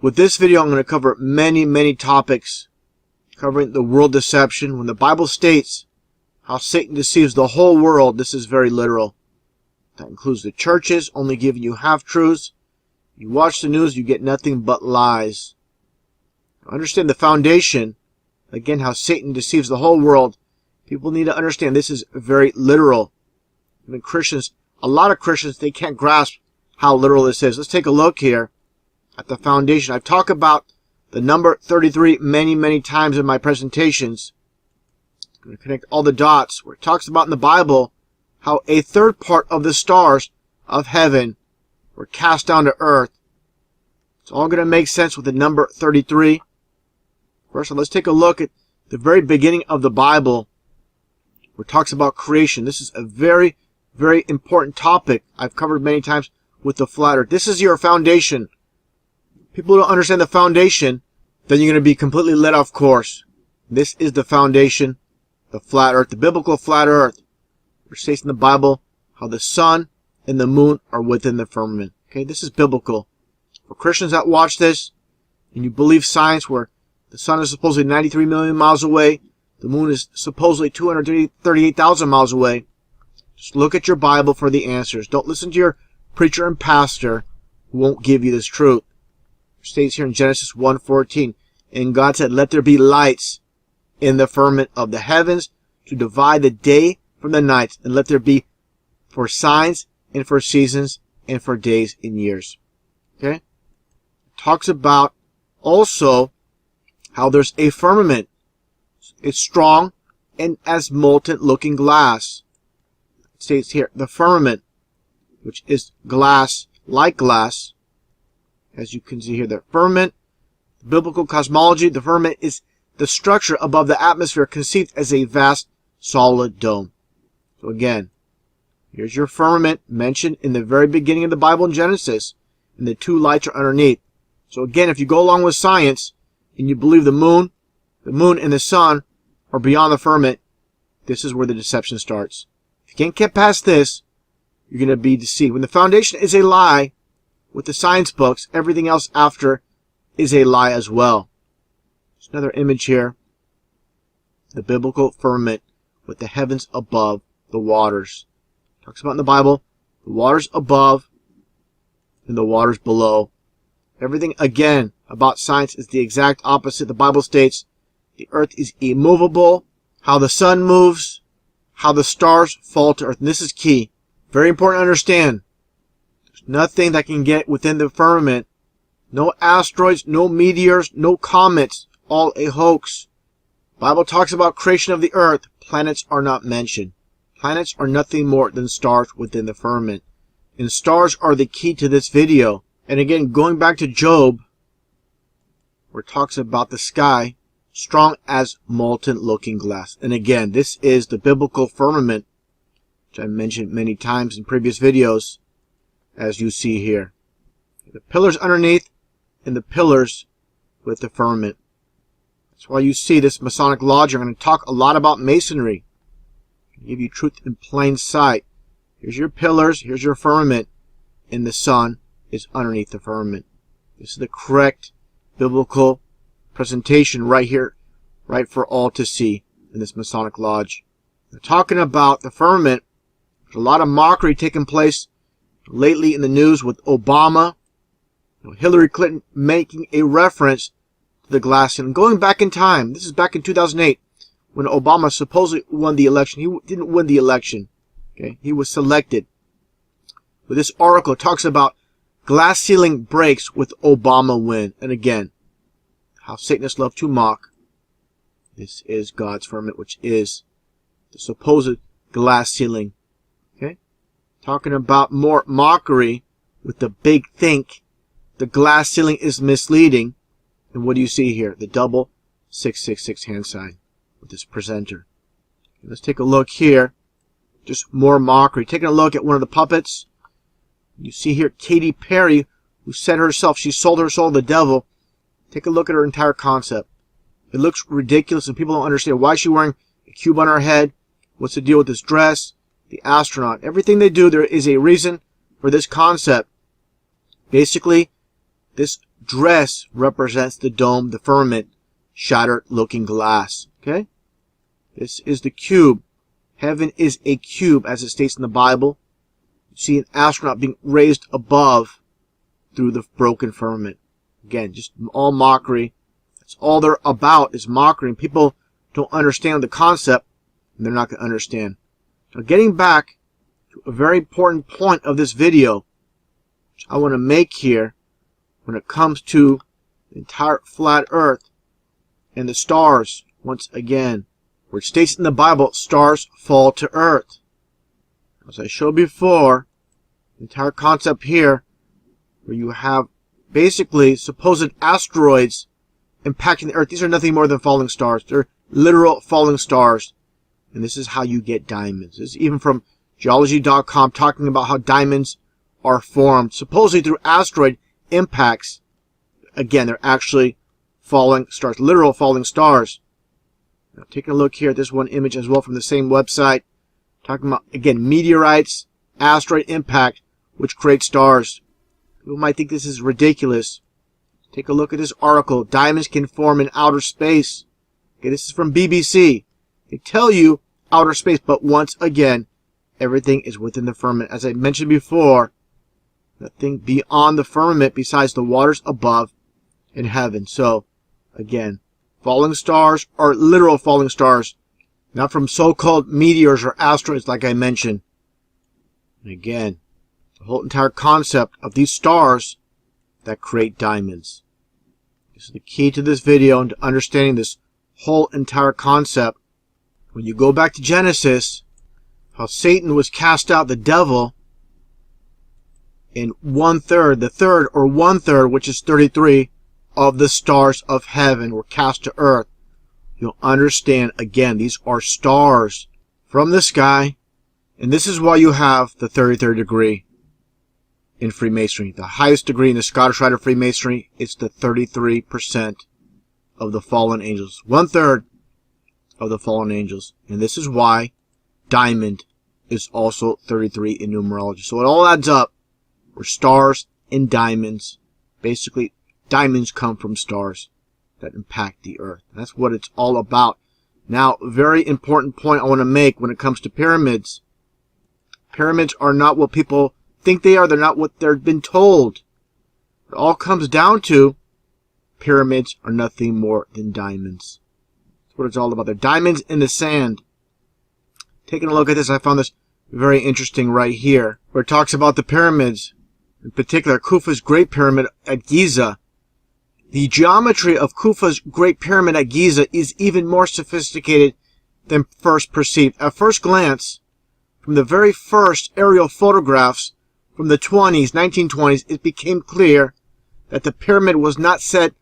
With this video, I'm going to cover many topics covering the world deception. When the Bible states how Satan deceives the whole world, this is very literal. That includes the churches only giving you half-truths. You watch the news, you get nothing but lies. Understand the foundation, again, how Satan deceives the whole world. People need to understand this is very literal. Even Christians, a lot of Christians, they can't grasp how literal this is. Let's take a look here at the foundation. I've talked about the number 33 many times in my presentations. I'm going to connect all the dots where it talks about in the Bible how a third part of the stars of heaven were cast down to earth. It's all going to make sense with the number 33. First, let's take a look at the very beginning of the Bible where it talks about creation. This is a very important topic I've covered many times with the flat earth. This is your foundation. People don't understand the foundation, then you're going to be completely led off course. This is the foundation, the flat earth, the biblical flat earth. It states in the Bible how the sun and the moon are within the firmament. Okay, this is biblical. For Christians that watch this, and you believe science where the sun is supposedly 93 million miles away, the moon is supposedly 238,000 miles away, just look at your Bible for the answers. Don't listen to your preacher and pastor who won't give you this truth. It states here in Genesis 1:14, and God said, let there be lights in the firmament of the heavens to divide the day from the night, and let there be for signs and for seasons and for days and years. Okay? It talks about also how there's a firmament. It's strong and as molten looking glass. It states here, the firmament, which is glass like glass. As you can see here, the firmament, the biblical cosmology, the firmament is the structure above the atmosphere conceived as a vast solid dome. So again, here's your firmament mentioned in the very beginning of the Bible in Genesis, and the two lights are underneath. So again, if you go along with science and you believe the moon and the sun are beyond the firmament, this is where the deception starts. If you can't get past this, you're going to be deceived. When the foundation is a lie, with the science books, everything else after is a lie as well. There's another image here. The biblical firmament with the heavens above the waters. It talks about in the Bible, the waters above and the waters below. Everything, again, about science is the exact opposite. The Bible states the earth is immovable, how the sun moves, how the stars fall to earth. And this is key. Very important to understand. There's nothing that can get within the firmament. No asteroids, no meteors, no comets. All a hoax. The Bible talks about creation of the earth. Planets are not mentioned. Planets are nothing more than stars within the firmament. And stars are the key to this video. And again, going back to Job, where it talks about the sky, strong as molten looking glass. And again, this is the biblical firmament, which I mentioned many times in previous videos, as you see here. The pillars underneath and the pillars with the firmament. That's why you see this Masonic Lodge. I'm going to talk a lot about Masonry. Give you truth in plain sight. Here's your pillars, here's your firmament, and the sun is underneath the firmament. This is the correct biblical presentation right here, right for all to see in this Masonic Lodge. Now, talking about the firmament, there's a lot of mockery taking place lately in the news with Obama, Hillary Clinton making a reference to the glass ceiling. Going back in time, this is back in 2008, when Obama supposedly won the election. He didn't win the election. Okay, he was selected. But this article talks about glass ceiling breaks with Obama win. And again, how Satanists love to mock. This is God's firmament, which is the supposed glass ceiling. Okay, talking about more mockery with the big think. The glass ceiling is misleading. And what do you see here? The double 666 hand sign with this presenter. Okay, let's take a look here. Just more mockery. Taking a look at one of the puppets. You see here Katy Perry, who said herself she sold her soul to the devil. Take a look at her entire concept. It looks ridiculous and people don't understand. Why is she wearing a cube on her head? What's the deal with this dress? The astronaut. Everything they do, there is a reason for this concept. Basically, this dress represents the dome, the firmament, shattered looking glass. Okay? This is the cube. Heaven is a cube, as it states in the Bible. You see an astronaut being raised above through the broken firmament. Again, just all mockery. That's all they're about, is mockery. And people don't understand the concept, and they're not going to understand. Now, getting back to a very important point of this video, which I want to make here, when it comes to the entire flat earth and the stars, once again, where it states in the Bible, stars fall to earth. As I showed before, the entire concept here, where you have basically supposed asteroids impacting the earth. These are nothing more than falling stars. They're literal falling stars. And this is how you get diamonds. This is even from geology.com, talking about how diamonds are formed, supposedly through asteroid impacts. Again, they're actually falling stars, literal falling stars. Now, taking a look here at this one image as well from the same website, talking about, again, meteorites, asteroid impact, which create stars. People might think this is ridiculous. Take a look at this article. Diamonds can form in outer space. Okay, this is from BBC. They tell you outer space, but once again, everything is within the firmament. As I mentioned before, nothing beyond the firmament besides the waters above in heaven. So, again, falling stars are literal falling stars, not from so-called meteors or asteroids like I mentioned. And again, the whole entire concept of these stars that create diamonds. This is the key to this video and to understanding this whole entire concept. When you go back to Genesis, how Satan was cast out, the devil, in 1/3, the third or 1/3, which is 33, of the stars of heaven were cast to earth. You'll understand, again, these are stars from the sky, and this is why you have the 33rd degree in Freemasonry. The highest degree in the Scottish Rite of Freemasonry is the 33% of the fallen angels. 1/3 of the fallen angels. And this is why diamond is also 33 in numerology. So it all adds up. We're stars and diamonds. Basically, diamonds come from stars that impact the earth. That's what it's all about. Now, a very important point I want to make when it comes to pyramids. Pyramids are not what people think they are. They're not what they've been told. It all comes down to pyramids are nothing more than diamonds. That's what it's all about. They're diamonds in the sand. Taking a look at this, I found this very interesting right here, where it talks about the pyramids, in particular Khufu's Great Pyramid at Giza. The geometry of Khufu's Great Pyramid at Giza is even more sophisticated than first perceived. At first glance, from the very first aerial photographs from the 1920s, it became clear that the pyramid was not set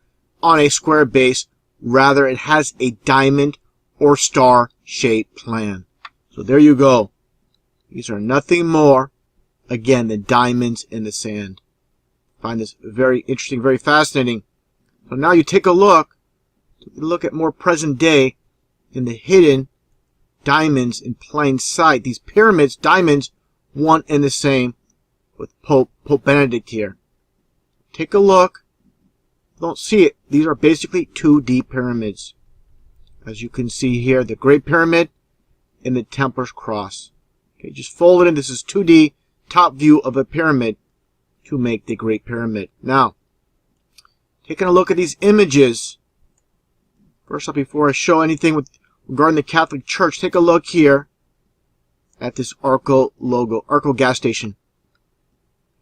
on a square base. Rather, it has a diamond or star-shaped plan. So there you go. These are nothing more, again, than diamonds in the sand. I find this very interesting, very fascinating. So now you take a look at more present day in the hidden diamonds in plain sight. These pyramids, diamonds, one and the same with Pope Benedict here. Take a look. Don't see it. These are basically 2D pyramids. As you can see here, the Great Pyramid and the Templar's Cross. Okay, just fold it in. This is 2D top view of a pyramid to make the Great Pyramid. Now, taking a look at these images. First up, before I show anything regarding the Catholic Church, take a look here at this Arco logo, Arco gas station.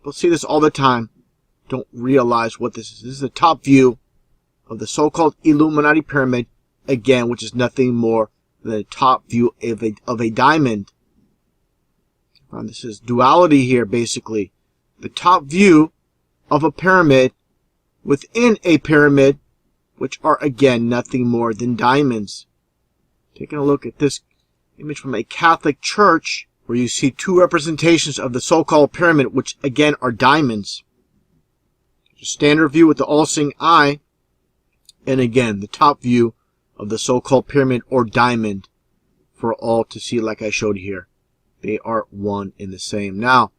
You'll see this all the time. Don't realize what this is. This is the top view of the so-called Illuminati pyramid, again, which is nothing more than the top view of a diamond. And this is duality here, basically. The top view of a pyramid within a pyramid, which are, again, nothing more than diamonds. Taking a look at this image from a Catholic church, where you see two representations of the so-called pyramid, which, again, are diamonds. A standard view with the all-seeing eye, and again, the top view of the so-called pyramid or diamond for all to see, like I showed here. They are one and the same. Now,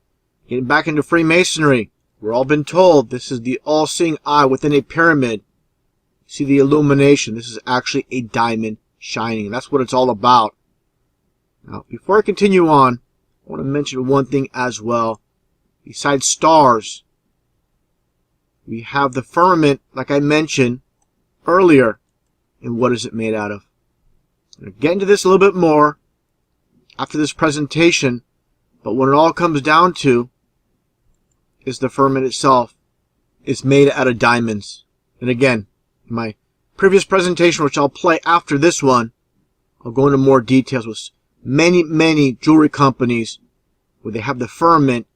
getting back into Freemasonry, We're all been told this is the all-seeing eye within a pyramid. See the illumination. This is actually a diamond shining. That's what it's all about. Now, before I continue on, I want to mention one thing as well. Besides stars, we have the firmament, like I mentioned earlier. And what is it made out of? I'm going to get into this a little bit more after this presentation, but when it all comes down to is the firmament itself is made out of diamonds. And again, in my previous presentation, which I'll play after this one, I'll go into more details with many jewelry companies where they have the firmament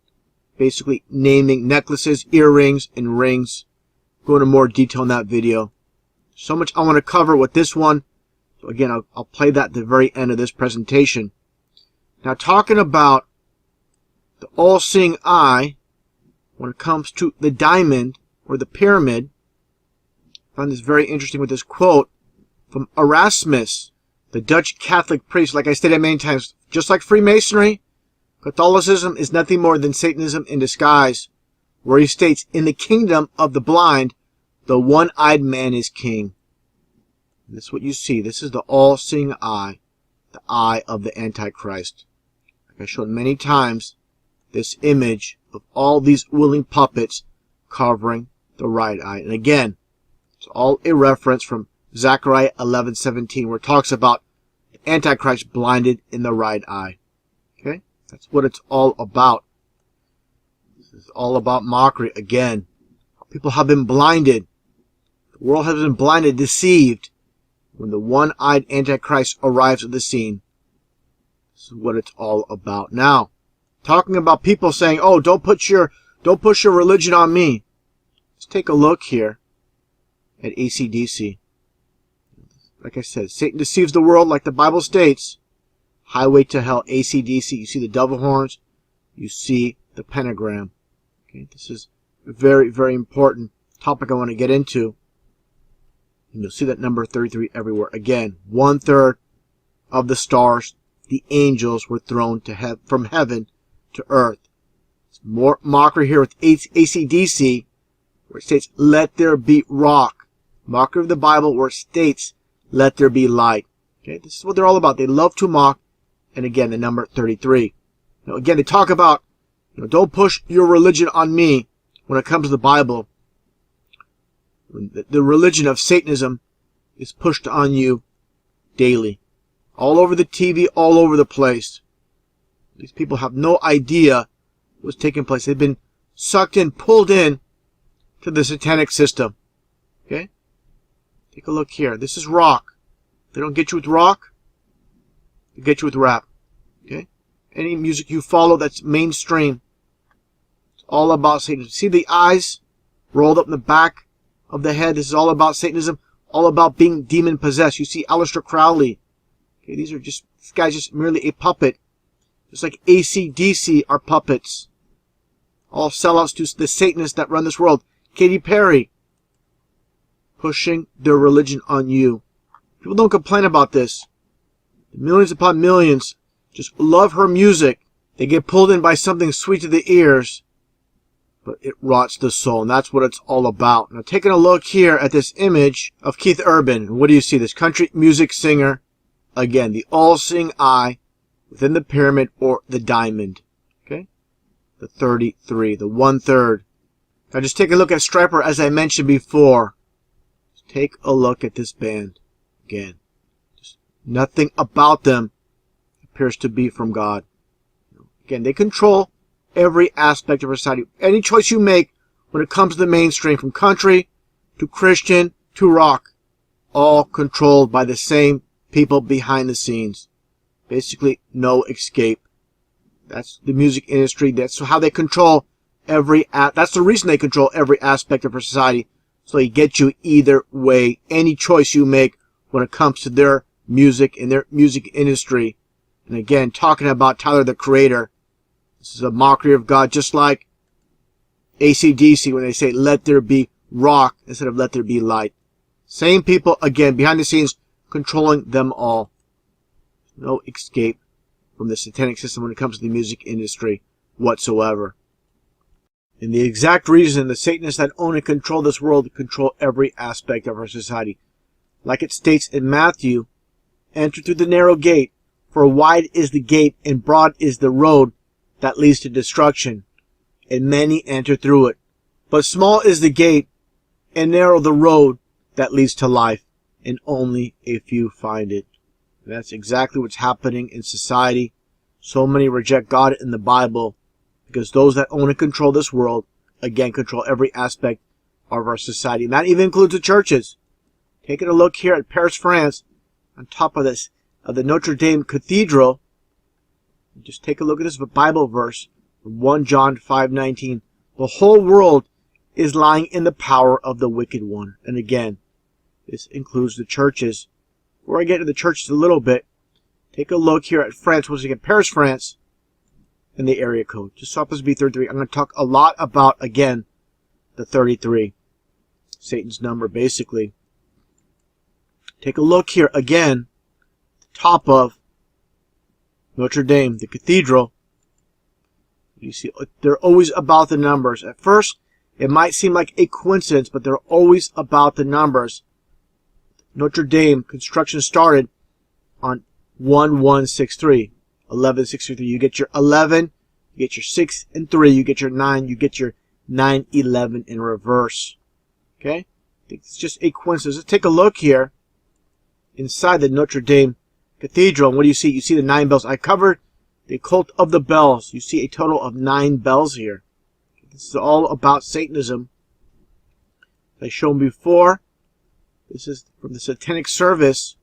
basically naming necklaces, earrings, and rings. Go into more detail in that video. So much I want to cover with this one. So again, I'll play that at the very end of this presentation. Now, talking about the all-seeing eye, when it comes to the diamond or the pyramid, I find this very interesting with this quote from Erasmus, the Dutch Catholic priest. Like I stated many times, just like Freemasonry, Catholicism is nothing more than Satanism in disguise, where he states, in the kingdom of the blind, the one-eyed man is king. And this is what you see. This is the all-seeing eye, the eye of the Antichrist. Like I showed many times, this image of all these willing puppets covering the right eye. And again, it's all a reference from Zechariah 11:17, where it talks about the Antichrist blinded in the right eye. Okay? That's what it's all about. This is all about mockery. Again, people have been blinded. The world has been blinded, deceived, when the one-eyed Antichrist arrives at the scene. This is what it's all about. Now, talking about people saying, "Oh, don't push your religion on me." Let's take a look here at AC/DC. Like I said, Satan deceives the world, like the Bible states. Highway to hell, AC/DC. You see the devil horns. You see the pentagram. Okay, this is a very important topic I want to get into. And you'll see that number 33 everywhere. Again, 1/3 of the stars, the angels, were thrown to from heaven to earth. It's more mockery here with AC/DC, where it states, "Let there be rock." Mockery of the Bible, where it states, "Let there be light." Okay, this is what they're all about. They love to mock. And again, the number 33. Now, again, they talk about, don't push your religion on me when it comes to the Bible. The religion of Satanism is pushed on you daily. All over the TV, all over the place. These people have no idea what's taking place. They've been sucked in, pulled in to the satanic system. Okay? Take a look here. This is rock. They don't get you with rock, they get you with rap. Okay? Any music you follow that's mainstream, it's all about Satanism. See the eyes rolled up in the back of the head? This is all about Satanism, all about being demon possessed. You see Aleister Crowley. Okay, this guy's just merely a puppet. Just like AC/DC are puppets. All sellouts to the Satanists that run this world. Katy Perry, pushing their religion on you. People don't complain about this. Millions upon millions just love her music. They get pulled in by something sweet to the ears, but it rots the soul, and that's what it's all about. Now, taking a look here at this image of Keith Urban, what do you see? This country music singer. Again, the all-seeing eye within the pyramid or the diamond. Okay? The 33, the 1/3. Now, just take a look at Striper, as I mentioned before. Just take a look at this band. Again, just nothing about them appears to be from God. Again, they control every aspect of our society. Any choice you make when it comes to the mainstream, from country to Christian to rock, all controlled by the same people behind the scenes. Basically, no escape. That's the music industry. That's how they control that's the reason they control every aspect of our society. So they get you either way. Any choice you make when it comes to their music and their music industry. And again, talking about Tyler, the Creator, this is a mockery of God, just like AC/DC when they say, "Let there be rock," instead of "Let there be light." Same people, again, behind the scenes, controlling them all. No escape from the satanic system when it comes to the music industry whatsoever. And the exact reason the Satanists that own and control this world control every aspect of our society. Like it states in Matthew, enter through the narrow gate, for wide is the gate and broad is the road that leads to destruction, and many enter through it. But small is the gate and narrow the road that leads to life, and only a few find it. And that's exactly what's happening in society. So many reject God and the Bible because those that own and control this world, again, control every aspect of our society. And that even includes the churches. Taking a look here at Paris, France, on top of this, of the Notre Dame Cathedral. Just take a look at this Bible verse, 1 John 5:19. The whole world is lying in the power of the wicked one. And again, this includes the churches. Before I get to the churches a little bit, take a look here at France, once again, Paris, France, and the area code. Just so happens to be 33. I'm going to talk a lot about, again, the 33. Satan's number, basically. Take a look here, again, top of Notre Dame, the cathedral. You see, they're always about the numbers. At first, it might seem like a coincidence, but they're always about the numbers. Notre Dame construction started on 1163. 1163. You get your 11, you get your 6 and 3, you get your 9, you get your 911 in reverse. Okay? I think it's just a coincidence. Let's take a look here inside the Notre Dame Cathedral. And what do you see? You see the 9 bells. I covered the cult of the bells. You see a total of 9 bells here. This is all about Satanism. As I shown before, this is from the satanic service,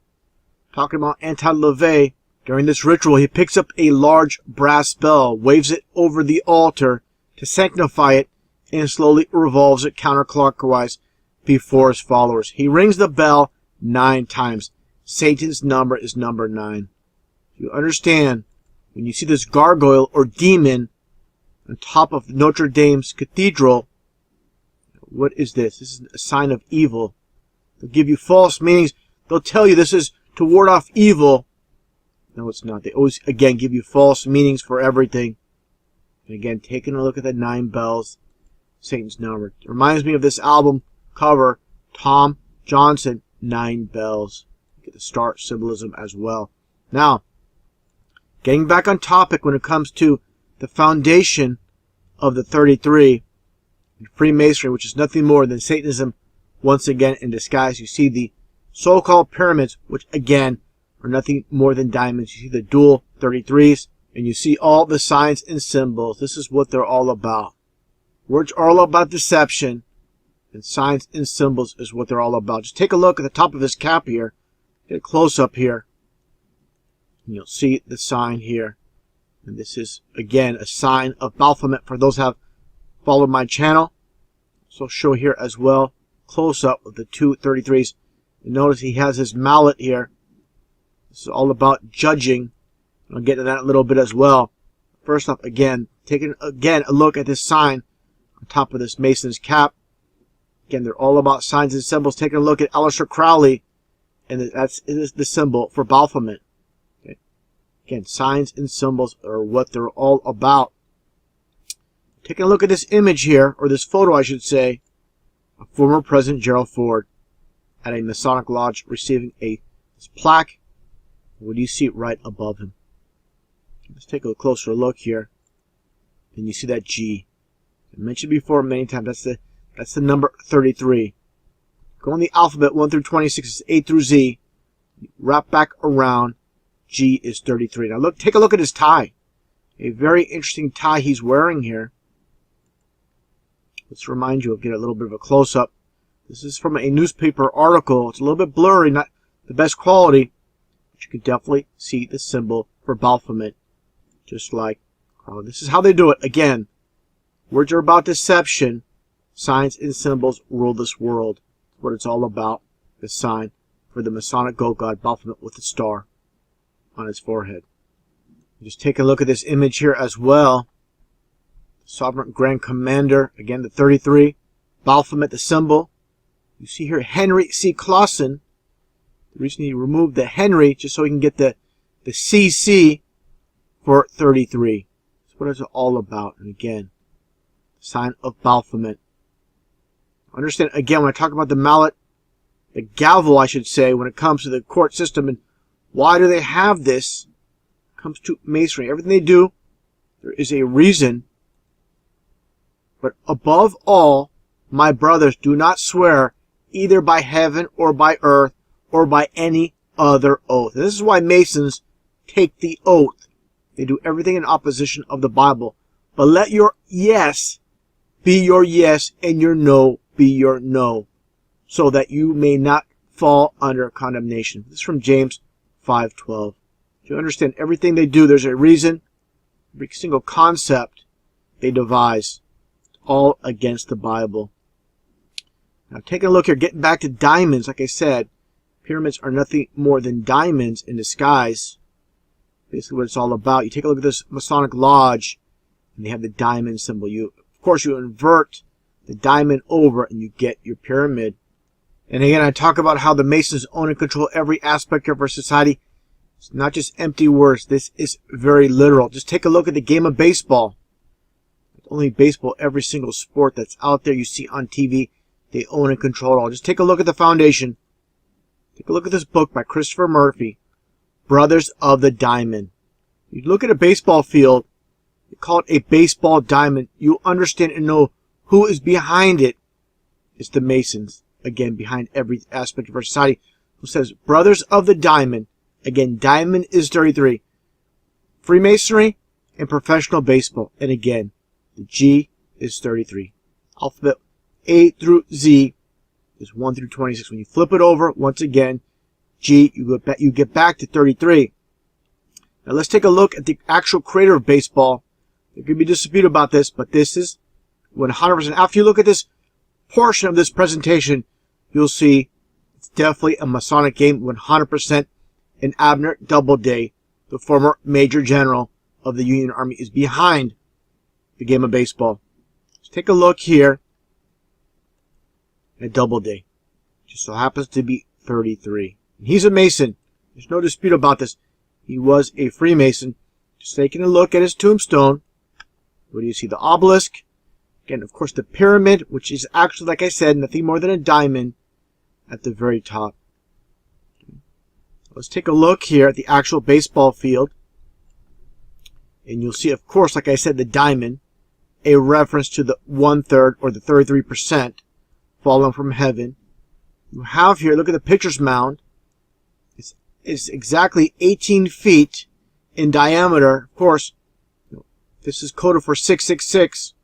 talking about anti-levee. During this ritual, he picks up a large brass bell, waves it over the altar to sanctify it, and slowly revolves it counterclockwise before his followers. He rings the bell 9 times. Satan's number is number 9. You understand, when you see this gargoyle or demon on top of Notre Dame's cathedral, what is this? This is a sign of evil. They'll give you false meanings. They'll tell you this is to ward off evil. No, it's not. They always, again, give you false meanings for everything. And again, taking a look at the 9 bells, Satan's number. It reminds me of this album cover, Tom Johnson, 9 bells. Get the star symbolism as well. Now, getting back on topic when it comes to the foundation of the 33, Freemasonry, which is nothing more than Satanism once again in disguise. You see the so-called pyramids, which again are nothing more than diamonds. You see the dual 33s, and you see all the signs and symbols. This is what they're all about. Words are all about deception, and signs and symbols is what they're all about. Just take a look at the top of his cap here. Get a close-up here, and you'll see the sign here. And this is, again, a sign of Baphomet for those who have followed my channel. So I'll show here as well, close-up of the 2 33s. And notice he has his mallet here. This is all about judging. I'll get to that in a little bit as well. First off, again, taking again a look at this sign on top of this Mason's cap. Again, they're all about signs and symbols. Taking a look at Aleister Crowley, and that's the symbol for Baphomet. Okay. Again, signs and symbols are what they're all about. Taking a look at this image here, or this photo, I should say, of former President Gerald Ford at a Masonic lodge receiving this plaque. What do you see right above him? Let's take a closer look here. And you see that G. I mentioned before many times, that's the number 33. Go in the alphabet 1 through 26, it's A through Z. Wrap back around, G is 33. Now look, take a look at his tie. A very interesting tie he's wearing here. Let's remind you of, get a little bit of a close-up. This is from a newspaper article. It's a little bit blurry, not the best quality. But you can definitely see the symbol for Baphomet. Just like, this is how they do it. Again, words are about deception. Signs and symbols rule this world. That's what it's all about. The sign for the Masonic goat god Baphomet with the star on his forehead. Just take a look at this image here as well. Sovereign Grand Commander, again the 33. Baphomet, the symbol. You see here Henry C. Clausen. The reason he removed the Henry, just so he can get the CC for 33. That's what it's all about. And again, sign of Baphomet. Understand, again, when I talk about the mallet, the gavel, I should say, when it comes to the court system, and why do they have this? When it comes to Masonry, everything they do, there is a reason. But above all, my brothers, do not swear either by heaven or by earth or by any other oath. And this is why Masons take the oath. They do everything in opposition of the Bible. But let your yes be your yes and your no be your no, so that you may not fall under condemnation. This is from James 5:12. To understand everything they do, there's a reason. Every single concept they devise, all against the Bible. Now, taking a look here, getting back to diamonds, like I said, pyramids are nothing more than diamonds in disguise. Basically what it's all about. You take a look at this Masonic Lodge, and they have the diamond symbol. Of course, you invert the diamond over, and you get your pyramid. And again, I talk about how the Masons own and control every aspect of our society. It's not just empty words. This is very literal. Just take a look at the game of baseball. Not only baseball, every single sport that's out there you see on TV, they own and control it all. Just take a look at the foundation. Take a look at this book by Christopher Murphy, Brothers of the Diamond. You look at a baseball field, they call it a baseball diamond. You understand and know who is behind it. It's the Masons, again, behind every aspect of our society, who says, Brothers of the Diamond. Again, diamond is 33. Freemasonry and professional baseball. And again, the G is 33. Alphabet A through Z is 1 through 26. When you flip it over, once again, G, you get back to 33. Now let's take a look at the actual creator of baseball. There could be dispute about this, but this is 100%. After you look at this portion of this presentation, you'll see it's definitely a Masonic game, 100%. And Abner Doubleday, the former Major General of the Union Army, is behind the game of baseball. Let's take a look here at Doubleday. Just so happens to be 33. And he's a Mason. There's no dispute about this. He was a Freemason. Just taking a look at his tombstone. What do you see? The obelisk. Again, of course, the pyramid, which is actually, like I said, nothing more than a diamond at the very top. Let's take a look here at the actual baseball field. And you'll see, of course, like I said, the diamond, a reference to the 1/3 or the 33% fallen from heaven. You have here, look at the pitcher's mound. It's exactly 18 feet in diameter. Of course, this is coded for 666.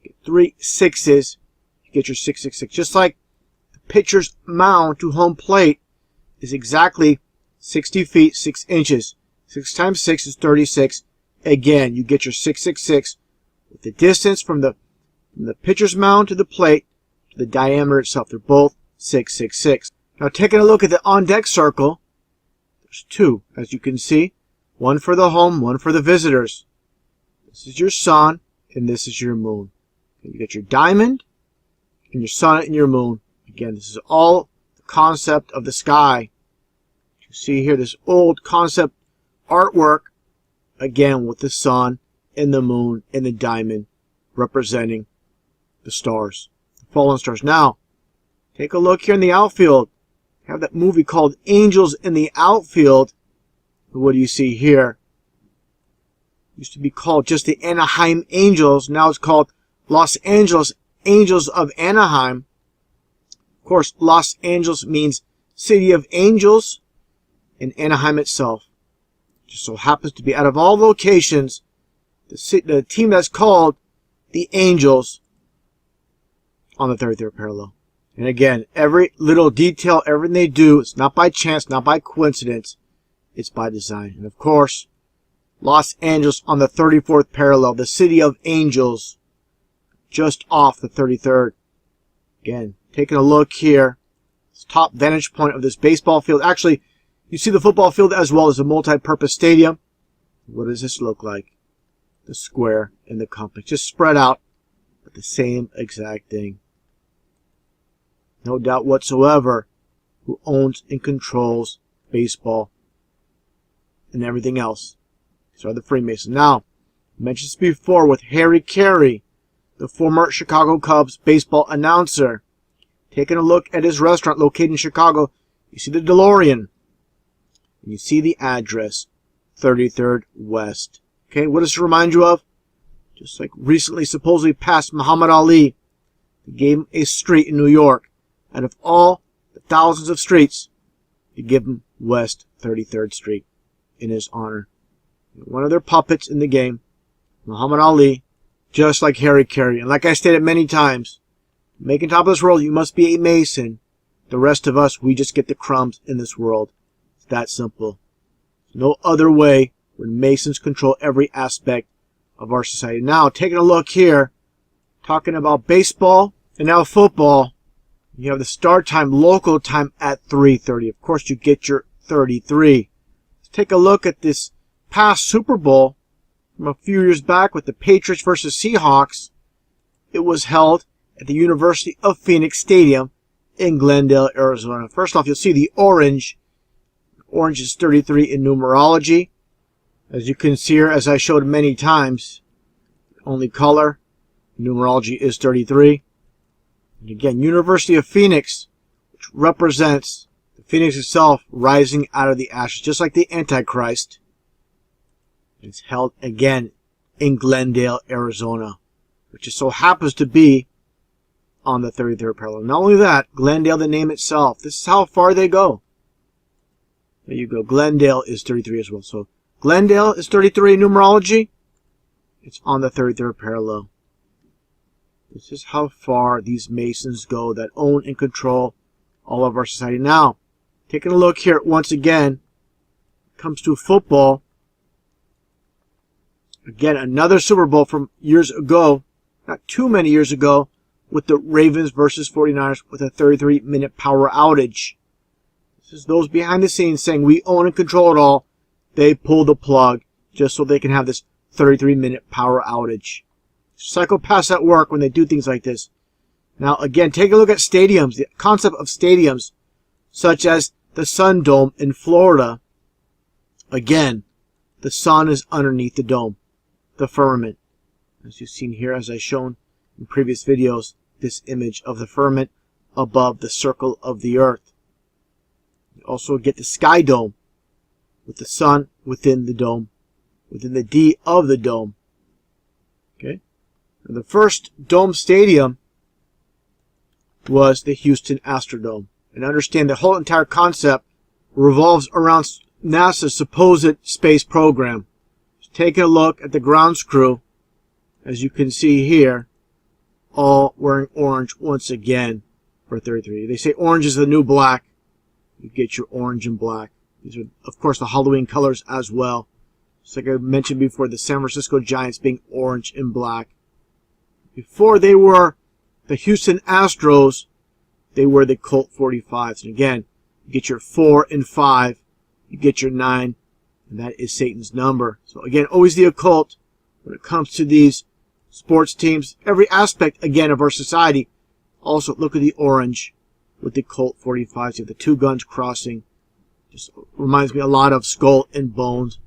Get 3 6s, you get your 666. Just like the pitcher's mound to home plate is exactly 60 feet, 6 inches. 6 times 6 is 36. Again, you get your 666 with the distance from the pitcher's mound to the plate to the diameter itself. They're both 666. Now, taking a look at the on-deck circle, there's 2, as you can see. One for the home, one for the visitors. This is your sun, and this is your moon. You get your diamond, and your sun, and your moon. Again, this is all the concept of the sky. You see here this old concept artwork, again with the sun and the moon and the diamond representing the stars, the fallen stars. Now, take a look here in the outfield. You have that movie called Angels in the Outfield. What do you see here? It used to be called just the Anaheim Angels. Now it's called Los Angeles Angels of Anaheim. Of course, Los Angeles means City of Angels, and Anaheim itself just so happens to be, out of all locations, the team that's called the Angels on the 33rd parallel. And again, every little detail, everything they do, it's not by chance, not by coincidence, it's by design. And of course, Los Angeles on the 34th parallel, the City of Angels, just off the 33rd. Again, taking a look here, this top vantage point of this baseball field. Actually, you see the football field as well as a multi-purpose stadium. What does this look like? The square and the compass, just spread out, but the same exact thing. No doubt whatsoever who owns and controls baseball and everything else. These are the Freemasons. Now, I mentioned this before with Harry Carey, the former Chicago Cubs baseball announcer. Taking a look at his restaurant located in Chicago, you see the DeLorean, and you see the address, 33rd West. Okay, what does it remind you of? Just like recently supposedly passed Muhammad Ali, they gave him a street in New York. Out of all the thousands of streets, they give him West 33rd Street in his honor. One of their puppets in the game, Muhammad Ali, just like Harry Carey. And like I stated many times, making top of this world, you must be a Mason. The rest of us, we just get the crumbs in this world. It's that simple. No other way when Masons control every aspect of our society. Now, taking a look here, talking about baseball and now football. You have the start time, local time at 3:30. Of course, you get your 33. Let's take a look at this past Super Bowl from a few years back with the Patriots versus Seahawks. It was held at the University of Phoenix Stadium in Glendale, Arizona. First off, you'll see the orange. Orange is 33 in numerology. As you can see here, as I showed many times, only color, numerology is 33. And again, University of Phoenix, which represents the Phoenix itself rising out of the ashes, just like the Antichrist. It's held again in Glendale, Arizona, which just so happens to be on the 33rd parallel. Not only that, Glendale, the name itself, this is how far they go. There you go. Glendale is 33 as well. So Glendale is 33 in numerology. It's on the 33rd parallel. This is how far these Masons go that own and control all of our society. Now, taking a look here once again, it comes to football. Again, another Super Bowl from years ago, not too many years ago, with the Ravens versus 49ers with a 33-minute power outage. This is those behind the scenes saying we own and control it all. They pull the plug just so they can have this 33-minute power outage. Psychopaths at work when they do things like this. Now, again, take a look at stadiums. The concept of stadiums, such as the Sun Dome in Florida. Again, the sun is underneath the dome, the firmament. As you've seen here, as I've shown in previous videos, this image of the firmament above the circle of the earth. You also get the Sky Dome, with the sun within the dome, within the D of the dome. Okay? And the first dome stadium was the Houston Astrodome. And understand the whole entire concept revolves around NASA's supposed space program. Just take a look at the ground crew, as you can see here, all wearing orange once again for 33. They say orange is the new black. You get your orange and black. These are, of course, the Halloween colors as well. Just like I mentioned before, the San Francisco Giants being orange and black. Before they were the Houston Astros, they were the Colt 45s. And again, you get your 4 and 5. You get your 9. And that is Satan's number. So again, always the occult when it comes to these sports teams. Every aspect, again, of our society. Also, look at the orange with the Colt 45s. You have the two guns crossing. Just reminds me a lot of Skull and Bones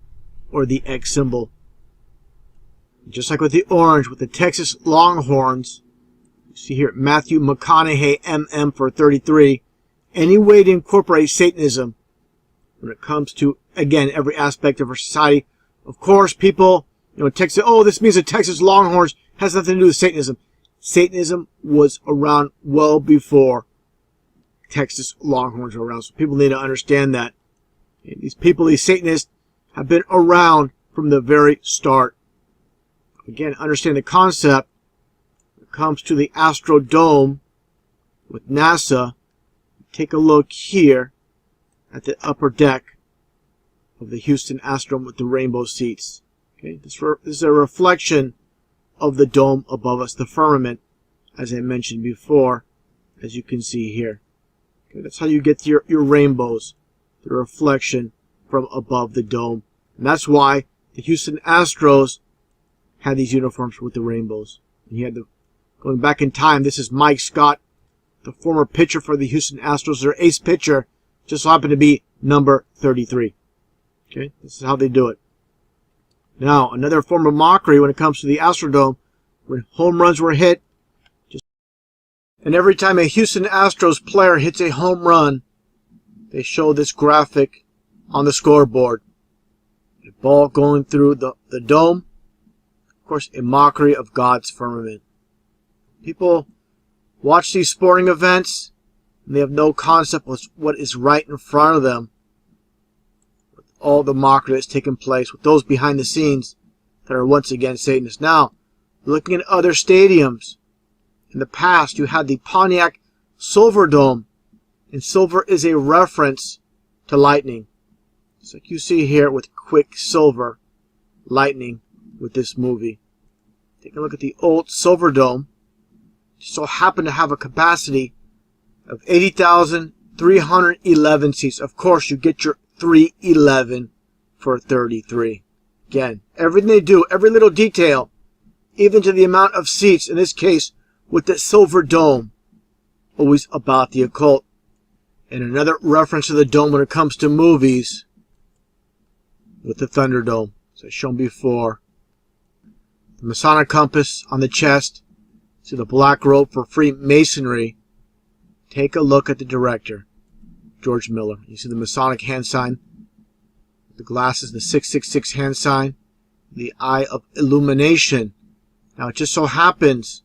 or the X symbol. Just like with the orange, with the Texas Longhorns, you see here Matthew McConaughey, MM for 33. Any way to incorporate Satanism when it comes to, again, every aspect of our society. Of course, people, Texas, oh, this means the Texas Longhorns has nothing to do with Satanism. Satanism was around well before Texas Longhorns were around. So people need to understand that. And these people, these Satanists, have been around from the very start. Again, understand the concept when it comes to the Astrodome with NASA. Take a look here at the upper deck of the Houston Astrodome with the rainbow seats. Okay, this is a reflection of the dome above us, the firmament, as I mentioned before, as you can see here. Okay, that's how you get your rainbows, the reflection from above the dome. And that's why the Houston Astros had these uniforms with the rainbows. And you had going back in time, this is Mike Scott, the former pitcher for the Houston Astros. Their ace pitcher just so happened to be number 33. Okay, this is how they do it. Now, another form of mockery when it comes to the Astrodome when home runs were hit. And every time a Houston Astros player hits a home run, they show this graphic on the scoreboard. A ball going through the dome. Of course, a mockery of God's firmament. People watch these sporting events, and they have no concept of what is right in front of them. With all the mockery that's taken place, with those behind the scenes that are once again Satanists. Now, looking at other stadiums, in the past you had the Pontiac Silver Dome, and silver is a reference to lightning. It's like you see here with Quicksilver, lightning with this movie. Take a look at the old Silver Dome. It so happened to have a capacity of 80,311 seats. Of course, you get your 311 for 33. Again, everything they do, every little detail, even to the amount of seats, in this case, with the Silver Dome, always about the occult. And another reference to the dome when it comes to movies, with the Thunderdome, as I've shown before. The Masonic compass on the chest. See the black rope for Freemasonry. Take a look at the director, George Miller. You see the Masonic hand sign, the glasses, the 666 hand sign, the eye of illumination. Now it just so happens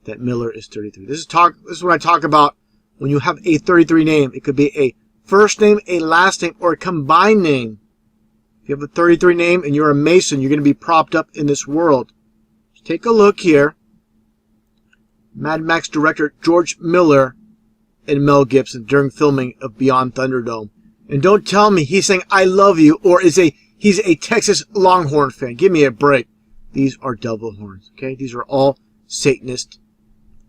that Miller is 33. This is what I talk about when you have a 33 name. It could be a first name, a last name, or a combined name. If you have a 33 name and you're a Mason, you're going to be propped up in this world. Just take a look here. Mad Max director George Miller and Mel Gibson during filming of Beyond Thunderdome. And don't tell me he's saying I love you or he's a Texas Longhorn fan. Give me a break. These are devil horns. Okay? These are all Satanist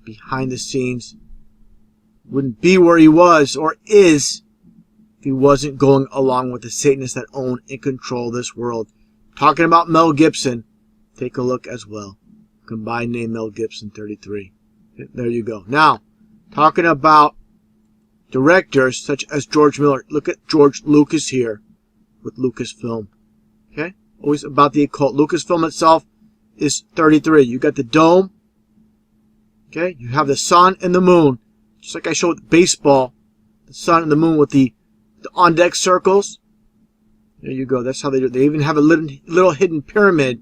behind the scenes. Wouldn't be where he was or is if he wasn't going along with the Satanists that own and control this world. Talking about Mel Gibson, take a look as well. Combined name Mel Gibson 33. There you go. Now, talking about directors such as George Miller. Look at George Lucas here with Lucasfilm. Okay? Always about the occult. Lucasfilm itself is 33. You got the dome. Okay? You have the sun and the moon. Just like I showed with baseball. The sun and the moon with the on-deck circles. There you go. That's how they do it. They even have a little hidden pyramid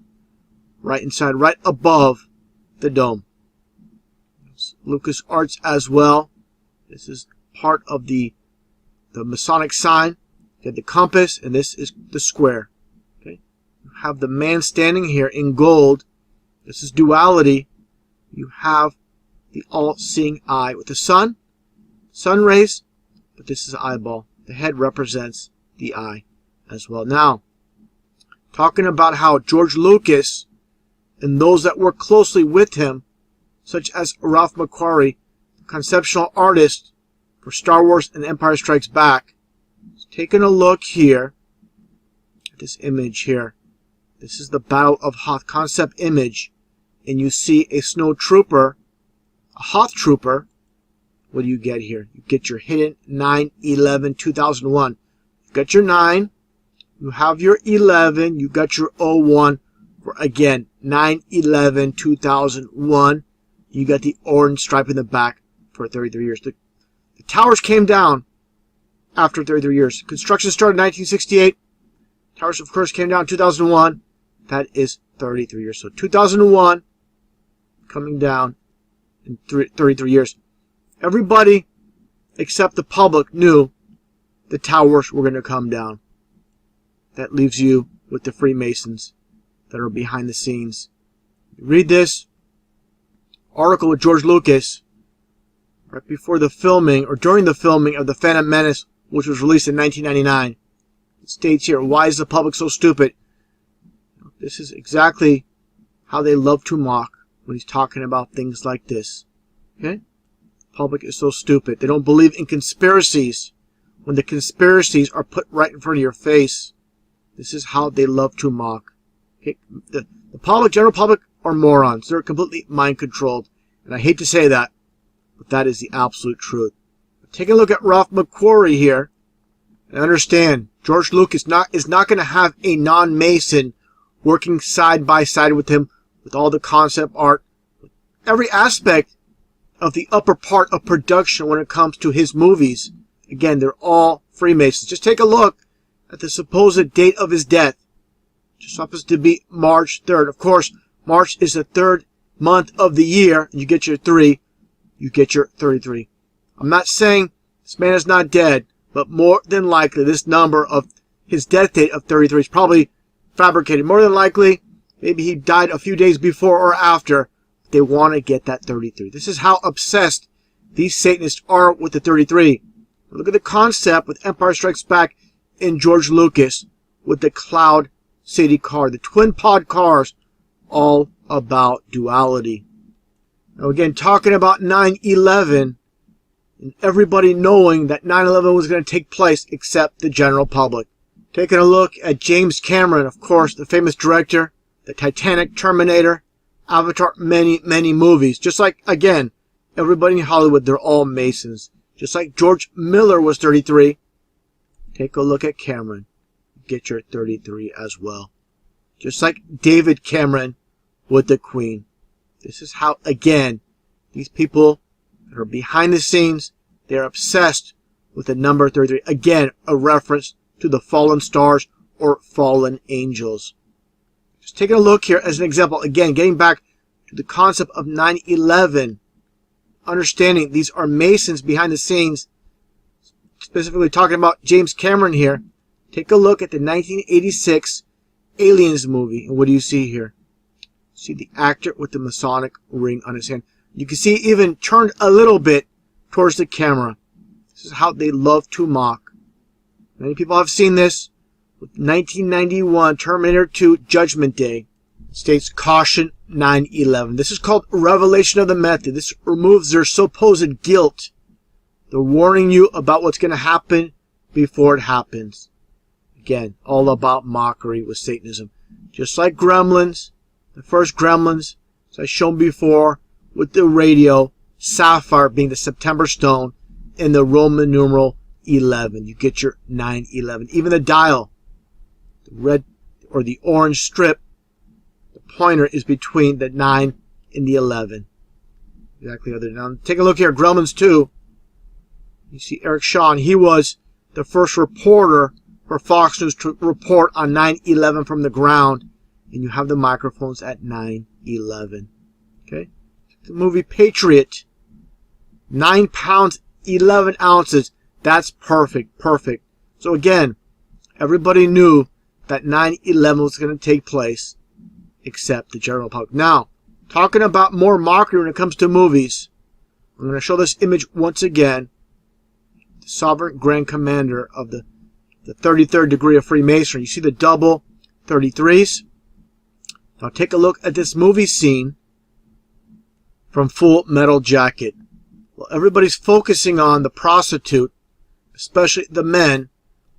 right inside, right above the dome. Lucas Arts as well. This is part of the Masonic sign. You have the compass, and this is the square. Okay? You have the man standing here in gold. This is duality. You have the all-seeing eye with the sun rays, but this is eyeball. The head represents the eye as well. Now, talking about how George Lucas and those that work closely with him, such as Ralph McQuarrie, the conceptual artist for Star Wars and Empire Strikes Back. Taking a look here at this image here. This is the Battle of Hoth concept image. And you see a snow trooper, a Hoth trooper. What do you get here? You get your hidden 9/11/2001. You got your 9. You have your 11. You got your 01 for, again, 9/11/2001. You got the orange stripe in the back for 33 years. The towers came down after 33 years. Construction started in 1968. Towers, of course, came down in 2001. That is 33 years. So 2001 coming down in 33 years. Everybody except the public knew the towers were going to come down. That leaves you with the Freemasons that are behind the scenes. Read this article with George Lucas right before the filming or during the filming of The Phantom Menace, which was released in 1999. It states here, why is the public so stupid? This is exactly how they love to mock when he's talking about things like this. Okay? The public is so stupid. They don't believe in conspiracies when the conspiracies are put right in front of your face. This is how they love to mock. Okay? The public, general public, are morons. They're completely mind-controlled. And I hate to say that, but that is the absolute truth. Take a look at Ralph McQuarrie here. And understand, George Lucas is not going to have a non-Mason working side by side with him, with all the concept art, every aspect of the upper part of production when it comes to his movies. Again, they're all Freemasons. Just take a look at the supposed date of his death. Just happens to be March 3rd. Of course, March is the third month of the year. You get your 3, you get your 33. I'm not saying this man is not dead, but more than likely this number of his death date of 33 is probably fabricated. More than likely, maybe he died a few days before or after. They want to get that 33. This is how obsessed these Satanists are with the 33. Look at the concept with Empire Strikes Back in George Lucas with the Cloud City car, the twin pod cars, all about duality. Now again, talking about 9/11 and everybody knowing that 9/11 was going to take place except the general public. Taking a look at James Cameron, of course, the famous director, the Titanic, Terminator, Avatar, many, many movies. Just like, again, everybody in Hollywood, they're all Masons. Just like George Miller was 33. Take a look at Cameron. Get your 33 as well. Just like David Cameron with the Queen. This is how, again, these people that are behind the scenes, they're obsessed with the number 33. Again, a reference to the fallen stars or fallen angels. Just taking a look here as an example. Again, getting back to the concept of 9/11. Understanding these are Masons behind the scenes. Specifically talking about James Cameron here. Take a look at the 1986 Aliens movie. And what do you see here? See the actor with the Masonic ring on his hand. You can see even turned a little bit towards the camera. This is how they love to mock. Many people have seen this with 1991 Terminator 2 Judgment Day. It states caution 9/11. This is called revelation of the method. This removes their supposed guilt. They're warning you about what's going to happen before it happens. Again, all about mockery with Satanism. Just like Gremlins, the first Gremlins, as I've shown before, with the radio, sapphire being the September stone, and the Roman numeral 11. You get your 9/11. Even the dial, the red or the orange strip, the pointer is between the 9 and the 11. Exactly other. Now take a look here, Gremlins 2. You see Eric Shaw, he was the first reporter for Fox News to report on 9/11 from the ground. And you have the microphones at 9/11. Okay? The movie Patriot. 9 pounds, 11 ounces. That's perfect. Perfect. So again, everybody knew that 9/11 was going to take place. Except the general public. Now, talking about more mockery when it comes to movies. I'm going to show this image once again. The Sovereign Grand Commander of the 33rd degree of Freemasonry. You see the double 33s? Now take a look at this movie scene from Full Metal Jacket. Well, everybody's focusing on the prostitute, especially the men.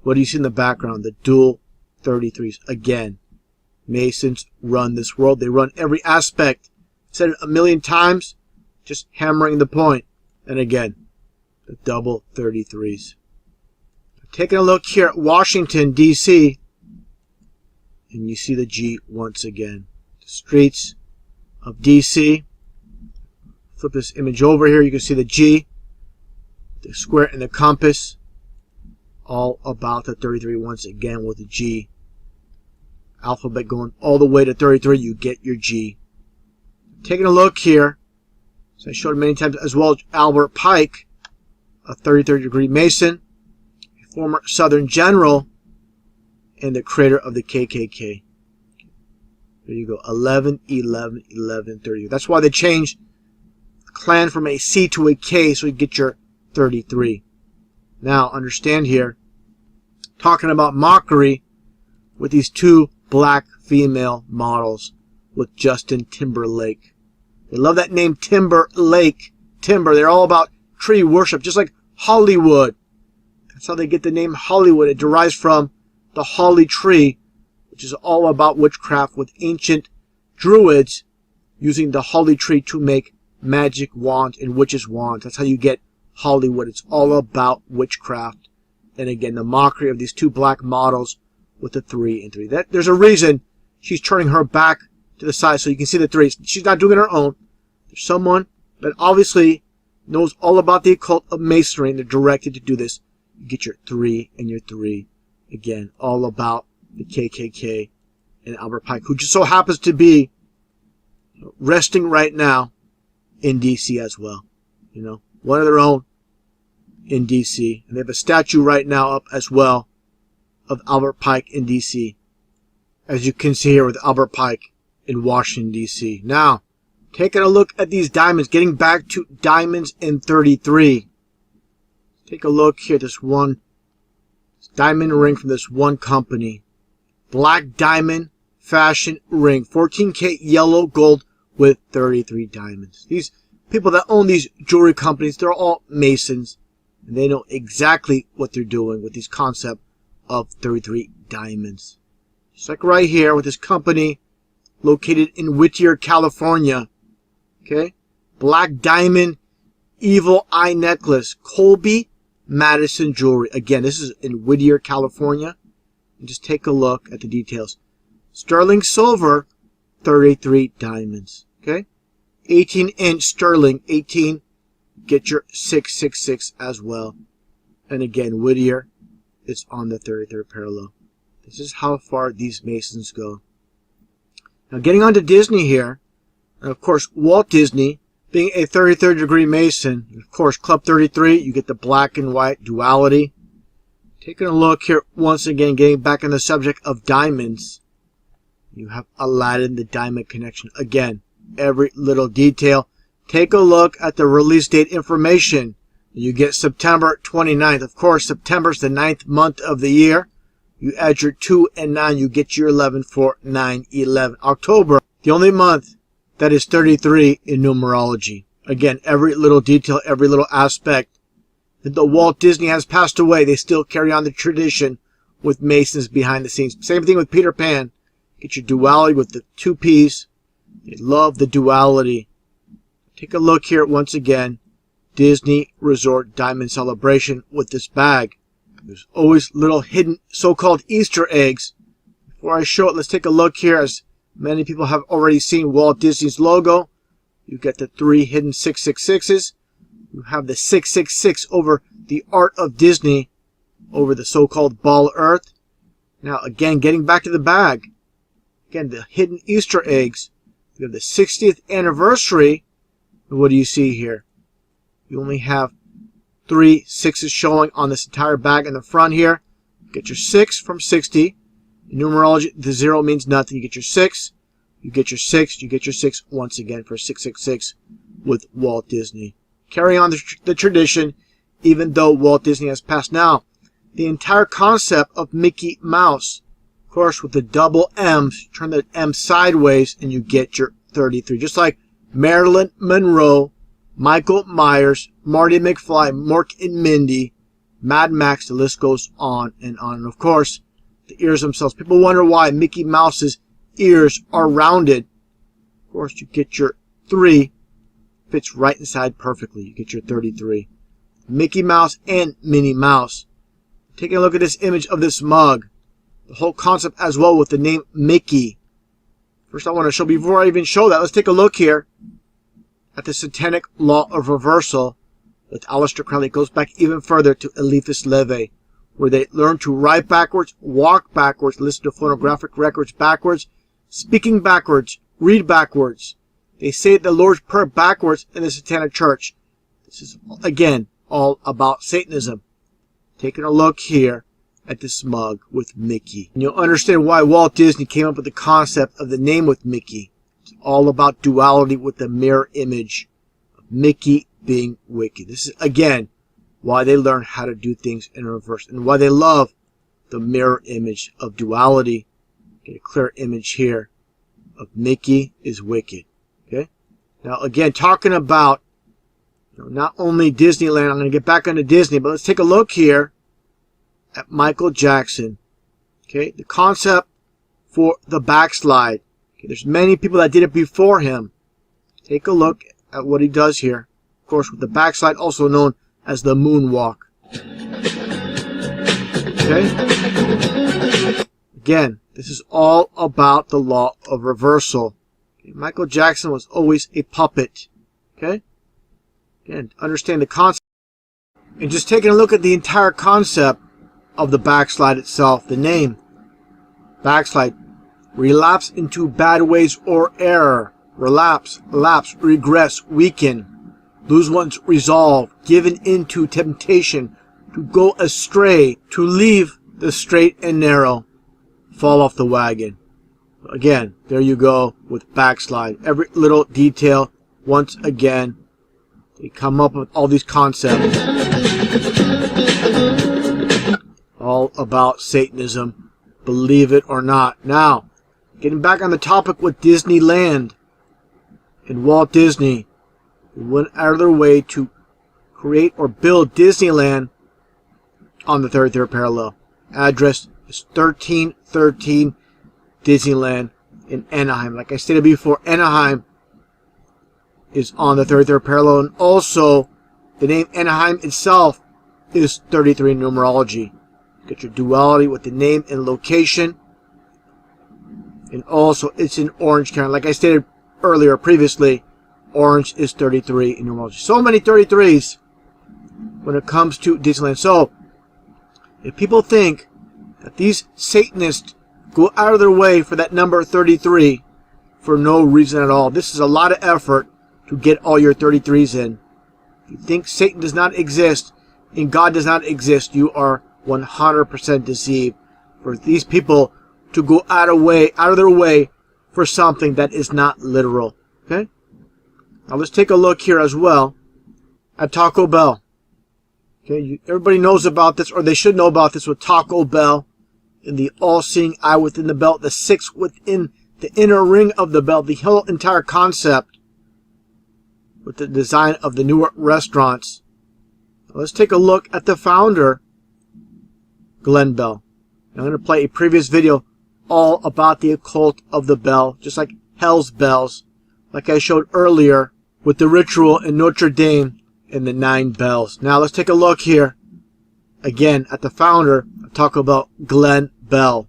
What do you see in the background? The dual 33s. Again, Masons run this world. They run every aspect. Said it a million times, just hammering the point. And again, the double 33s. Taking a look here at Washington, D.C., and you see the G once again. The streets of D.C. Flip this image over here. You can see the G, the square, and the compass. All about the 33 once again with the G. Alphabet going all the way to 33. You get your G. Taking a look here. So I showed many times as well. Albert Pike, a 33rd degree Mason, a former Southern general, and the creator of the KKK. There you go. 11, 11, 11, 30. That's why they changed the clan from a C to a K so you get your 33. Now, understand here, talking about mockery with these two black female models with Justin Timberlake. They love that name, Timberlake. Timber. They're all about tree worship, just like Hollywood. That's how they get the name Hollywood. It derives from the holly tree, which is all about witchcraft with ancient druids using the holly tree to make magic wands and witches' wands. That's how you get Hollywood. It's all about witchcraft. And again, the mockery of these two black models with the 3 and 3. There's a reason she's turning her back to the side so you can see the 3. She's not doing it on her own. There's someone that obviously knows all about the occult of Masonry, and they're directed to do this. You get your 3 and your 3. Again, all about the KKK and Albert Pike, who just so happens to be resting right now in D.C. as well. You know, one of their own in D.C. And they have a statue right now up as well of Albert Pike in D.C. As you can see here with Albert Pike in Washington, D.C. Now, taking a look at these diamonds, getting back to diamonds in 33. Take a look here, this diamond ring from this one company. Black diamond fashion ring, 14K yellow gold with 33 diamonds. These people that own these jewelry companies, they're all Masons, and they know exactly what they're doing with this concept of 33 diamonds. Just like right here with this company located in Whittier, California. Okay, black diamond evil eye necklace, Colby Madison jewelry. Again, this is in Whittier, California. And just take a look at the details. Sterling silver, 33 diamonds. Okay, 18-inch sterling, 18. Get your 666 as well. And again, Whittier is on the 33rd parallel. This is how far these Masons go. Now, getting on to Disney here. And of course, Walt Disney, being a 33rd degree Mason, of course, Club 33, you get the black and white duality. Taking a look here, once again, getting back on the subject of diamonds. You have Aladdin, the diamond connection. Again, every little detail. Take a look at the release date information. You get September 29th. Of course, September's the 9th month of the year. You add your 2 and 9, you get your 11 for 9/11. October, the only month that is 33 in numerology. Again, every little detail, every little aspect. Though Walt Disney has passed away, they still carry on the tradition with Masons behind the scenes. Same thing with Peter Pan. Get your duality with the 2 P's. They love the duality. Take a look here once again. Disney Resort Diamond Celebration with this bag. There's always little hidden so-called Easter eggs. Before I show it, let's take a look here. As many people have already seen Walt Disney's logo. You get the 3 hidden 666s. You have the 666 over the art of Disney, over the so-called ball earth. Now, again, getting back to the bag. Again, the hidden Easter eggs. You have the 60th anniversary. And what do you see here? You only have 3 6s showing on this entire bag in the front here. Get your 6 from 60. In numerology, the 0 means nothing. You get your 6. You get your 6. You get your 6 once again for 666 with Walt Disney. Carry on the tradition, even though Walt Disney has passed. Now, the entire concept of Mickey Mouse, of course, with the double M's, turn the M sideways and you get your 33. Just like Marilyn Monroe, Michael Myers, Marty McFly, Mork and Mindy, Mad Max, the list goes on and on. And of course, the ears themselves. People wonder why Mickey Mouse's ears are rounded. Of course, you get your 3. Fits right inside perfectly. You get your 33. Mickey Mouse and Minnie Mouse. Taking a look at this image of this mug. The whole concept as well with the name Mickey. First I want to show, before I even show that, let's take a look here at the satanic law of reversal with Aleister Crowley. It goes back even further to Eliphas Levi, where they learn to write backwards, walk backwards, listen to phonographic records backwards, speaking backwards, read backwards. They say the Lord's Prayer backwards in the Satanic Church. This is, again, all about Satanism. Taking a look here at this mug with Mickey. And you'll understand why Walt Disney came up with the concept of the name with Mickey. It's all about duality with the mirror image of Mickey being wicked. This is, again, why they learn how to do things in reverse and why they love the mirror image of duality. Get a clear image here of Mickey is wicked. Okay. Now, again, talking about not only Disneyland, I'm going to get back onto Disney, but let's take a look here at Michael Jackson. Okay, the concept for the backslide. Okay, there's many people that did it before him. Take a look at what he does here. Of course, with the backslide, also known as the moonwalk. Okay. Again, this is all about the law of reversal. Michael Jackson was always a puppet. Okay? Again, understand the concept. And just taking a look at the entire concept of the backslide itself, the name. Backslide. Relapse into bad ways or error. Relapse, lapse, regress, weaken. Lose one's resolve. Given into temptation. To go astray. To leave the straight and narrow. Fall off the wagon. Again, there you go with backslide. Every little detail, once again, they come up with all these concepts. All about Satanism, believe it or not. Now, getting back on the topic with Disneyland and Walt Disney, they went out of their way to create or build Disneyland on the 33rd parallel. Address is 1313 Disneyland in Anaheim. Like I stated before, Anaheim is on the 33rd parallel, and also the name Anaheim itself is 33 in numerology. Get your duality with the name and location, and also it's in Orange County. Like I stated earlier, previously, Orange is 33 in numerology. So many 33s when it comes to Disneyland. So if people think that these Satanists go out of their way for that number 33 for no reason at all, this is a lot of effort to get all your 33s in. If you think Satan does not exist and God does not exist, you are 100% deceived. For these people to go out of their way for something that is not literal. Okay? Now let's take a look here as well at Taco Bell. Okay, everybody knows about this, or they should know about this with Taco Bell. In the all-seeing eye within the belt, the six within the inner ring of the belt, the whole entire concept with the design of the newer restaurants. Let's take a look at the founder, Glenn Bell. I'm going to play a previous video all about the occult of the bell, just like Hell's Bells, like I showed earlier with the ritual in Notre Dame and the 9 bells. Now let's take a look here again at the founder of Taco Bell, Glenn Bell.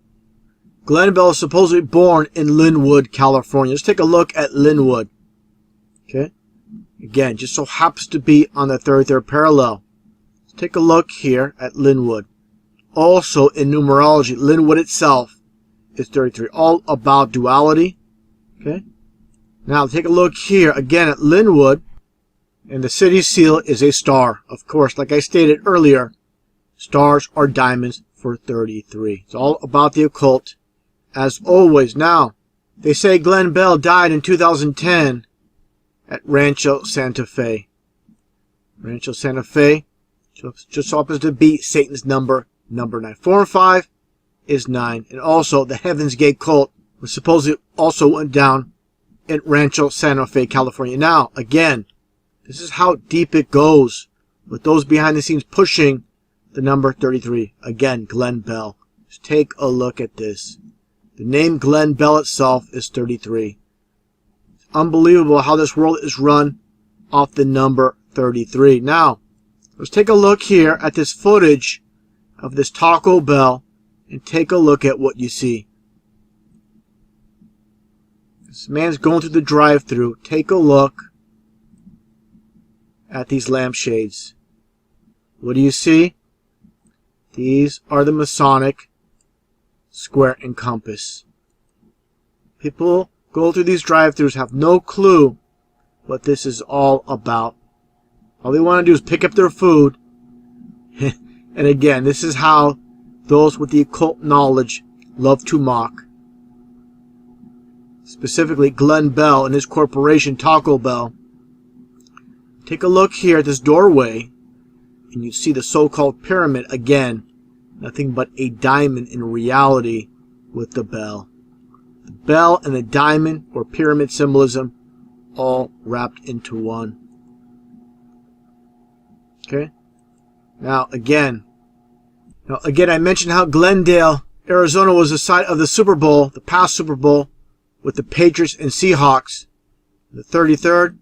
Glenn Bell is supposedly born in Linwood, California. Let's take a look at Linwood. Okay? Again, just so happens to be on the 33rd parallel. Let's take a look here at Linwood. Also in numerology, Linwood itself is 33. All about duality. Okay? Now take a look here again at Linwood. And the city seal is a star. Of course, like I stated earlier, stars are diamonds for 33. It's all about the occult, as always. Now, they say Glenn Bell died in 2010 at Rancho Santa Fe. Rancho Santa Fe just happens to be Satan's number 9. 4 and 5 is 9. And also, the Heaven's Gate cult was supposedly also went down in Rancho Santa Fe, California. Now, again, this is how deep it goes with those behind the scenes pushing the number 33. Again, Glenn Bell. Just take a look at this. The name Glenn Bell itself is 33. It's unbelievable how this world is run off the number 33. Now, let's take a look here at this footage of this Taco Bell and take a look at what you see. This man's going through the drive-thru. Take a look at these lampshades. What do you see? These are the Masonic square and compass. People go through these drive-thrus, have no clue what this is all about. All they want to do is pick up their food. And again, this is how those with the occult knowledge love to mock. Specifically, Glenn Bell and his corporation, Taco Bell. Take a look here at this doorway, and you see the so-called pyramid again. Nothing but a diamond in reality with the bell. The bell and the diamond, or pyramid symbolism, all wrapped into one. Okay? Now, again, I mentioned how Glendale, Arizona was the site of the Super Bowl, the past Super Bowl, with the Patriots and Seahawks. The 33rd,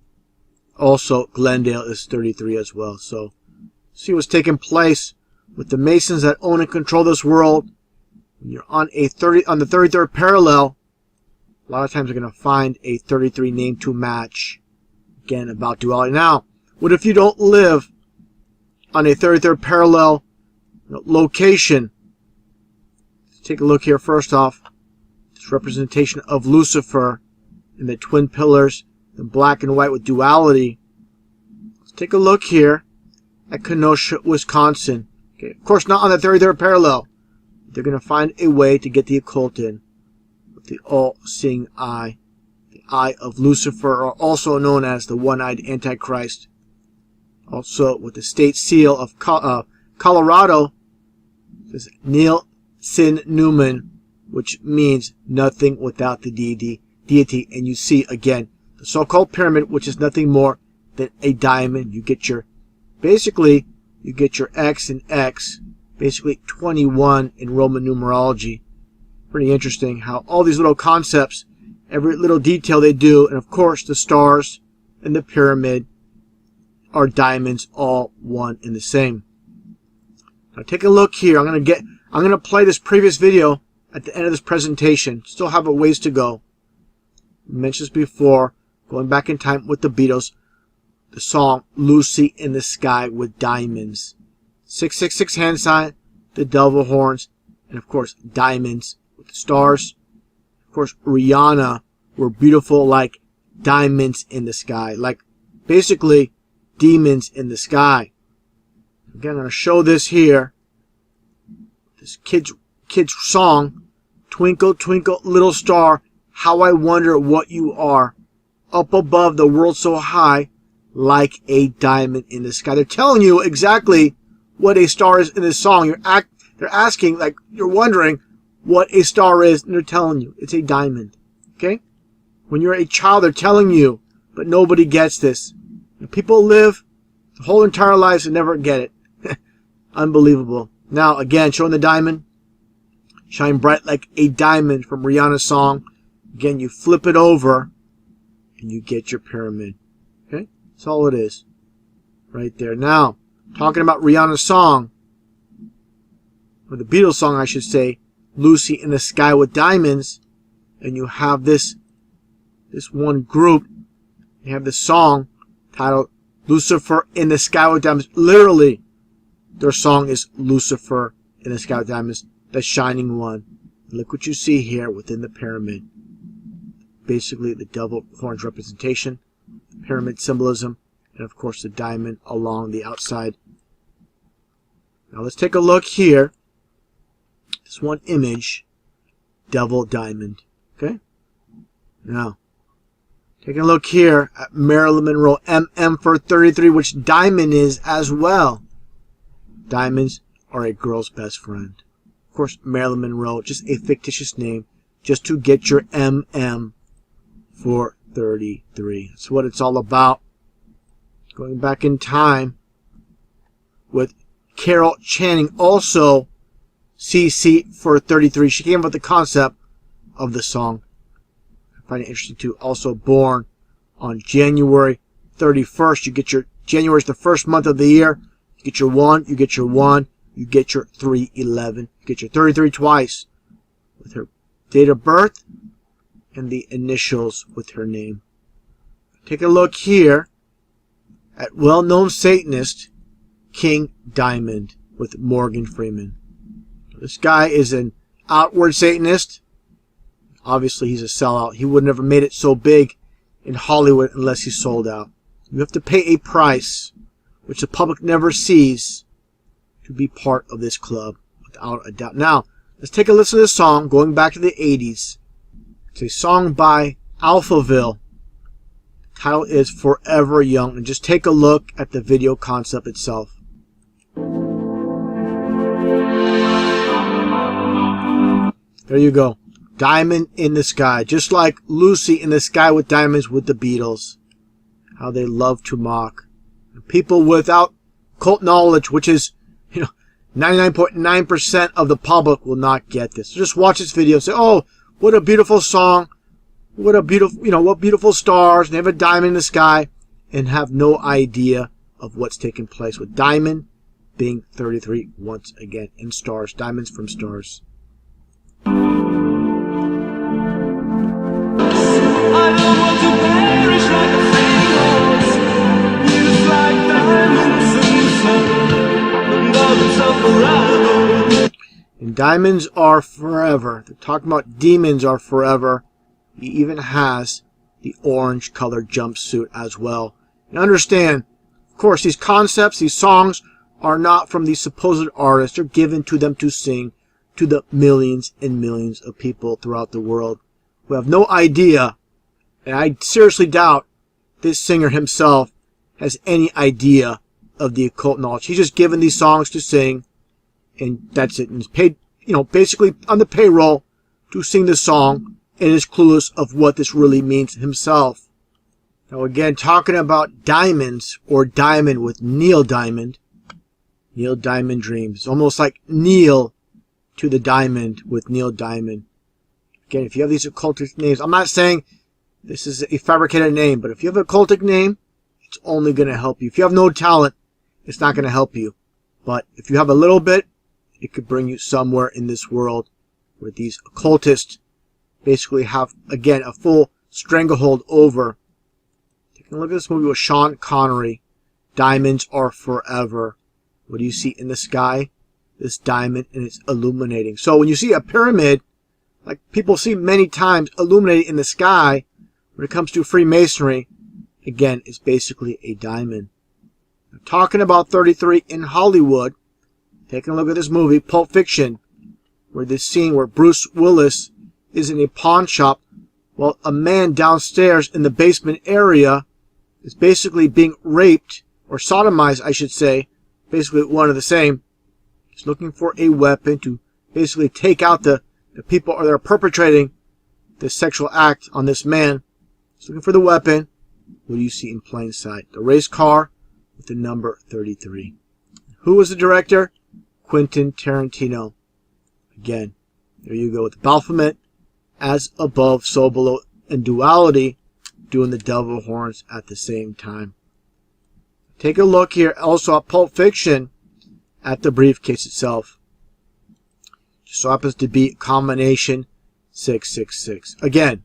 also Glendale is 33 as well. So, see what's taking place with the Masons that own and control this world. When you're on the 33rd parallel, a lot of times you're going to find a 33 name to match. Again, about duality. Now, what if you don't live on a 33rd parallel location? Let's take a look here. First off, this representation of Lucifer in the twin pillars, in black and white with duality. Let's take a look here at Kenosha, Wisconsin. Okay, of course, not on the 33rd parallel. They're going to find a way to get the occult in with the all-seeing eye. The eye of Lucifer, or also known as the one-eyed Antichrist. Also, with the state seal of Colorado, says Neil Sin Newman, which means nothing without the deity. And you see, again, the so-called pyramid, which is nothing more than a diamond. You get your, basically, you get your X and X, basically 21 in Roman numerology. Pretty interesting how all these little concepts, every little detail they do, and of course the stars and the pyramid are diamonds, all one and the same. Now take a look here. I'm gonna play this previous video at the end of this presentation. Still have a ways to go. I mentioned this before, going back in time with the Beatles, the song Lucy in the Sky with Diamonds. 666 hand sign, the devil horns, and of course diamonds with the stars. Of course, Rihanna were beautiful like diamonds in the sky, like basically demons in the sky. Again, I'm going to show this here. This kid's song, Twinkle, Twinkle, Little Star, How I Wonder What You Are, up above the world so high, like a diamond in the sky. They're telling you exactly what a star is in this song. They're asking, like, you're wondering what a star is, and they're telling you it's a diamond. Okay? When you're a child, they're telling you, but nobody gets this. And people live the whole entire lives and never get it. Unbelievable. Now, again, showing the diamond. Shine bright like a diamond from Rihanna's song. Again, you flip it over and you get your pyramid. Okay? That's all it is. Right there. Now, talking about Rihanna's song, or the Beatles song, I should say, Lucy in the Sky with Diamonds, and you have this one group, you have this song titled Lucifer in the Sky with Diamonds. Literally, their song is Lucifer in the Sky with Diamonds, the shining one. Look what you see here within the pyramid. Basically, the devil horns representation, pyramid symbolism, and of course the diamond along the outside. Now let's take a look here. This one image, devil diamond. Okay? Now, taking a look here at Marilyn Monroe, MM for 33, which diamond is as well. Diamonds are a girl's best friend. Of course, Marilyn Monroe, just a fictitious name, just to get your MM for 33. That's what it's all about. Going back in time with Carol Channing, also CC for 33. She came up with the concept of the song. I find it interesting too. Also born on January 31st. You get your, January is the first month of the year. You get your 1, you get your 1, you get your 311. You get your 33 twice with her date of birth and the initials with her name. Take a look here at well-known Satanist King Diamond with Morgan Freeman. This guy is an outward Satanist. Obviously, he's a sellout. He would never made it so big in Hollywood unless he sold out. You have to pay a price, which the public never sees, to be part of this club, without a doubt. Now, let's take a listen to this song, going back to the 80s. It's a song by Alphaville. The title is Forever Young. And just take a look at the video concept itself. There you go. Diamond in the Sky. Just like Lucy in the Sky with Diamonds with the Beatles. How they love to mock. People without cult knowledge, which is, 99.9% of the public will not get this. So just watch this video and say, oh, what a beautiful song. What a beautiful, what beautiful stars. And they have a diamond in the sky. And have no idea of what's taking place with diamond being 33 once again in stars. Diamonds from stars. Again, diamonds are forever. They're talking about demons are forever. He even has the orange colored jumpsuit as well. And understand, of course, these concepts, these songs are not from these supposed artists. They're given to them to sing to the millions and millions of people throughout the world who have no idea, and I seriously doubt this singer himself has any idea of the occult knowledge. He's just given these songs to sing, and that's it. And he's paid, basically on the payroll to sing the song, and is clueless of what this really means himself. Now again, talking about diamonds, or diamond with Neil Diamond. Neil Diamond Dreams. Almost like Neil to the diamond with Neil Diamond. Again, if you have these occultic names, I'm not saying this is a fabricated name, but if you have an occultic name, it's only going to help you. If you have no talent, it's not going to help you. But if you have a little bit, it could bring you somewhere in this world where these occultists basically have, again, a full stranglehold over. Taking a look at this movie with Sean Connery. Diamonds are forever. What do you see in the sky? This diamond, and it's illuminating. So when you see a pyramid, like people see many times illuminated in the sky, when it comes to Freemasonry, again, it's basically a diamond. Now, talking about 33 in Hollywood, taking a look at this movie, Pulp Fiction, where this scene where Bruce Willis is in a pawn shop while a man downstairs in the basement area is basically being raped, or sodomized, I should say, basically one of the same. He's looking for a weapon to basically take out the people that are perpetrating the sexual act on this man. He's looking for the weapon. What do you see in plain sight? The race car with the number 33. Who was the director? Quentin Tarantino. Again, there you go with Baphomet, as above, so below, and duality, doing the devil horns at the same time. Take a look here also at Pulp Fiction, at the briefcase itself. Just so happens to be combination 666. Again,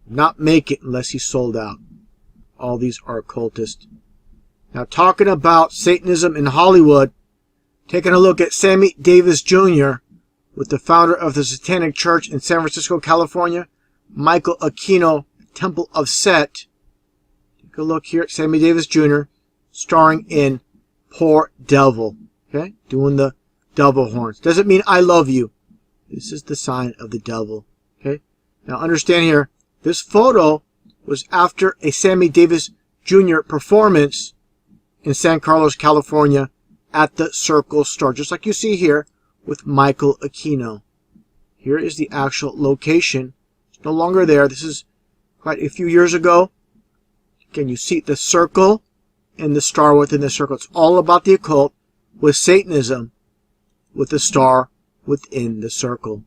not make it unless he's sold out. All these are occultists. Now talking about Satanism in Hollywood, taking a look at Sammy Davis Jr. with the founder of the Satanic Church in San Francisco, California, Michael Aquino, Temple of Set. Take a look here at Sammy Davis Jr. starring in Poor Devil. Okay? Doing the devil horns. Doesn't mean I love you. This is the sign of the devil. Okay? Now understand here, this photo was after a Sammy Davis Jr. performance in San Carlos, California at the Circle Star. Just like you see here with Michael Aquino. Here is the actual location. It's no longer there. This is quite a few years ago. Again, you see the circle and the star within the circle. It's all about the occult with Satanism, with the star within the circle.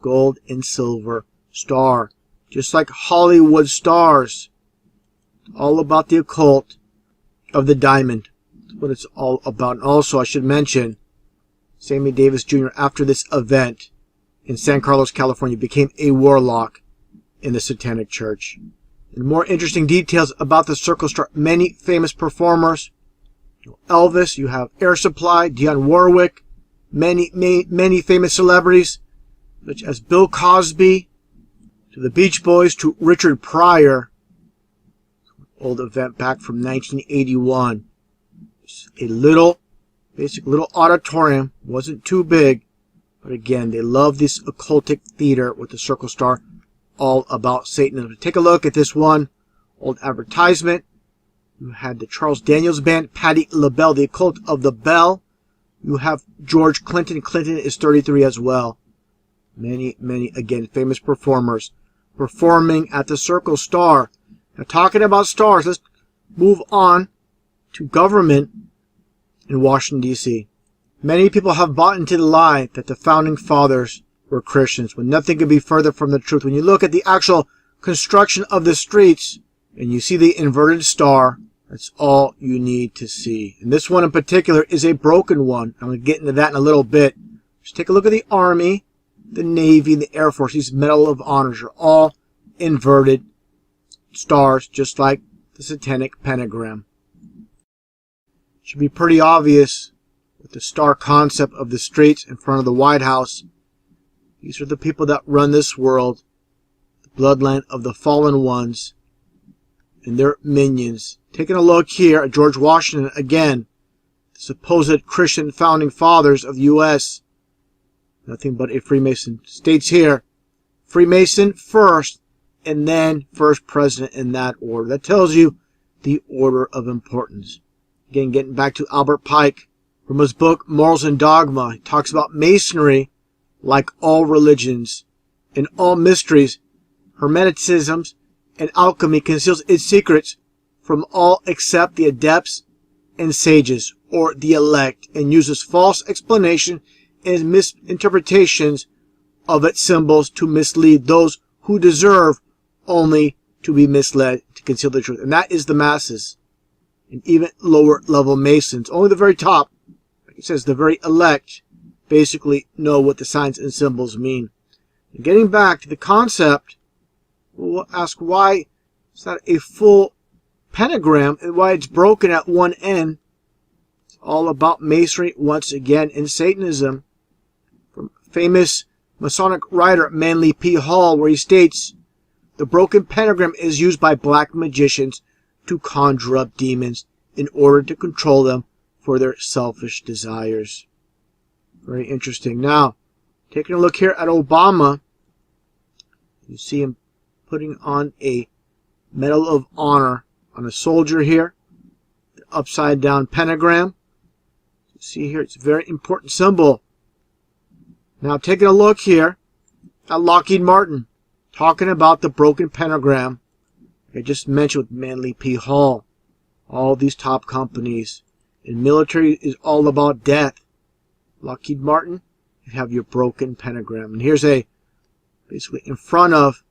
Gold and silver star. Just like Hollywood stars. All about the occult of the diamond. That's what it's all about. And also, I should mention, Sammy Davis Jr., after this event in San Carlos, California, became a warlock in the Satanic Church. And more interesting details about the Circle Star. Many famous performers. Elvis, you have Air Supply, Dionne Warwick, many famous celebrities, such as Bill Cosby, to the Beach Boys, to Richard Pryor. Old event back from 1981. A little auditorium, wasn't too big, but again, they love this occultic theater with the Circle Star, all about Satanism. Take a look at this one old advertisement. You had the Charles Daniels Band, Patti LaBelle, the Occult of the Bell. You have George Clinton. Clinton is 33 as well. Many, again, famous performers performing at the Circle Star. Now, talking about stars, let's move on to government in Washington, D.C. Many people have bought into the lie that the founding fathers were Christians, when nothing could be further from the truth. When you look at the actual construction of the streets and you see the inverted star, that's all you need to see. And this one in particular is a broken one. I'm going to get into that in a little bit. Just take a look at the Army, the Navy, and the Air Force. These Medal of Honors are all inverted stars, just like the Satanic Pentagram. Should be pretty obvious with the star concept of the streets in front of the White House. These are the people that run this world, the bloodline of the fallen ones and their minions. Taking a look here at George Washington again, the supposed Christian founding fathers of the U.S. Nothing but a Freemason. States here, Freemason first, and then first president in that order. That tells you the order of importance. Again, getting back to Albert Pike, from his book Morals and Dogma, he talks about Masonry, like all religions and all mysteries, Hermeticism and alchemy conceals its secrets from all except the adepts and sages, or the elect, and uses false explanation and misinterpretations of its symbols to mislead those who deserve only to be misled, to conceal the truth. And that is the masses, and even lower level Masons. Only the very top, like it says, the very elect, basically know what the signs and symbols mean. And getting back to the concept, we'll ask why it's not a full pentagram and why it's broken at one end. It's all about Masonry once again and Satanism. From famous Masonic writer Manly P. Hall, where he states, the broken pentagram is used by black magicians to conjure up demons in order to control them for their selfish desires. Very interesting. Now, taking a look here at Obama, you see him putting on a Medal of Honor on a soldier here, the upside down pentagram. You see here, it's a very important symbol. Now, taking a look here at Lockheed Martin, talking about the broken pentagram. I just mentioned with Manly P. Hall, all these top companies, and military is all about death. Lockheed Martin, you have your broken pentagram. And here's basically in front of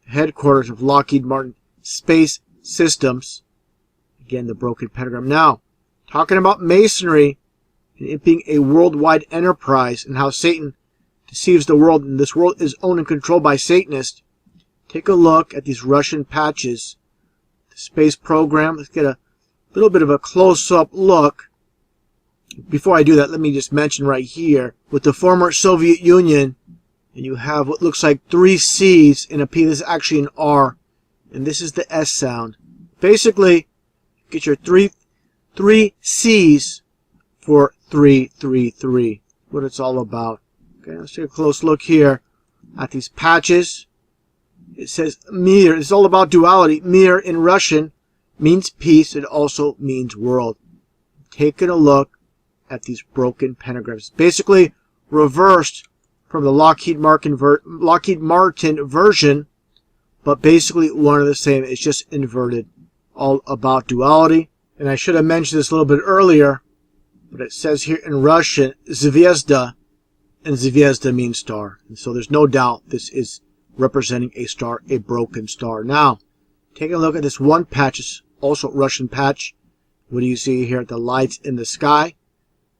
the headquarters of Lockheed Martin Space Systems. Again, the broken pentagram. Now, talking about Masonry and it being a worldwide enterprise and how Satan deceives the world, and this world is owned and controlled by Satanists. Take a look at these Russian patches. The space program. Let's get a little bit of a close-up look. Before I do that, let me just mention right here, with the former Soviet Union, and you have what looks like 3 C's in a P. This is actually an R, and this is the S sound. Basically, get your three C's for 333. What it's all about. Okay, let's take a close look here at these patches. It says Mir. It's all about duality. Mir in Russian means peace. It also means world. Taking a look at these broken pentagrams. Basically reversed from the Lockheed Martin version, but basically one and the same. It's just inverted. All about duality. And I should have mentioned this a little bit earlier, but it says here in Russian, Zvezda, and Zvezda means star. And so there's no doubt this is representing a star, a broken star. Now, taking a look at this one patch, it's also Russian patch. What do you see here? The lights in the sky.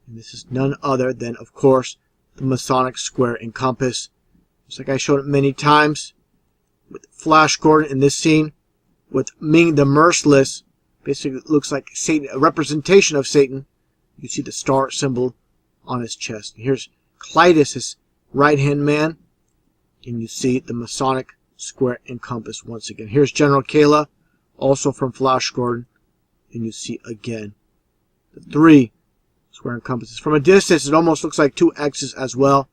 And this is none other than, of course, the Masonic square and compass. Just like I showed it many times with Flash Gordon in this scene, with Ming the Merciless. Basically, it looks like Satan, a representation of Satan. You see the star symbol on his chest. Here's Clytus, his right-hand man. And you see the Masonic square and compass once again. Here's General Kayla, also from Flash Gordon. And you see again the 3 square and compasses. From a distance, it almost looks like 2 X's as well.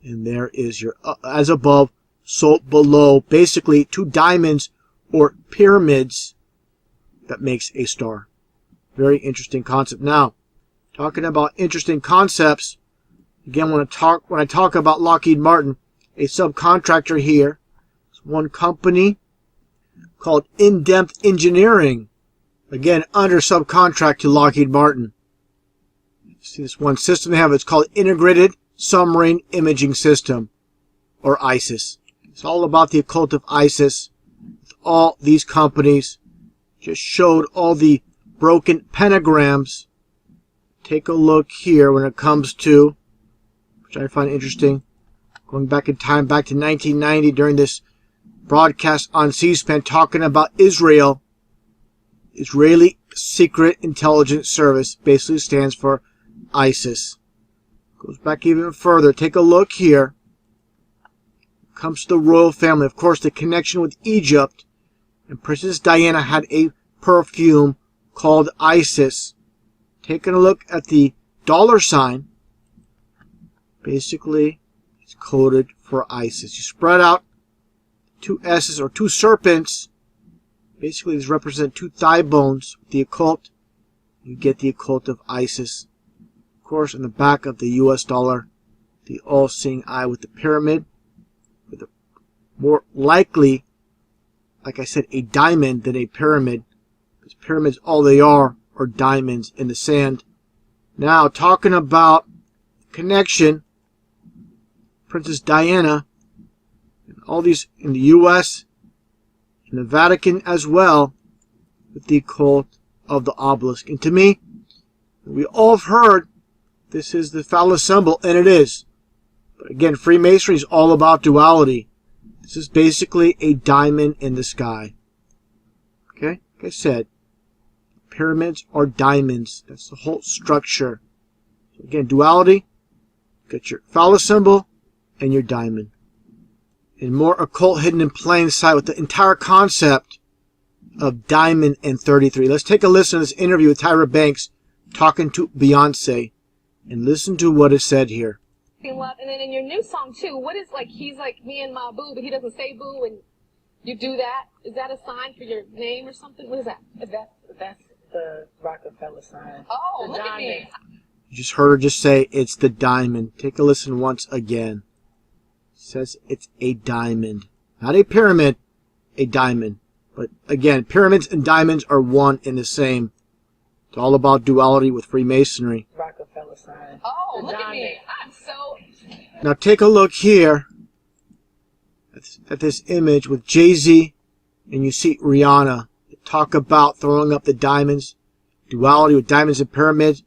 And there is your as above, so below. Basically, 2 diamonds or pyramids that makes a star. Very interesting concept. Now, talking about interesting concepts, again, when I talk about Lockheed Martin, a subcontractor here, it's one company called In-Depth Engineering, again, under subcontract to Lockheed Martin. See this one system they have, it's called Integrated Submarine Imaging System, or ISIS. It's all about the occult of ISIS. All these companies just showed all the broken pentagrams. Take a look here when it comes to, which I find interesting, going back in time, back to 1990 during this broadcast on C-SPAN talking about Israel. Israeli Secret Intelligence Service basically stands for ISIS. Goes back even further. Take a look here. Comes to the royal family. Of course, the connection with Egypt. And Princess Diana had a perfume called Isis. Taking a look at the $sign. Basically, it's coded for Isis. You spread out two S's or two serpents. Basically, these represent two thigh bones. The occult. You get the occult of Isis. Of course, in the back of the US dollar, the all-seeing eye with the pyramid. With a more likely, like I said, a diamond than a pyramid. Because pyramids, all they are diamonds in the sand. Now, talking about connection, Princess Diana, and all these in the US, in the Vatican as well, with the occult of the obelisk. And to me, we all have heard this is the phallus symbol, and it is. But again, Freemasonry is all about duality. This is basically a diamond in the sky. Okay? Like I said, pyramids are diamonds. That's the whole structure. So again, duality, got your phallus symbol and your diamond. And more occult hidden in plain sight with the entire concept of diamond and 33. Let's take a listen to this interview with Tyra Banks talking to Beyonce and listen to what is said here. And then in your new song too, what is like, he's like me and my boo, but he doesn't say boo, and you do that? Is that a sign for your name or something? What is that? That's the Rockefeller sign. Oh, the look at me. You just heard her just say it's the diamond. Take a listen once again. It says it's a diamond. Not a pyramid, a diamond. But again, pyramids and diamonds are one and the same. It's all about duality with Freemasonry. Rockefeller sign. Oh, look at me. I'm so... Now take a look here at this image with Jay-Z, and you see Rihanna. Talk about throwing up the diamonds, duality with diamonds and pyramids.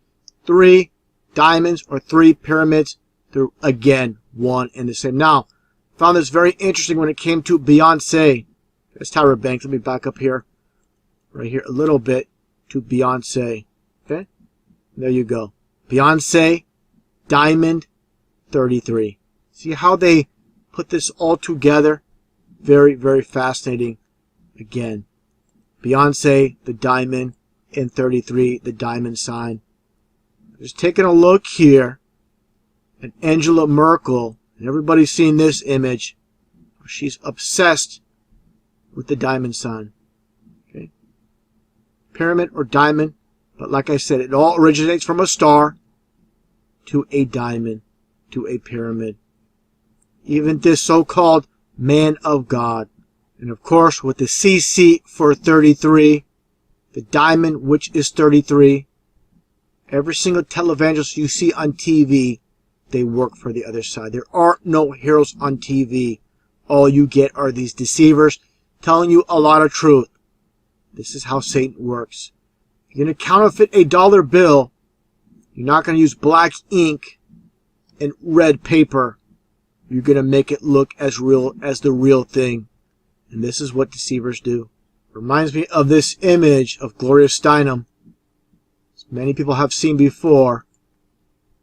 3 diamonds or 3 pyramids. They're again one and the same. Now, found this very interesting when it came to Beyonce. That's Tyra Banks. Let me back up here. Right here a little bit to Beyonce. Okay? There you go. Beyonce, diamond, 33. See how they put this all together? Very, very fascinating. Again, Beyonce, the diamond, and 33, the diamond sign. Just taking a look here at Angela Merkel, and everybody's seen this image. She's obsessed with the diamond sign. Okay? Pyramid or diamond, but like I said, it all originates from a star to a diamond to a pyramid. Even this so-called man of God. And of course, with the CC for 33, the diamond, which is 33, every single televangelist you see on TV, they work for the other side. There are no heroes on TV. All you get are these deceivers telling you a lot of truth. This is how Satan works. If you're going to counterfeit a dollar bill, you're not going to use black ink and red paper. You're going to make it look as real as the real thing. And this is what deceivers do. Reminds me of this image of Gloria Steinem, as many people have seen before,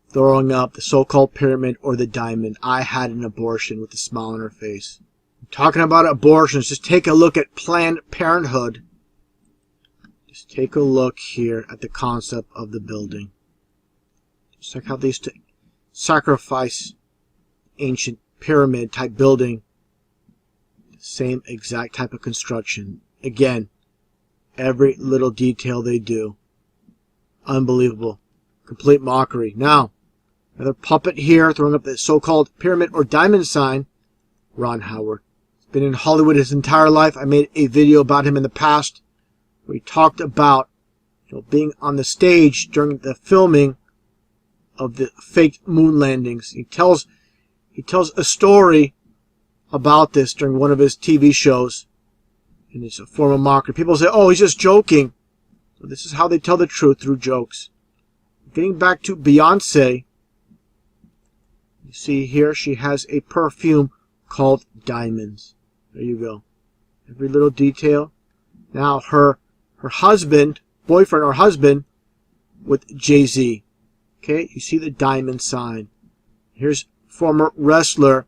throwing up the so-called pyramid or the diamond. I had an abortion with a smile on her face. Talking about abortions, just take a look at Planned Parenthood. Just take a look here at the concept of the building. Just like how they used to sacrifice ancient pyramid type building. Same exact type of construction. Again, every little detail they do. Unbelievable. Complete mockery. Now, another puppet here throwing up the so-called pyramid or diamond sign. Ron Howard. He's been in Hollywood his entire life. I made a video about him in the past where he talked about being on the stage during the filming of the fake moon landings. He tells a story about this during one of his TV shows, and it's a form of mockery. People say, oh, he's just joking. So this is how they tell the truth, through jokes. Getting back to Beyonce, you see here she has a perfume called Diamonds. There you go. Every little detail. Now her husband, boyfriend or husband, with Jay-Z. Okay, you see the diamond sign. Here's former wrestler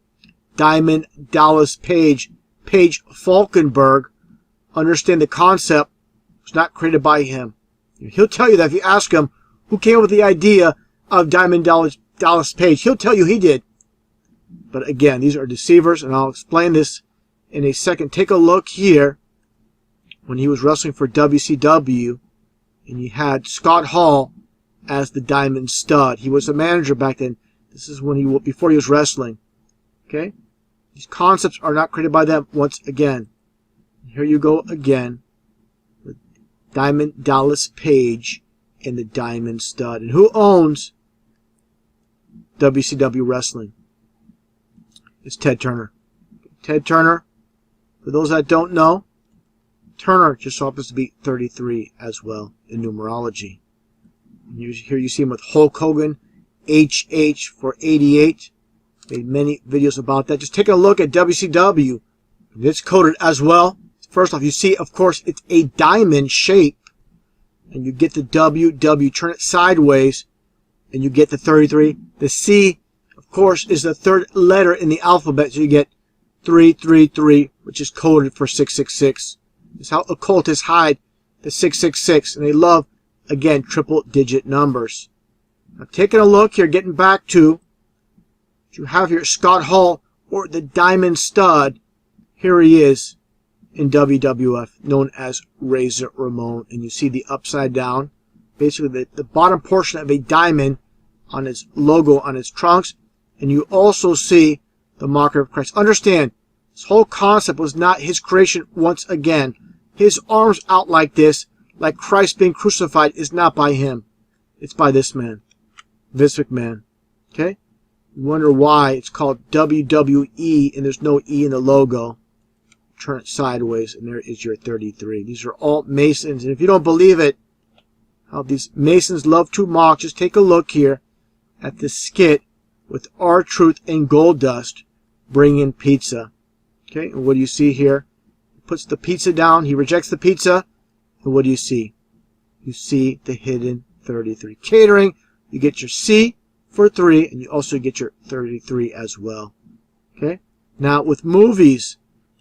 Diamond Dallas Page Falkenberg. Understand the concept was not created by him. He'll tell you that if you ask him who came up with the idea of Diamond Dallas Page, he'll tell you he did. But again, these are deceivers, and I'll explain this in a second. Take a look here when he was wrestling for WCW, and he had Scott Hall as the Diamond Stud. He was a manager back then. This is when before he was wrestling. Okay? These concepts are not created by them once again. Here you go again with Diamond Dallas Page and the Diamond Stud. And who owns WCW Wrestling? It's Ted Turner. Ted Turner, for those that don't know, Turner just so happens to be 33 as well in numerology. Here you see him with Hulk Hogan, HH for 88. Made many videos about that. Just take a look at WCW. It's coded as well. First off, you see, of course, it's a diamond shape. And you get the W, turn it sideways, and you get the 33. The C, of course, is the third letter in the alphabet, so you get 333, which is coded for 666. This is how occultists hide the 666, and they love, again, triple-digit numbers. Now, taking a look here, getting back to, you have here Scott Hall, or the Diamond Stud. Here he is in WWF, known as Razor Ramon, and you see the upside down, basically the bottom portion of a diamond on his logo on his trunks, and you also see the marker of Christ. Understand, this whole concept was not his creation once again. His arms out like this, like Christ being crucified, is not by him. It's by this man, Vince McMahon. Okay? You wonder why it's called WWE and there's no E in the logo. Turn it sideways and there is your 33. These are all Masons, and if you don't believe it, how these Masons love to mock, just take a look here at this skit with R-Truth and Goldust bringing pizza. Okay, and what do you see here? He puts the pizza down, he rejects the pizza, and what do you see? You see the hidden 33. Catering, you get your C for 3, and you also get your 33 as well. Okay, now with movies,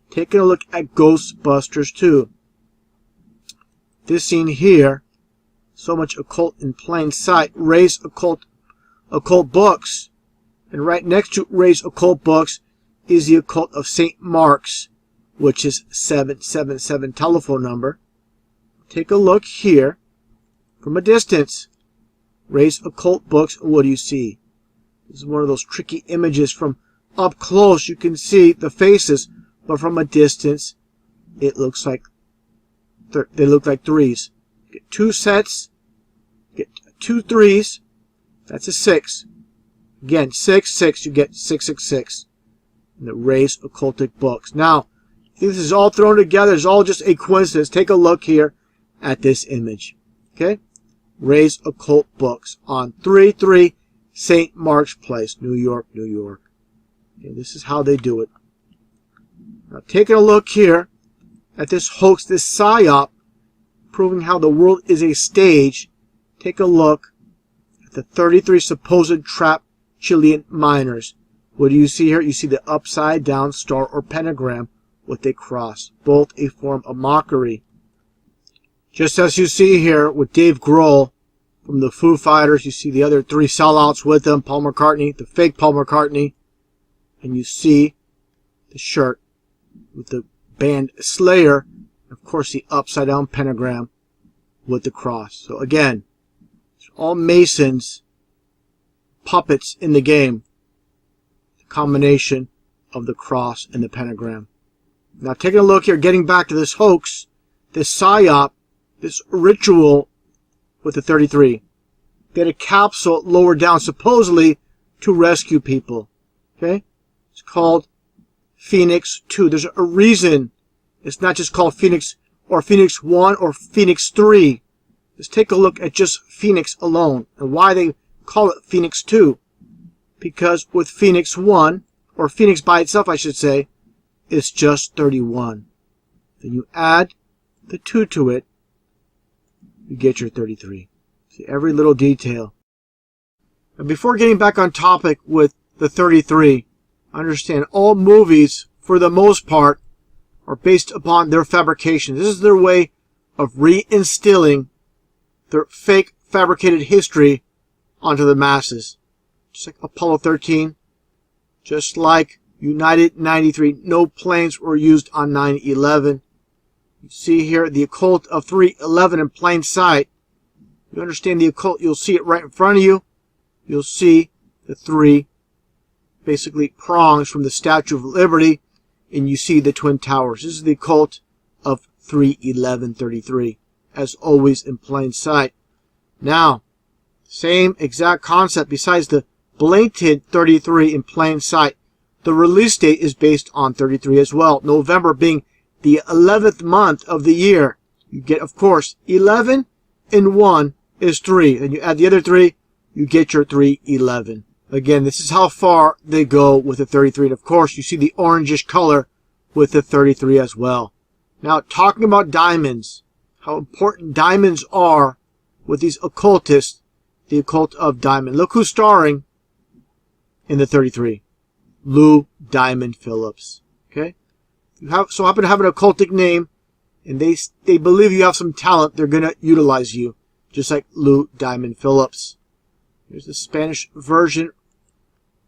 taking a look at Ghostbusters 2. This scene here, so much occult in plain sight. Ray's occult books. And right next to Ray's occult books is the occult of St. Mark's, which is 777 telephone number. Take a look here from a distance. Ray's occult books, what do you see? This is one of those tricky images. From up close you can see the faces, but from a distance it looks like they look like threes. Get two sets, get 2 3s, that's a 6. Again, 6 6, you get 666 in the Ray's occultic books. Now, this is all thrown together. It's all just a coincidence. Take a look here at this image. Okay? Ray's occult books on 33 St. Mark's Place, New York, New York. Okay, this is how they do it. Now, taking a look here at this hoax, this psyop, proving how the world is a stage. Take a look at the 33 supposed trapped Chilean miners. What do you see here? You see the upside down star or pentagram with a cross, both a form of mockery. Just as you see here with Dave Grohl from the Foo Fighters, you see the other 3 sellouts with him, Paul McCartney, the fake Paul McCartney, and you see the shirt with the band Slayer, of course the upside down pentagram with the cross. So again, it's all Masons, puppets in the game. The combination of the cross and the pentagram. Now taking a look here, getting back to this hoax, this psyop, this ritual with the 33. They had a capsule lower down supposedly to rescue people. Okay? It's called Phoenix 2. There's a reason it's not just called Phoenix or Phoenix 1 or Phoenix 3. Let's take a look at just Phoenix alone and why they call it Phoenix 2. Because with Phoenix 1, or Phoenix by itself I should say, it's just 31. Then you add the 2 to it, you get your 33. See every little detail. And before getting back on topic with the 33, understand all movies, for the most part, are based upon their fabrication. This is their way of reinstilling their fake fabricated history onto the masses. Just like Apollo 13, just like United 93, no planes were used on 9/11. You see here the occult of 3/11 in plain sight. You understand the occult, you'll see it right in front of you. You'll see the three basically prongs from the Statue of Liberty, and you see the Twin Towers. This is the occult of 3/11/33, as always in plain sight. Now, same exact concept besides the blatant 33 in plain sight. The release date is based on 33 as well. November being the 11th month of the year. You get, of course, 11 and 1 is 3. Then you add the other 3, you get your 311. Again, this is how far they go with the 33. And of course, you see the orangish color with the 33 as well. Now, talking about diamonds, how important diamonds are with these occultists, the occult of diamond. Look who's starring in the 33. Lou Diamond Phillips. Okay? You so happen to have an occultic name, and they believe you have some talent, they're going to utilize you, just like Lou Diamond Phillips. Here's the Spanish version,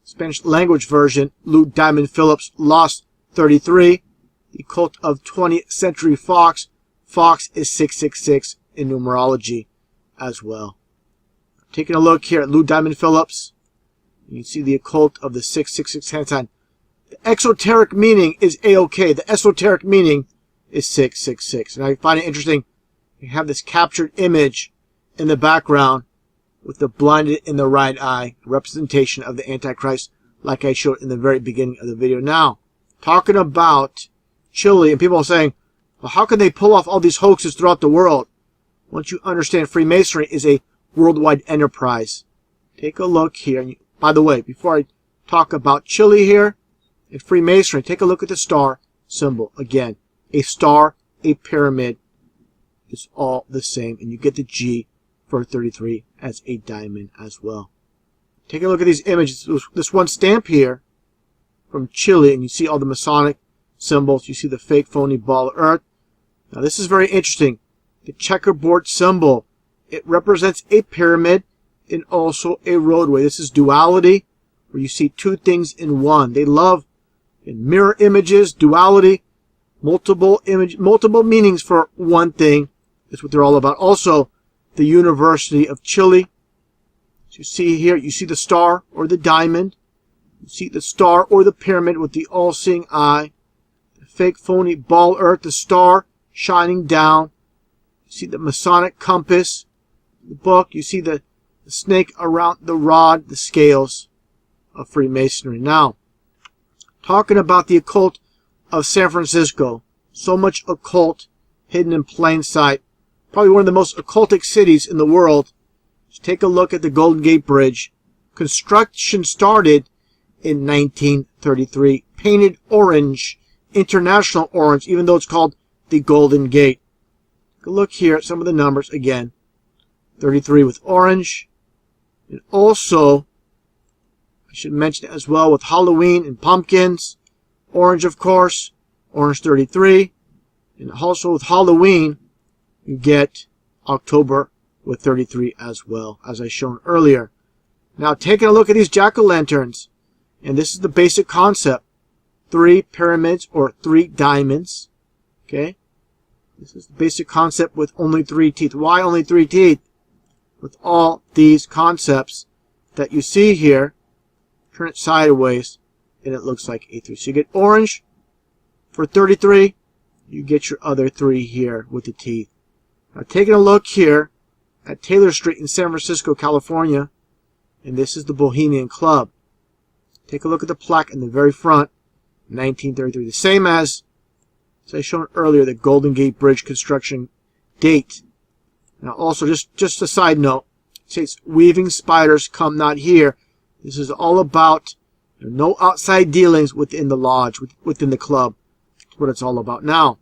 Spanish language version. Lou Diamond Phillips lost 33. The cult of 20th Century Fox. Fox is 666 in numerology as well. Taking a look here at Lou Diamond Phillips, you can see the occult of the 666 hand sign. The exoteric meaning is A-OK. The esoteric meaning is 666. And I find it interesting. You have this captured image in the background with the blinded in the right eye, representation of the Antichrist, like I showed in the very beginning of the video. Now, talking about Chile, and people are saying, well, how can they pull off all these hoaxes throughout the world? Once you understand, Freemasonry is a worldwide enterprise. Take a look here. And by the way, before I talk about Chile here and Freemasonry, take a look at the star symbol. Again, a star, a pyramid, is all the same. And you get the G for 33 as a diamond as well. Take a look at these images. This one stamp here from Chile, and you see all the Masonic symbols. You see the fake phony ball of earth. Now this is very interesting. The checkerboard symbol, it represents a pyramid and also a roadway. This is duality, where you see two things in one. They love in mirror images, duality, multiple meanings for one thing. That's what they're all about. Also, the University of Chile. So you see here, you see the star or the diamond. You see the star or the pyramid with the all-seeing eye. The fake phony ball earth, the star shining down. You see the Masonic compass, the book. You see the snake around the rod, the scales of Freemasonry. Now, talking about the occult of San Francisco. So much occult hidden in plain sight. Probably one of the most occultic cities in the world. Just take a look at the Golden Gate Bridge. Construction started in 1933. Painted orange, international orange, even though it's called the Golden Gate. Take a look here at some of the numbers again. 33 with orange. And also, I should mention it as well with Halloween and pumpkins. Orange, of course. Orange 33. And also with Halloween, you get October with 33 as well, as I shown earlier. Now, taking a look at these jack-o'-lanterns, and this is the basic concept. 3 pyramids or 3 diamonds. Okay? This is the basic concept with only 3 teeth. Why only 3 teeth? With all these concepts that you see here, turn it sideways, and it looks like a 3. So you get orange for 33. You get your other 3 here with the teeth. Now, taking a look here at Taylor Street in San Francisco, California, and this is the Bohemian Club. Take a look at the plaque in the very front, 1933. The same as I shown earlier, the Golden Gate Bridge construction date. Now, also, just a side note, it says, weaving spiders come not here. This is all about no outside dealings within the lodge, within the club. That's what it's all about. Now,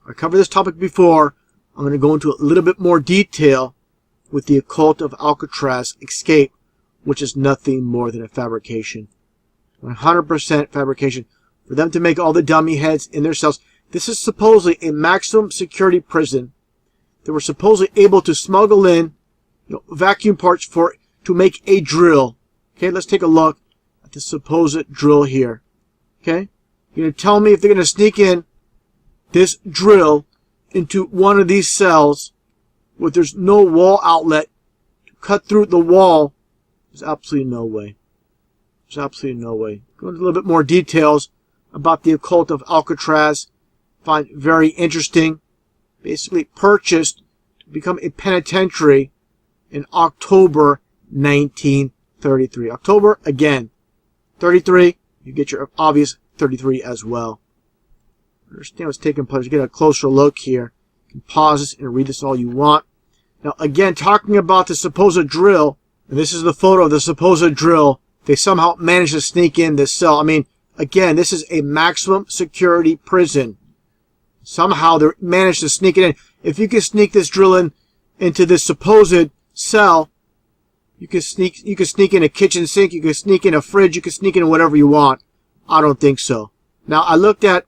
I covered this topic before. I'm going to go into a little bit more detail with the occult of Alcatraz escape, which is nothing more than a fabrication. 100% fabrication. For them to make all the dummy heads in their cells. This is supposedly a maximum security prison. They were supposedly able to smuggle in vacuum parts to make a drill. Okay, let's take a look at the supposed drill here. Okay, you're going to tell me if they're going to sneak in this drill into one of these cells where there's no wall outlet to cut through the wall. There's absolutely no way. There's absolutely no way. Go into a little bit more details about the occult of Alcatraz. Find very interesting. Basically purchased to become a penitentiary in October 1933. October, again, 33. You get your obvious 33 as well. Understand what's taking place. Get a closer look here. You can pause this and read this all you want. Now, again, talking about the supposed drill, and this is the photo of the supposed drill. They somehow managed to sneak in this cell. I mean, again, this is a maximum security prison. Somehow they managed to sneak it in. If you can sneak this drill in into this supposed cell, you can sneak in a kitchen sink, you can sneak in a fridge, you can sneak in whatever you want. I don't think so. Now, I looked at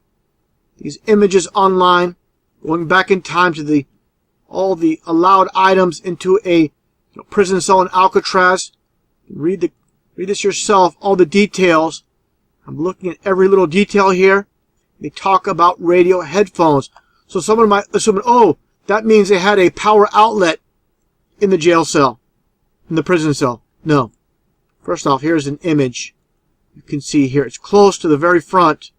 these images online, going back in time to all the allowed items into a prison cell in Alcatraz. Read this yourself, all the details. I'm looking at every little detail here. They talk about radio headphones. So someone might assume, oh, that means they had a power outlet in the jail cell, in the prison cell. No. First off, here's an image. You can see here, it's close to the very front.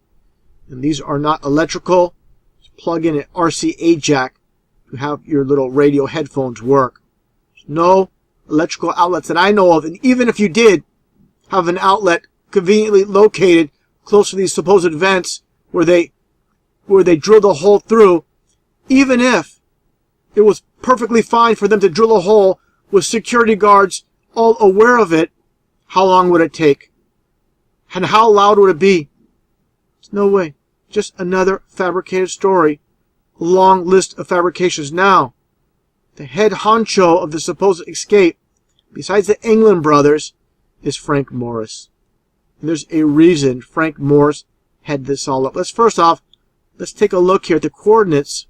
And these are not electrical. Just plug in an RCA jack to have your little radio headphones work. There's no electrical outlets that I know of. And even if you did have an outlet conveniently located close to these supposed vents where they drilled a hole through, even if it was perfectly fine for them to drill a hole with security guards all aware of it, how long would it take? And how loud would it be? There's no way. Just another fabricated story. A long list of fabrications. Now, the head honcho of the supposed escape, besides the England brothers, is Frank Morris. And there's a reason Frank Morris had this all up. First off, let's take a look here at the coordinates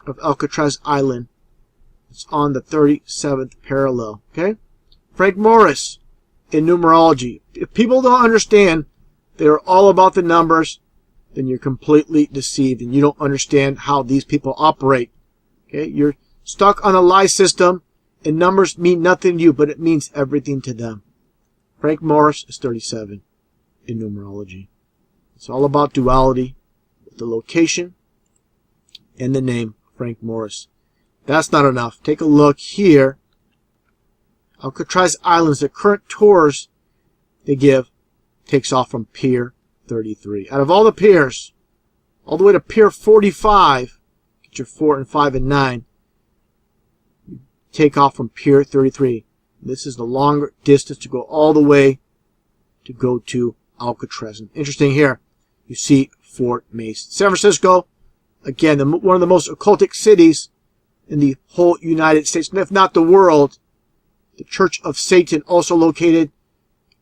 of Alcatraz Island. It's on the 37th parallel. Okay? Frank Morris in numerology. If people don't understand they're all about the numbers, then you're completely deceived and you don't understand how these people operate. Okay? You're stuck on a lie system and numbers mean nothing to you, but it means everything to them. Frank Morris is 37 in numerology. It's all about duality, the location, and the name, Frank Morris. That's not enough. Take a look here. Alcatraz Islands, the current tours they give, takes off from Pier 33. Out of all the piers, all the way to Pier 45, get your 4 and 5 and 9, you take off from Pier 33. This is the longer distance to go all the way to go to Alcatraz. And interesting here, you see Fort Mason. San Francisco, again, one of the most occultic cities in the whole United States, if not the world. The Church of Satan, also located,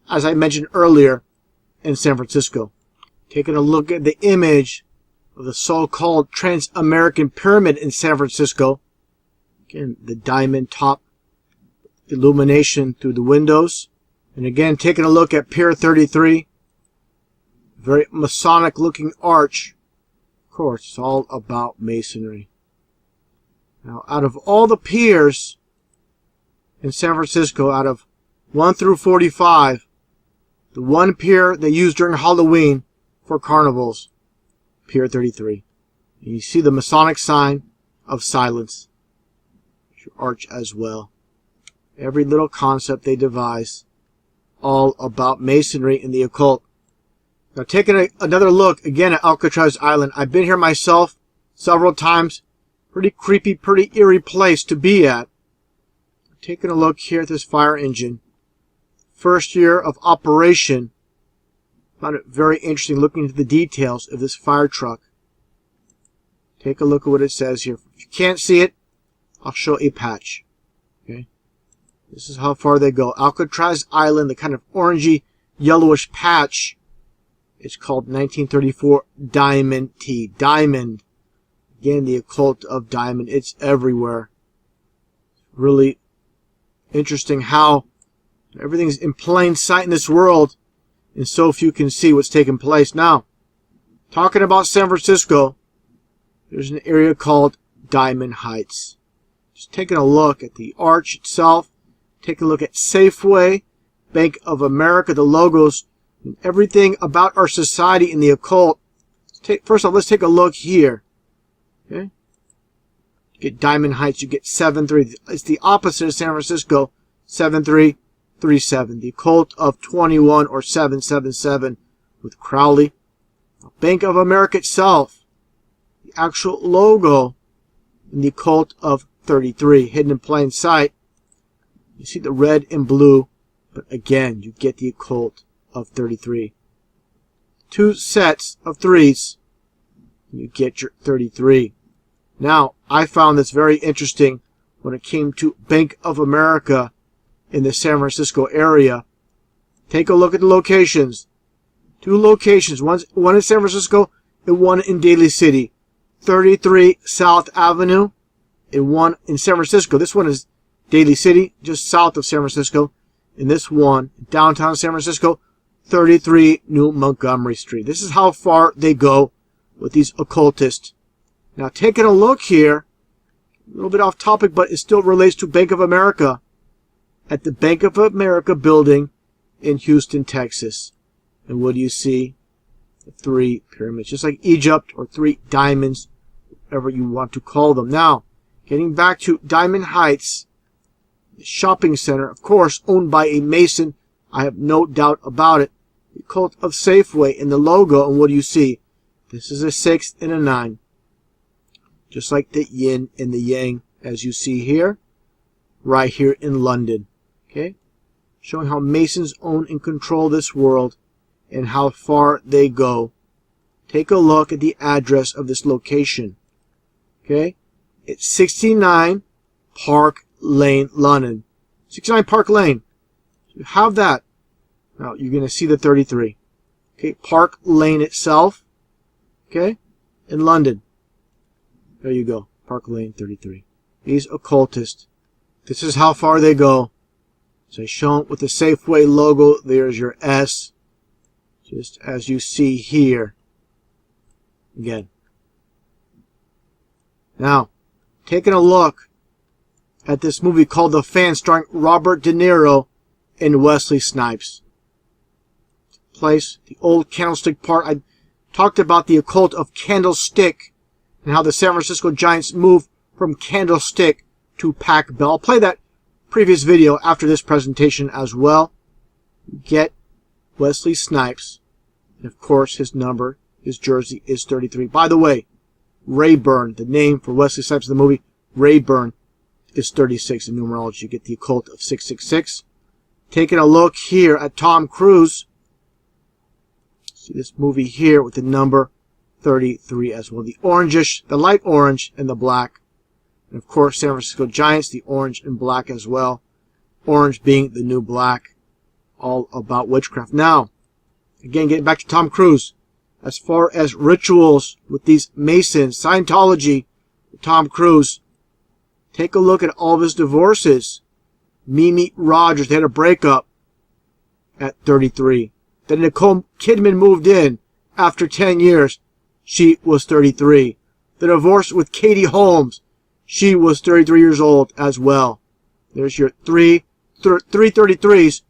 as I mentioned earlier, in San Francisco. Taking a look at the image of the so-called Trans-American Pyramid in San Francisco. Again, the diamond top illumination through the windows. And again, taking a look at Pier 33. Very Masonic looking arch. Of course, it's all about Masonry. Now, out of all the piers in San Francisco, out of 1 through 45, the one pier they use during Halloween for carnivals, Pier 33. And you see the Masonic sign of silence. It's your arch as well. Every little concept they devise, all about Masonry and the occult. Now, taking another look again at Alcatraz Island. I've been here myself several times. Pretty creepy, pretty eerie place to be at. Taking a look here at this fire engine. First year of operation. Found it very interesting looking into the details of this fire truck. Take a look at what it says here. If you can't see it, I'll show a patch. Okay. This is how far they go. Alcatraz Island, the kind of orangey, yellowish patch, it's called 1934 Diamond Tea. Diamond. Again, the occult of diamond. It's everywhere. Really interesting how everything's in plain sight in this world, and so few can see what's taking place. Now, talking about San Francisco, there's an area called Diamond Heights. Just taking a look at the arch itself, taking a look at Safeway, Bank of America, the logos, and everything about our society in the occult. First off, let's take a look here. Okay? You get Diamond Heights, you get 7-3. It's the opposite of San Francisco, 7-3-3-7. The occult of 21 or 777 with Crowley. Bank of America itself, the actual logo in the occult of 33, hidden in plain sight. You see the red and blue, but again, you get the occult of 33. Two sets of threes, and you get your 33. Now, I found this very interesting when it came to Bank of America in the San Francisco area. Take a look at the locations. Two locations, one in San Francisco and one in Daly City. 33 South Avenue and one in San Francisco. This one is Daly City, just south of San Francisco. And this one, downtown San Francisco, 33 New Montgomery Street. This is how far they go with these occultists. Now, taking a look here, a little bit off topic, but it still relates to Bank of America. At the Bank of America building in Houston, Texas. And what do you see? The three pyramids, just like Egypt, or three diamonds, whatever you want to call them. Now, getting back to Diamond Heights, the shopping center, of course, owned by a Mason. I have no doubt about it. The cult of Safeway in the logo, and what do you see? This is a 6 and a 9. Just like the yin and the yang, as you see here, right here in London. Okay? Showing how Masons own and control this world and how far they go. Take a look at the address of this location. Okay? It's 69 Park Lane, London. 69 Park Lane. You have that. Now, you're going to see the 33. Okay? Park Lane itself. Okay? In London. There you go. Park Lane 33. These occultists. This is how far they go. So shown with the Safeway logo. There's your S. Just as you see here. Again. Now, taking a look at this movie called The Fan, starring Robert De Niro and Wesley Snipes. Place, the old Candlestick Park. I talked about the occult of Candlestick and how the San Francisco Giants moved from Candlestick to Pac Bell. I'll play that previous video after this presentation as well. Get Wesley Snipes. And of course, his number, his jersey is 33. By the way, Rayburn, the name for Wesley Snipes in the movie, Rayburn, is 36 in numerology. You get the occult of 666. Taking a look here at Tom Cruise. See this movie here with the number 33 as well. The orangish, the light orange, and the black. And of course, San Francisco Giants, the orange and black as well. Orange being the new black. All about witchcraft. Now, again, getting back to Tom Cruise. As far as rituals with these Masons, Scientology, Tom Cruise, take a look at all of his divorces. Mimi Rogers, they had a breakup at 33. Then Nicole Kidman moved in after 10 years. She was 33. The divorce with Katie Holmes, she was 33 years old as well. There's your three 33s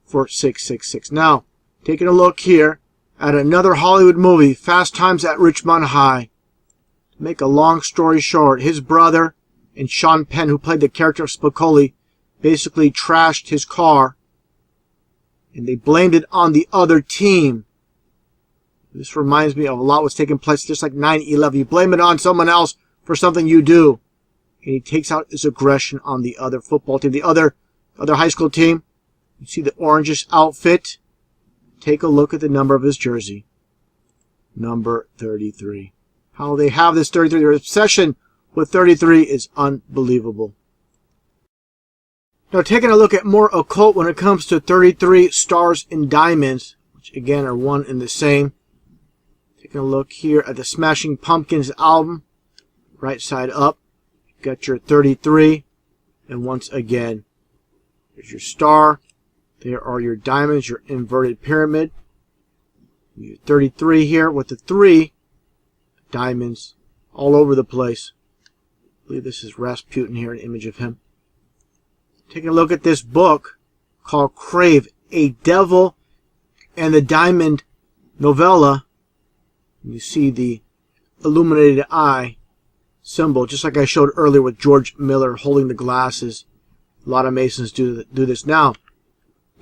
for 666. Now, taking a look here at another Hollywood movie, Fast Times at Ridgemont High. To make a long story short, his brother and Sean Penn, who played the character of Spicoli, basically trashed his car, and they blamed it on the other team. This reminds me of a lot was taking place just like 9/11. You blame it on someone else for something you do, and he takes out his aggression on the other football team, the other high school team. You see the orangish outfit. Take a look at the number of his jersey. Number 33. How they have this 33. Their obsession with 33 is unbelievable. Now, taking a look at more occult when it comes to 33 stars and diamonds, which again are one and the same. Taking a look here at the Smashing Pumpkins album, right side up, got your 33, and once again, there's your star. There are your diamonds, your inverted pyramid. Your 33 here with the 3 diamonds all over the place. I believe this is Rasputin here, an image of him. Taking a look at this book called Crave, A Devil and the Diamond novella. You see the illuminated eye symbol, just like I showed earlier with George Miller holding the glasses. A lot of Masons do this now.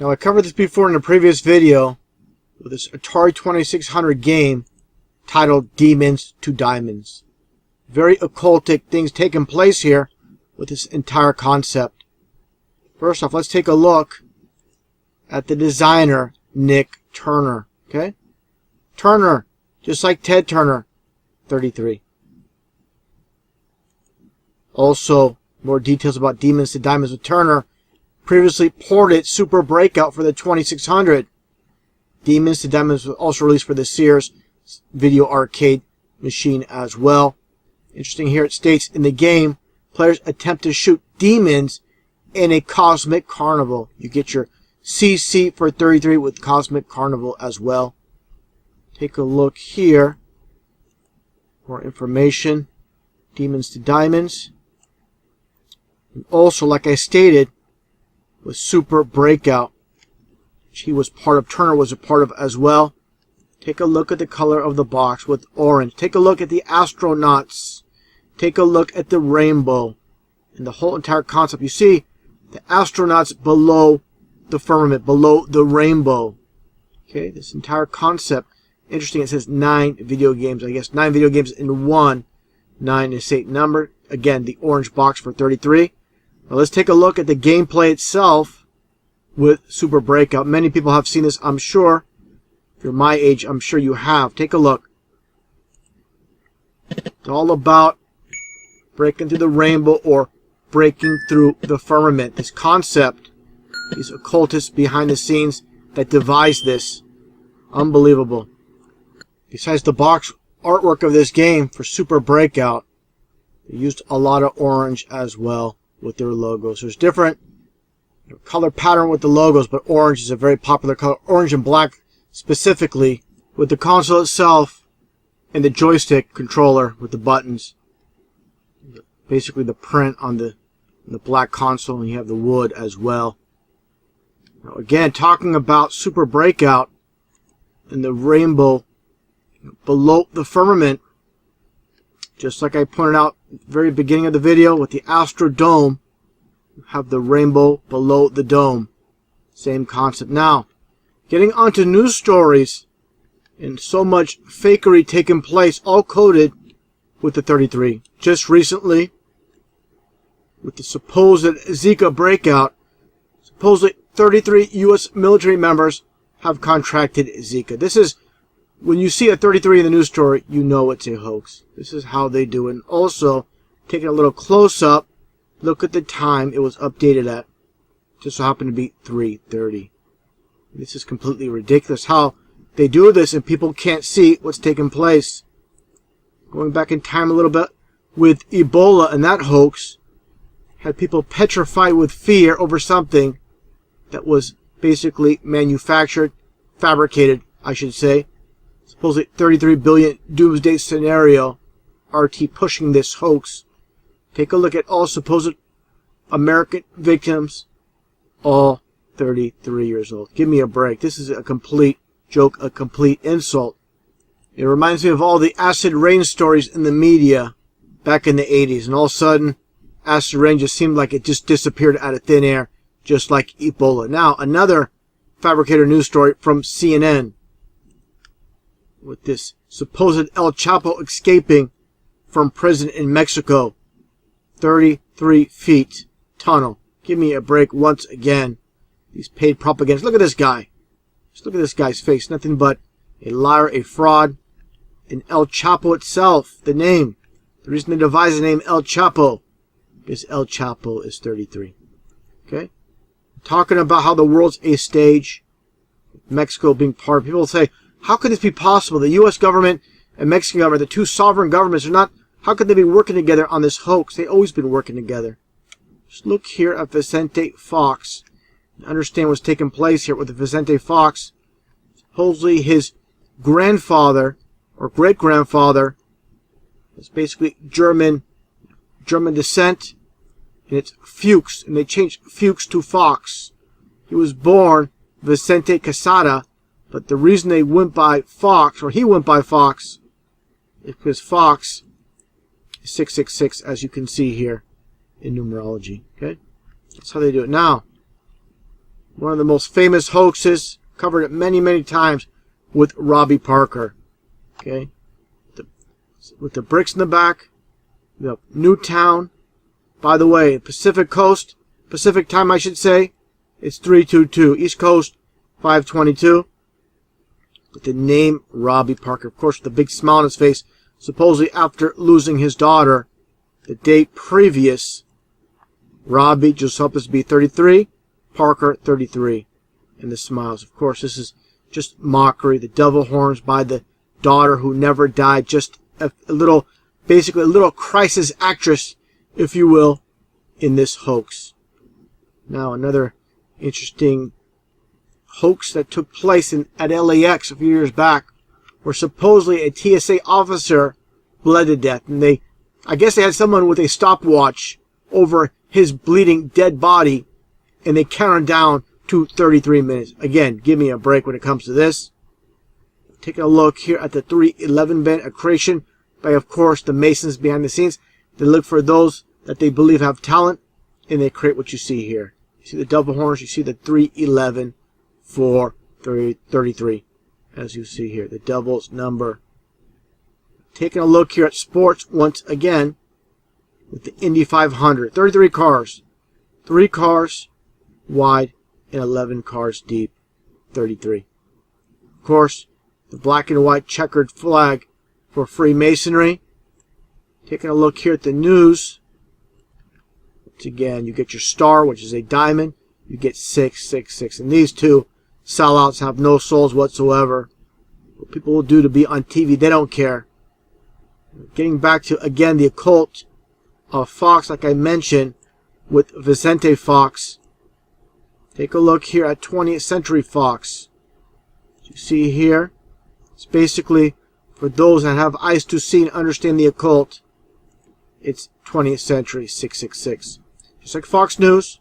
Now, I covered this before in a previous video with this Atari 2600 game titled Demons to Diamonds. Very occultic things taking place here with this entire concept. First off, let's take a look at the designer, Nick Turner. Okay? Turner, just like Ted Turner, 33. Also, more details about Demons to Diamonds with Turner. Previously ported Super Breakout for the 2600. Demons to Diamonds was also released for the Sears video arcade machine as well. Interesting here, it states in the game, players attempt to shoot demons in a cosmic carnival. You get your CC for 33 with Cosmic Carnival as well. Take a look here. More information. Demons to Diamonds. And also, like I stated, with Super Breakout, which he was part of, Turner was a part of as well. Take a look at the color of the box with orange. Take a look at the astronauts. Take a look at the rainbow. And the whole entire concept. You see the astronauts below the firmament, below the rainbow. Okay, this entire concept. Interesting, it says 9 video games. I guess 9 video games in one. 9 is Satan number. Again, the orange box for 33. Now let's take a look at the gameplay itself with Super Breakout. Many people have seen this, I'm sure. If you're my age, I'm sure you have. Take a look. It's all about breaking through the rainbow or breaking through the firmament. This concept, these occultists behind the scenes that devised this. Unbelievable. Besides the box artwork of this game for Super Breakout, they used a lot of orange as well with their logos. There's different color pattern with the logos, but orange is a very popular color. Orange and black specifically with the console itself and the joystick controller with the buttons. Basically the print on the black console, and you have the wood as well. Now again, talking about Super Breakout and the rainbow below the firmament, just like I pointed out at the very beginning of the video with the Astrodome, you have the rainbow below the dome. Same concept. Now, getting onto news stories and so much fakery taking place, all coded with the 33. Just recently, with the supposed Zika breakout, supposedly 33 U.S. military members have contracted Zika. This is, when you see a 33 in the news story, you know it's a hoax. This is how they do it. And also, taking a little close-up, look at the time it was updated at. Just so happened to be 3:30. This is completely ridiculous how they do this and people can't see what's taking place. Going back in time a little bit with Ebola and that hoax, had people petrified with fear over something that was basically manufactured, fabricated, I should say. Supposedly 33 billion doomsday scenario, RT pushing this hoax. Take a look at all supposed American victims, all 33 years old. Give me a break. This is a complete joke, a complete insult. It reminds me of all the acid rain stories in the media back in the 80s, and all of a sudden, acid rain just seemed like it just disappeared out of thin air, just like Ebola. Now, another fabricator news story from CNN with this supposed El Chapo escaping from prison in Mexico. 33 feet tunnel. Give me a break once again. These paid propagandists. Look at this guy. Just look at this guy's face. Nothing but a liar, a fraud. And El Chapo itself, the name. The reason they devised the name El Chapo is El Chapo is 33. Okay? Talking about how the world's a stage, Mexico being part of it. People say, how could this be possible? The U.S. government and Mexican government, the two sovereign governments, are not, how could they be working together on this hoax? They've always been working together. Just look here at Vicente Fox. Understand what's taking place here with Vicente Fox. Supposedly his grandfather or great-grandfather is basically German descent, and it's Fuchs, and they changed Fuchs to Fox. He was born Vicente Quesada, but the reason they went by Fox, or he went by Fox, is because Fox is 666, as you can see here in numerology. Okay, that's how they do it. Now, one of the most famous hoaxes, covered it many, many times, with Robbie Parker. Okay, with the bricks in the back, the Newtown. By the way, Pacific Coast, Pacific time I should say, it's 322. East Coast, 522. With the name Robbie Parker, of course, with a big smile on his face, supposedly after losing his daughter the day previous. Robbie just happens to be 33, Parker 33, and the smiles. Of course, this is just mockery. The devil horns by the daughter who never died. Just a little, basically a little crisis actress, if you will, in this hoax. Now, another interesting hoax that took place at LAX a few years back, where supposedly a TSA officer bled to death, and I guess they had someone with a stopwatch over his bleeding dead body, and they counted down to 33 minutes. Again, give me a break when it comes to this. Taking a look here at the 311 band, a creation by, of course, the Masons behind the scenes. They look for those that they believe have talent, and they create what you see here. You see the double horns, you see the 311, 4, 33, as you see here, the devil's number. Taking a look here at sports once again with the Indy 500. 33 cars. 3 cars wide and 11 cars deep. 33. Of course, the black and white checkered flag for Freemasonry. Taking a look here at the news. Once again, you get your star, which is a diamond. You get 666. And these two sellouts have no souls whatsoever. What people will do to be on TV, they don't care. Getting back to, again, the occult of Fox, like I mentioned, with Vicente Fox. Take a look here at 20th Century Fox. As you see here, it's basically for those that have eyes to see and understand the occult. It's 20th Century 666. Just like Fox News,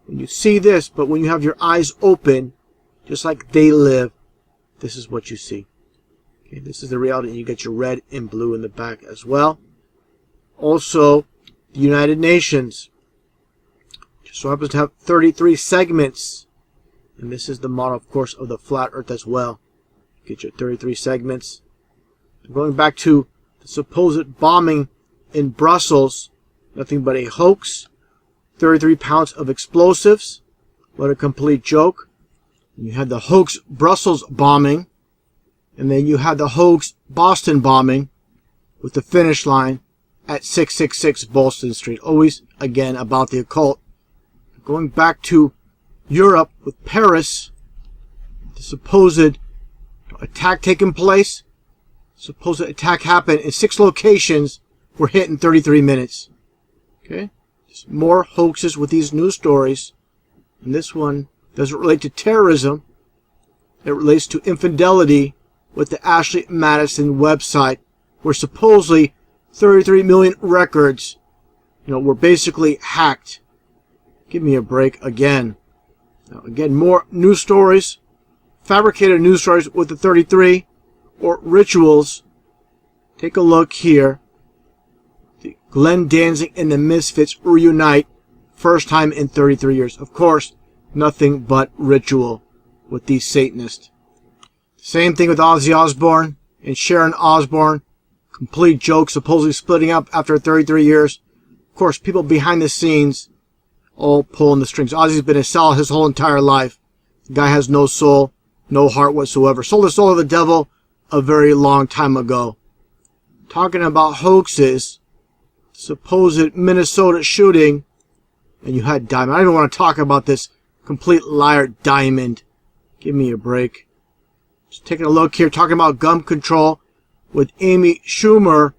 when you see this, but when you have your eyes open, just like they live, this is what you see. Okay, this is the reality. You get your red and blue in the back as well. Also, the United Nations just so happens to have 33 segments. And this is the model, of course, of the flat earth as well. Get your 33 segments. Going back to the supposed bombing in Brussels, nothing but a hoax. 33 pounds of explosives. What a complete joke. You had the hoax Brussels bombing. And then you had the hoax Boston bombing with the finish line at 666 Bolston Street. Always, again, about the occult. Going back to Europe with Paris, the supposed attack taking place. Supposed attack happened in 6 locations, were hit in 33 minutes. Okay? Just more hoaxes with these news stories. And this one doesn't relate to terrorism. It relates to infidelity with the Ashley Madison website, where supposedly 33 million records, were basically hacked. Give me a break again. Now, again, more news stories, fabricated news stories with the 33, or rituals. Take a look here. The Glenn Danzig and the Misfits reunite, first time in 33 years. Of course, nothing but ritual with these Satanists. Same thing with Ozzy Osbourne and Sharon Osbourne. Complete joke, supposedly splitting up after 33 years. Of course, people behind the scenes all pulling the strings. Ozzy's been a sellout his whole entire life. The guy has no soul, no heart whatsoever. Sold the soul of the devil a very long time ago. Talking about hoaxes, supposed Minnesota shooting and you had Diamond. I don't even want to talk about this complete liar Diamond. Give me a break. Just taking a look here, talking about gun control with Amy Schumer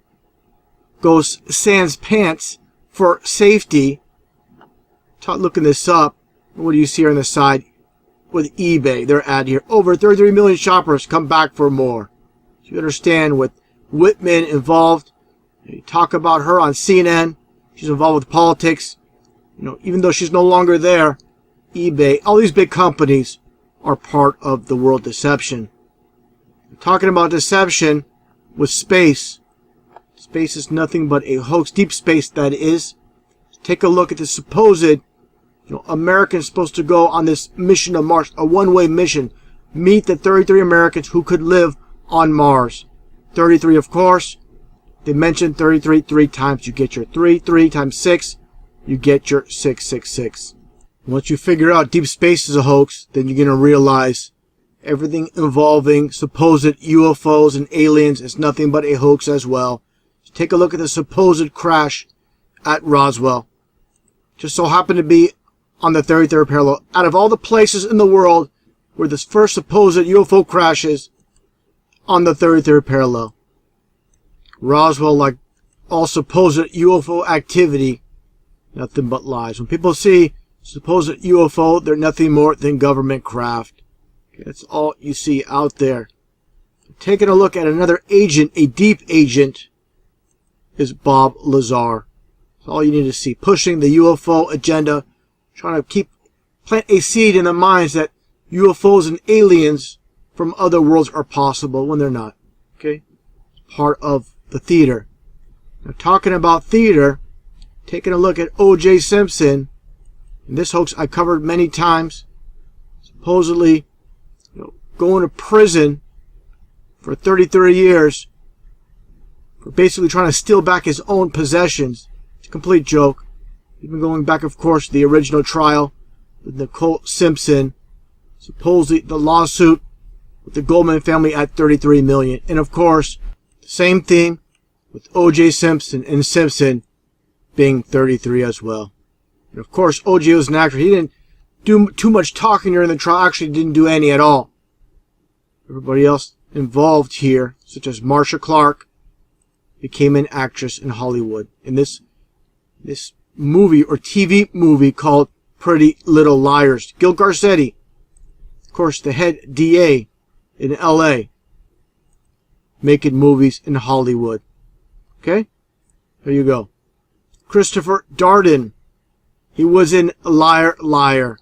goes sans pants for safety. Looking this up. What do you see here on the side with eBay? Their ad here. Over 33 million shoppers come back for more. So you understand with Whitman involved. You talk about her on CNN. She's involved with politics. Even though she's no longer there, eBay, all these big companies are part of the world deception. Talking about deception with space. Space is nothing but a hoax. Deep space, that is. Take a look at the supposed Americans supposed to go on this mission to Mars, a one-way mission. Meet the 33 Americans who could live on Mars. 33, of course. They mentioned 33 three times. You get your 3. 3 times 6, you get your 666. Once you figure out deep space is a hoax, then you're going to realize everything involving supposed UFOs and aliens is nothing but a hoax as well. Take a look at the supposed crash at Roswell. Just so happened to be on the 33rd parallel. Out of all the places in the world where this first supposed UFO crashes, on the 33rd parallel. Roswell, like all supposed UFO activity, nothing but lies. When people see supposed UFO, they're nothing more than government craft. Okay, that's all you see out there. Taking a look at another agent, a deep agent, is Bob Lazar. That's all you need to see. Pushing the UFO agenda, trying to plant a seed in the minds that UFOs and aliens from other worlds are possible when they're not. Okay? It's part of the theater. Now, talking about theater, taking a look at O.J. Simpson, and this hoax I covered many times, supposedly going to prison for 33 years for basically trying to steal back his own possessions. It's a complete joke. Even going back, of course, to the original trial with Nicole Simpson, supposedly the lawsuit with the Goldman family at 33 million. And of course, the same theme with O.J. Simpson and Simpson being 33 as well. And of course, O.J. was an actor. He didn't do too much talking during the trial. Actually, didn't do any at all. Everybody else involved here, such as Marcia Clark, became an actress in Hollywood. In this movie or TV movie called Pretty Little Liars. Gil Garcetti, of course, the head DA in LA, making movies in Hollywood. Okay? There you go. Christopher Darden, he was in Liar, Liar.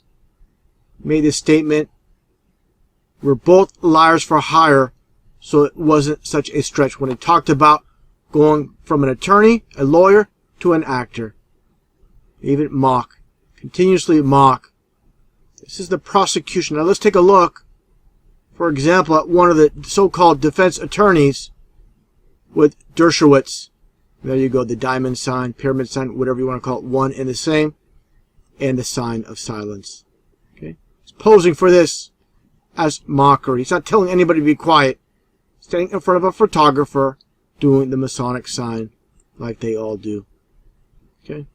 Made this statement, we're both liars for hire, so it wasn't such a stretch when he talked about going from an attorney, a lawyer, to an actor. Even mock. Continuously mock. This is the prosecution. Now let's take a look, for example, at one of the so-called defense attorneys with Dershowitz. There you go, the diamond sign, pyramid sign, whatever you want to call it, one and the same, and the sign of silence. Okay? He's posing for this as mockery. He's not telling anybody to be quiet. He's standing in front of a photographer doing the Masonic sign like they all do. Okay?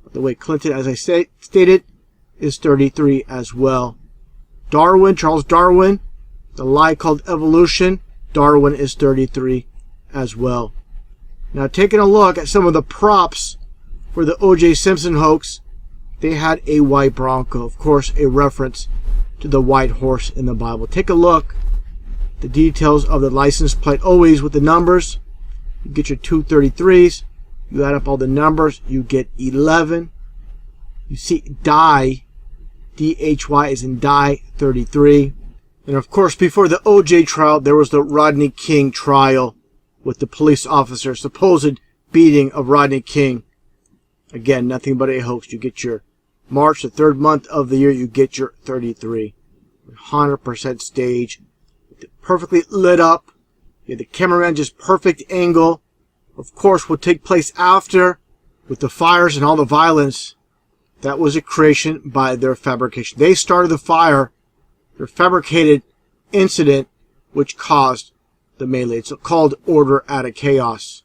By the way, Clinton, as I stated, is 33 as well. Darwin, Charles Darwin, the lie called evolution, Darwin is 33 as well. Now, taking a look at some of the props for the O.J. Simpson hoax, they had a white Bronco. Of course, a reference to the white horse in the Bible. Take a look at the details of the license plate, always with the numbers. You get your 233s. You add up all the numbers, you get 11. You see die, D-H-Y is in die, 33. And of course, before the O.J. trial, there was the Rodney King trial with the police officer, supposed beating of Rodney King. Again, nothing but a hoax. You get your March, the third month of the year, you get your 33. 100% stage. Perfectly lit up. You have the cameraman just perfect angle. Of course, what take place after with the fires and all the violence, that was a creation by their fabrication. They started the fire, their fabricated incident, which caused the melee. It's called order out of chaos.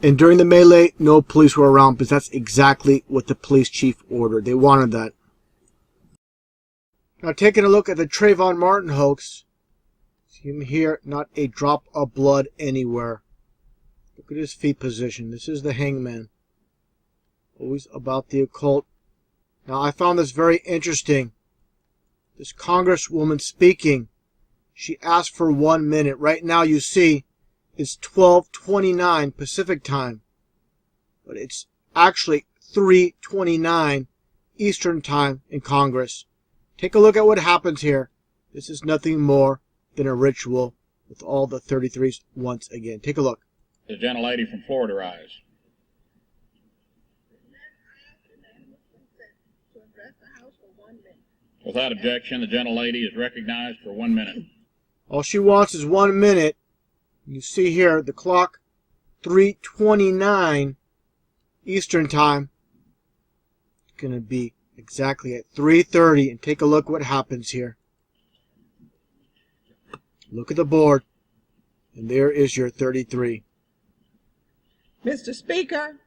And during the melee, no police were around because that's exactly what the police chief ordered. They wanted that. Now taking a look at the Trayvon Martin hoax. See him here, not a drop of blood anywhere. Look at his feet position. This is the hangman. Always about the occult. Now I found this very interesting. This congresswoman speaking. She asked for 1 minute. Right now you see it's 12:29 Pacific time. But it's actually 3:29 Eastern time in Congress. Take a look at what happens here. This is nothing more than a ritual with all the 33s once again. Take a look. The gentlelady from Florida rise. Without objection, the gentlelady is recognized for 1 minute. All she wants is 1 minute. You see here the clock, 3:29 Eastern time. It's going to be exactly at 3:30. And take a look what happens here. Look at the board. And there is your 33. Mr. Speaker,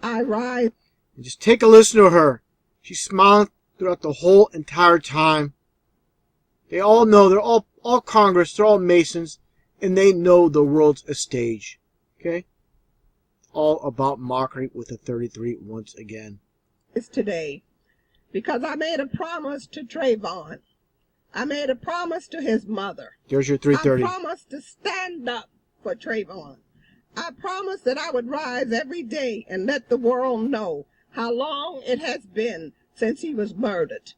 I rise. And just take a listen to her. She's smiling throughout the whole entire time. They all know, they're all Congress, they're all Masons, and they know the world's a stage. Okay? All about mockery with the 33 once again. It's today because I made a promise to Trayvon. I made a promise to his mother. There's your 330. I promised to stand up for Trayvon. I promised that I would rise every day and let the world know how long it has been since he was murdered.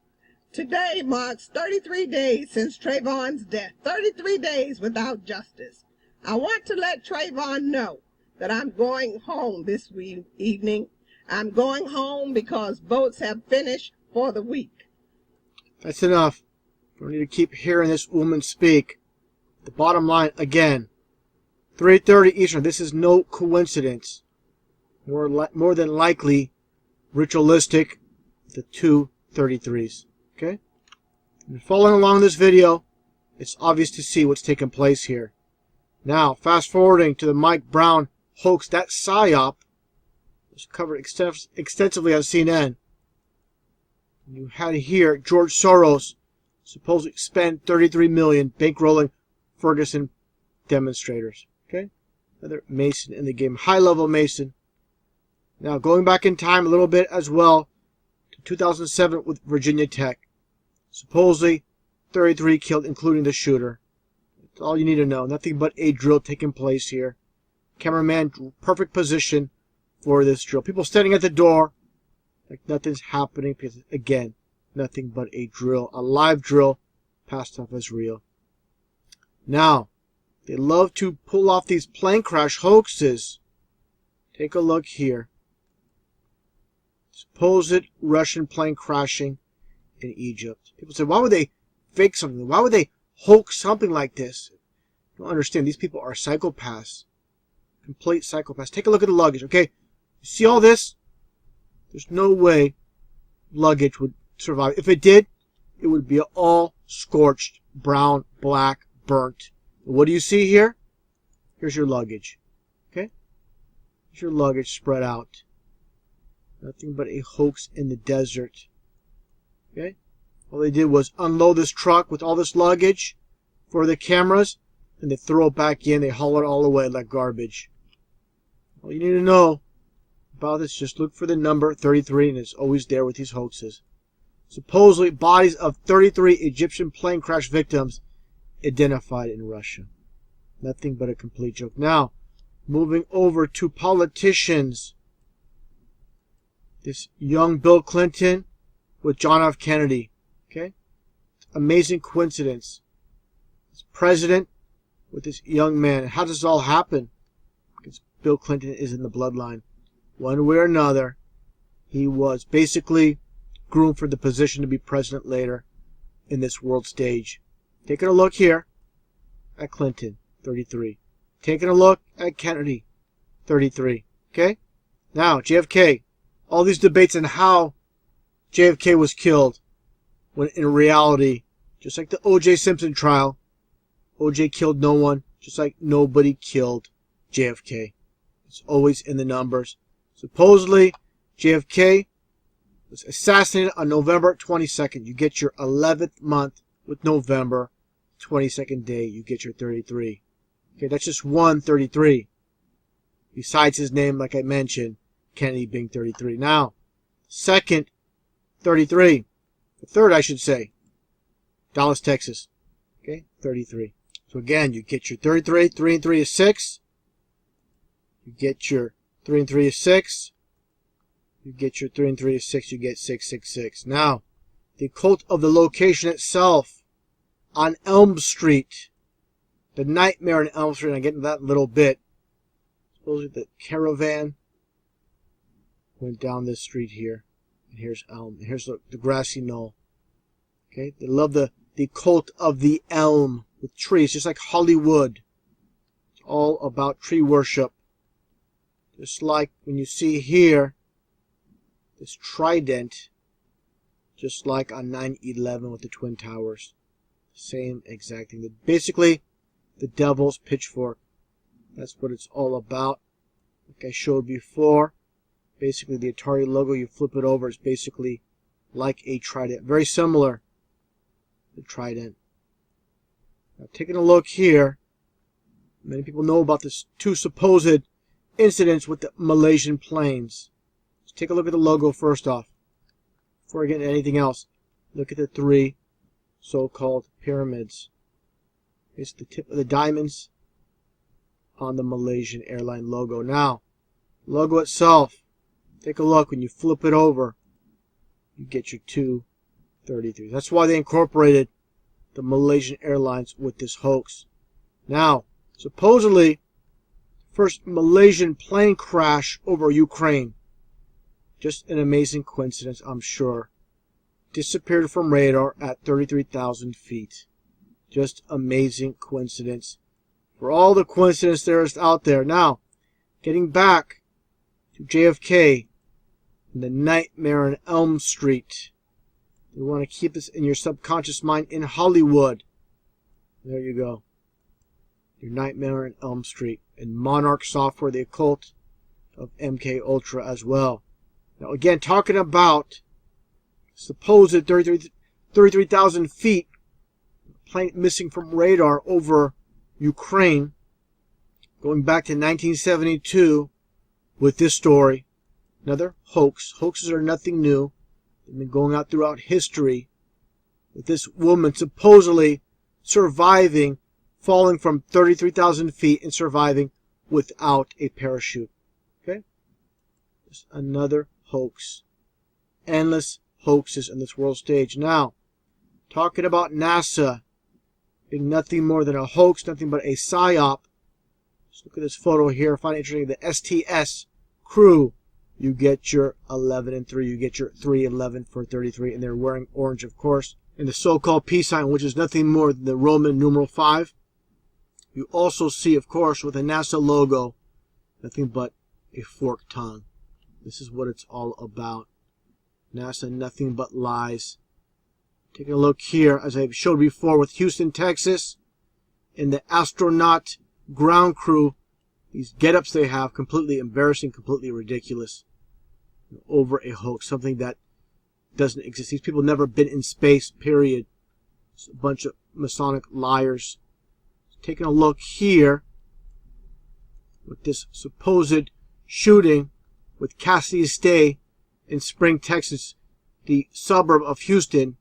Today marks 33 days since Trayvon's death, 33 days without justice. I want to let Trayvon know that I'm going home this evening. I'm going home because votes have finished for the week. That's enough. Don't need to keep hearing this woman speak. The bottom line, again, 3:30 Eastern. This is no coincidence. More than likely ritualistic, the 233s. Okay? And following along this video, it's obvious to see what's taking place here. Now, fast forwarding to the Mike Brown hoax, that PSYOP was covered extensively on CNN. You had here George Soros supposedly spent $33 million bankrolling Ferguson demonstrators. Okay? Another Mason in the game. High-level Mason. Now, going back in time a little bit as well, to 2007 with Virginia Tech. Supposedly, 33 killed, including the shooter. That's all you need to know. Nothing but a drill taking place here. Cameraman, perfect position for this drill. People standing at the door like nothing's happening because, again, nothing but a drill. A live drill passed off as real. Now, they love to pull off these plane crash hoaxes. Take a look here. Supposed Russian plane crashing in Egypt. People say, why would they fake something? Why would they hoax something like this? You don't understand. These people are psychopaths. Complete psychopaths. Take a look at the luggage, okay? You see all this? There's no way luggage would survive. If it did, it would be all scorched, brown, black, burnt. What do you see here? Here's your luggage. Okay? Here's your luggage spread out. Nothing but a hoax in the desert. Okay? All they did was unload this truck with all this luggage for the cameras, and they throw it back in. They haul it all away like garbage. All you need to know about this, just look for the number 33, and it's always there with these hoaxes. Supposedly, bodies of 33 Egyptian plane crash victims identified in Russia. Nothing but a complete joke. Now, moving over to politicians. This young Bill Clinton with John F. Kennedy. Okay? Amazing coincidence. This president with this young man. How does this all happen? Because Bill Clinton is in the bloodline. One way or another, he was basically groomed for the position to be president later in this world stage. Taking a look here at Clinton, 33. Taking a look at Kennedy, 33. Okay? Now, JFK. All these debates on how JFK was killed, when in reality, just like the O.J. Simpson trial, O.J. killed no one, just like nobody killed JFK. It's always in the numbers. Supposedly, JFK was assassinated on November 22nd. You get your 11th month with November. 22nd day, you get your 33. Okay, that's just one 33. Besides his name, like I mentioned, Kennedy being 33. Now, second 33. The third, I should say. Dallas, Texas. Okay, 33. So again, you get your 33. 3 and 3 is 6. You get your 3 and 3 is 6. You get your 3 and 3 is 6. You get 666. Now, the cult of the location itself on Elm Street. The nightmare on Elm Street, and I'll get into that in a little bit. Supposedly the caravan went down this street here. And here's Elm. And here's the grassy knoll. Okay, they love the cult of the elm with trees, just like Hollywood. It's all about tree worship. Just like when you see here, this trident, just like on 9/11 with the Twin Towers. Same exact thing. Basically, the devil's pitchfork. That's what it's all about. Like I showed before, basically the Atari logo, you flip it over, it's basically like a trident. Very similar to the trident. Now, taking a look here, many people know about this two supposed incidents with the Malaysian planes. Let's take a look at the logo first off. Before I get into anything else, look at the three so-called pyramids. It's the tip of the diamonds on the Malaysian airline logo. Now, logo itself, take a look. When you flip it over, you get your 233. That's why they incorporated the Malaysian Airlines with this hoax. Now, supposedly, first Malaysian plane crash over Ukraine. Just an amazing coincidence, I'm sure. Disappeared from radar at 33,000 feet. Just amazing coincidence. For all the coincidence there is out there. Now, getting back to JFK and the nightmare on Elm Street. You want to keep this in your subconscious mind in Hollywood. There you go. Your nightmare on Elm Street. And Monarch Software, the occult of MK Ultra as well. Now again, talking about supposed 33,000 feet plane missing from radar over Ukraine, going back to 1972 with this story. Another hoax. Hoaxes are nothing new. They've been going out throughout history with this woman supposedly surviving, falling from 33,000 feet and surviving without a parachute. Okay? Just another hoax. Endless hoaxes in this world stage. Now, talking about NASA being nothing more than a hoax, nothing but a psyop. Just look at this photo here. I find it interesting. The STS crew. You get your 11 and 3. You get your 311 for 33. And they're wearing orange, of course. And the so-called peace sign, which is nothing more than the Roman numeral 5. You also see, of course, with the NASA logo, nothing but a forked tongue. This is what it's all about. NASA, nothing but lies. Taking a look here, as I showed before with Houston, Texas, and the astronaut ground crew, these get-ups they have, completely embarrassing, completely ridiculous. Over a hoax, something that doesn't exist. These people never been in space, period. It's a bunch of Masonic liars. Taking a look here with this supposed shooting with Cassidy Stay in Spring, Texas, the suburb of Houston,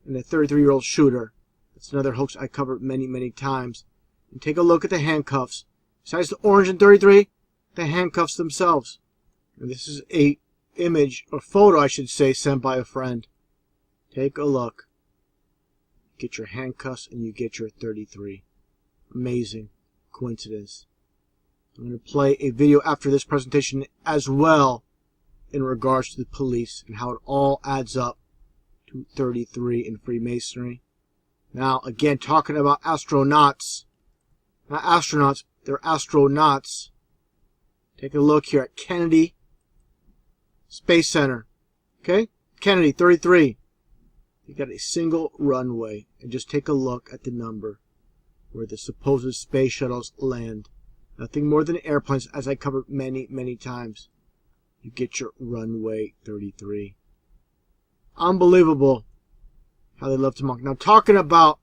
and a 33-year-old shooter. That's another hoax I covered many, many times. And take a look at the handcuffs. Besides the orange and 33, the handcuffs themselves. And this is a image, or photo I should say, sent by a friend. Take a look. Get your handcuffs and you get your 33. Amazing coincidence. I'm going to play a video after this presentation as well in regards to the police and how it all adds up to 33 in Freemasonry. Now, again, talking about astronauts. Not astronauts, they're astronauts. Take a look here at Kennedy Space Center. Okay? Kennedy, 33. You got a single runway. And just take a look at the number where the supposed space shuttles land. Nothing more than airplanes, as I covered many, many times. You get your runway 33. Unbelievable how they love to mock. Now, talking about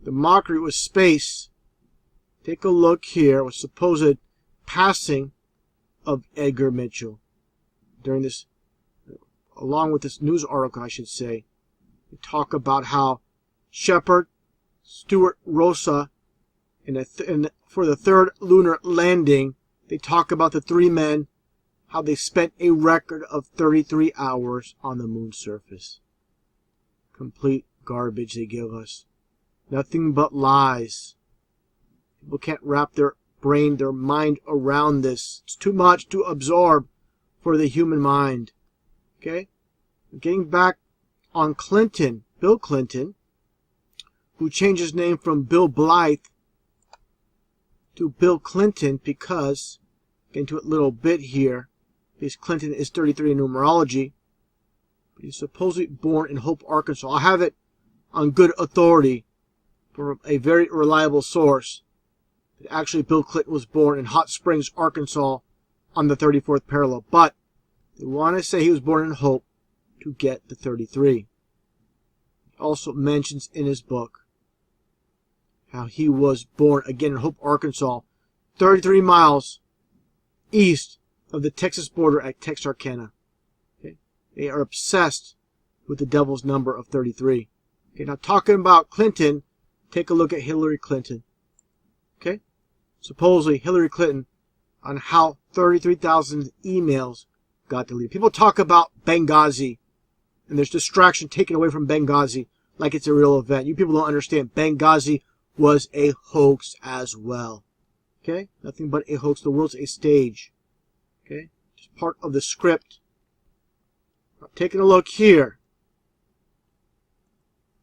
the mockery with space, take a look here with supposed passing of Edgar Mitchell. During this, along with this news article, I should say, they talk about how Shepard, Stuart Rosa, and for the third lunar landing, they talk about the three men, how they spent a record of 33 hours on the moon's surface. Complete garbage they give us. Nothing but lies. People can't wrap their brain, their mind around this. It's too much to absorb for the human mind. Okay? Getting back on Clinton, Bill Clinton, who changed his name from Bill Blythe to Bill Clinton because, get into a little bit here, because Clinton is 33 in numerology, but he's supposedly born in Hope, Arkansas. I have it on good authority from a very reliable source that actually Bill Clinton was born in Hot Springs, Arkansas on the 34th parallel. But they want to say he was born in Hope to get the 33. He also mentions in his book how he was born again in Hope, Arkansas, 33 miles east of the Texas border at Texarkana. Okay? They are obsessed with the devil's number of 33. Okay, now talking about Clinton, take a look at Hillary Clinton. Okay? Supposedly Hillary Clinton on how 33,000 emails got deleted. People talk about Benghazi, and there's distraction taken away from Benghazi like it's a real event. You people don't understand. Benghazi was a hoax as well. Okay? Nothing but a hoax. The world's a stage. Okay? Just part of the script. Now, taking a look here.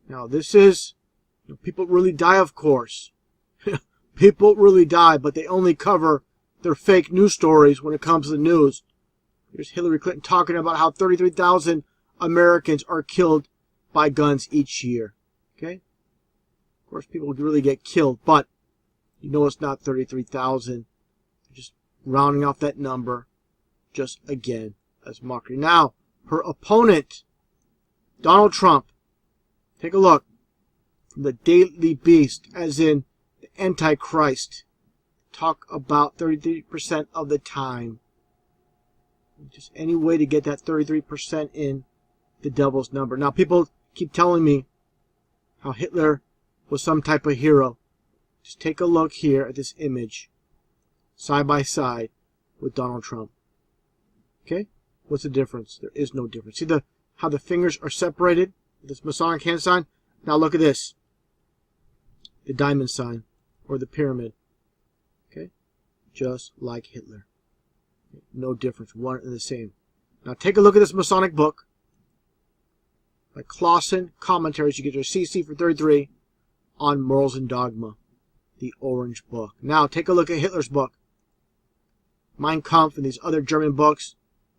Now, this is... people really die, of course. People really die, but they only cover their fake news stories when it comes to the news. Here's Hillary Clinton talking about how 33,000 Americans are killed by guns each year. Okay? Of course, people would really get killed, but you know it's not 33,000. Just rounding off that number, just again, as mockery. Now, her opponent, Donald Trump, take a look. From the Daily Beast, as in the Antichrist, talk about 33% of the time. Just any way to get that 33% in the devil's number. Now, people keep telling me how Hitler was some type of hero. Just take a look here at this image, side by side with Donald Trump. Okay? What's the difference? There is no difference. See how the fingers are separated? This Masonic hand sign? Now look at this. The diamond sign, or the pyramid. Okay? Just like Hitler. No difference. One and the same. Now take a look at this Masonic book. By Clausen Commentaries. You get your CC for 33 on Morals and Dogma. The orange book. Now take a look at Hitler's book. Mein Kampf and these other German books.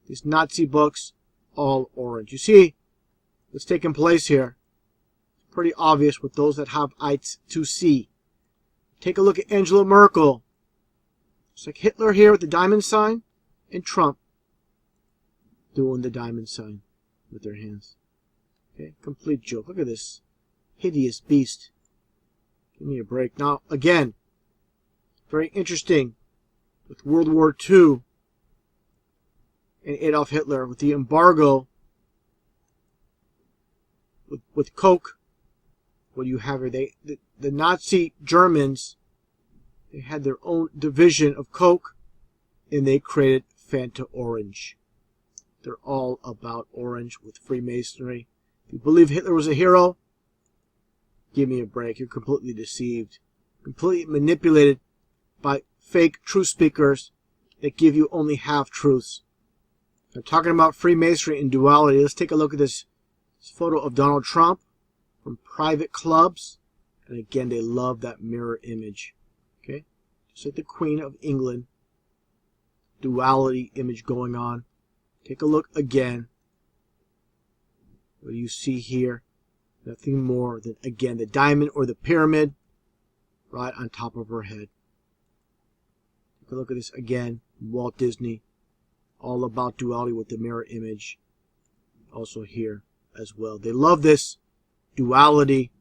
These Nazi books. All orange. You see what's taking place here. It's pretty obvious with those that have eyes to see. Take a look at Angela Merkel. It's like Hitler here with the diamond sign. And Trump doing the diamond sign with their hands. Okay, complete joke. Look at this hideous beast. Give me a break. Now, again, very interesting with World War II and Adolf Hitler with the embargo with Coke. What do you have here? The Nazi Germans, they had their own division of Coke, and they created Fanta Orange. They're all about orange with Freemasonry. If you believe Hitler was a hero, give me a break. You're completely deceived. Completely manipulated by fake truth speakers that give you only half-truths. I'm talking about Freemasonry and duality. Let's take a look at this photo of Donald Trump from private clubs. And again, they love that mirror image. Okay? Just like the Queen of England. Duality image going on. Take a look again. What do you see here? Nothing more than, again, the diamond or the pyramid right on top of her head. Take a look at this again. Walt Disney. All about duality with the mirror image. Also here as well. They love this duality.